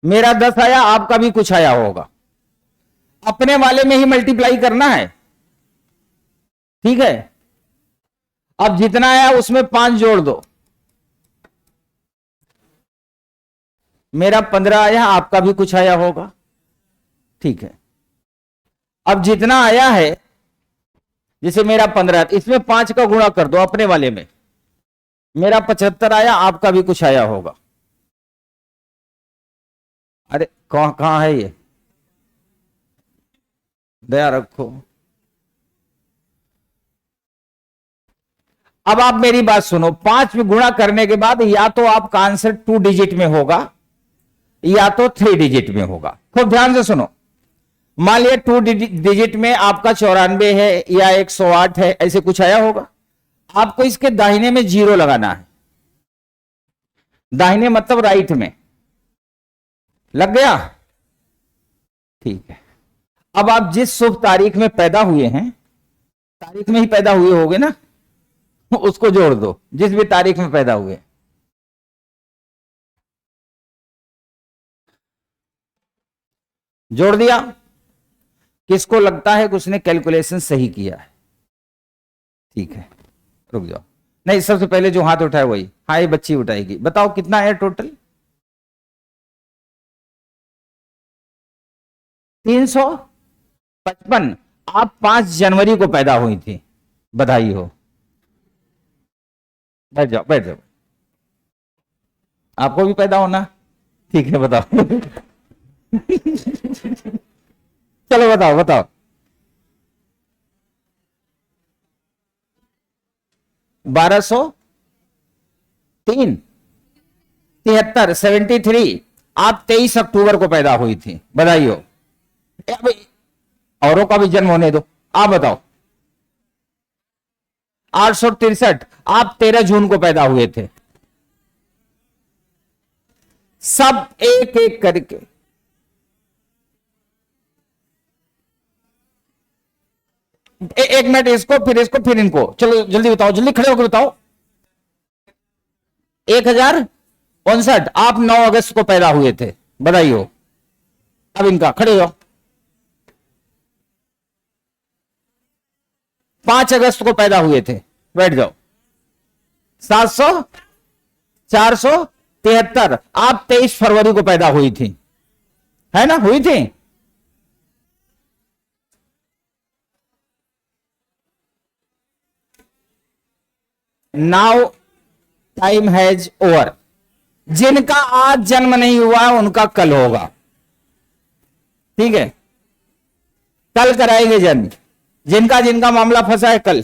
मेरा 10 आया, आपका भी कुछ आया होगा। अपने वाले में ही मल्टीप्लाई करना है, ठीक है। अब जितना आया उसमें 5 जोड़ दो। मेरा 15 आया, आपका भी कुछ आया होगा, ठीक है। अब जितना आया है, जैसे मेरा 15, इसमें 5 का गुणा कर दो अपने वाले में। मेरा 75 आया, आपका भी कुछ आया होगा। अरे कहां है ये? दया रखो। अब आप मेरी बात सुनो, 5 में गुणा करने के बाद या तो आपका आंसर 2 डिजिट में होगा या तो 3 डिजिट में होगा। खूब ध्यान से सुनो। मान लिया 2 डिजिट में आपका 94 है या 108 है, ऐसे कुछ आया होगा। आपको इसके दाहिने में 0 लगाना है। दाहिने मतलब राइट में। लग गया? ठीक है। अब आप जिस शुभ तारीख में पैदा हुए हैं, तारीख में ही पैदा हुए होगे ना, उसको जोड़ दो, जिस भी तारीख में पैदा हुए। जोड़ दिया? किसको लगता है कि उसने कैलकुलेशन सही किया है? ठीक है, रुक जाओ। नहीं, सबसे पहले जो हाथ उठाए वही। हाँ, ये बच्ची उठाएगी। बताओ कितना है टोटल? 355। आप 5 जनवरी को पैदा हुई थी, बधाई हो। बैठ जाओ, बैठ जाओ। आपको भी पैदा होना, ठीक है, बताओ। चलो बताओ बताओ। 1203, 73, 73। आप 23 अक्टूबर को पैदा हुई थी, बधाई हो। अभी औरों का भी जन्म होने दो, आप बताओ। 863, आप 13 जून को पैदा हुए थे। सब एक एक करके। एक मिनट, इसको फिर इसको फिर इनको, चलो जल्दी बताओ, जल्दी खड़े होकर बताओ। 1059, आप 9 अगस्त को पैदा हुए थे, बधाई हो। अब इनका खड़े हो जाओ। 5 अगस्त को पैदा हुए थे, बैठ जाओ। 700, 473, आप 23 फरवरी को पैदा हुई थी, है ना, हुई थी। Now time has over. जिनका आज जन्म नहीं हुआ है उनका कल होगा, ठीक है, कल कराएंगे जन्म। जिनका जिनका मामला फंसा है कल।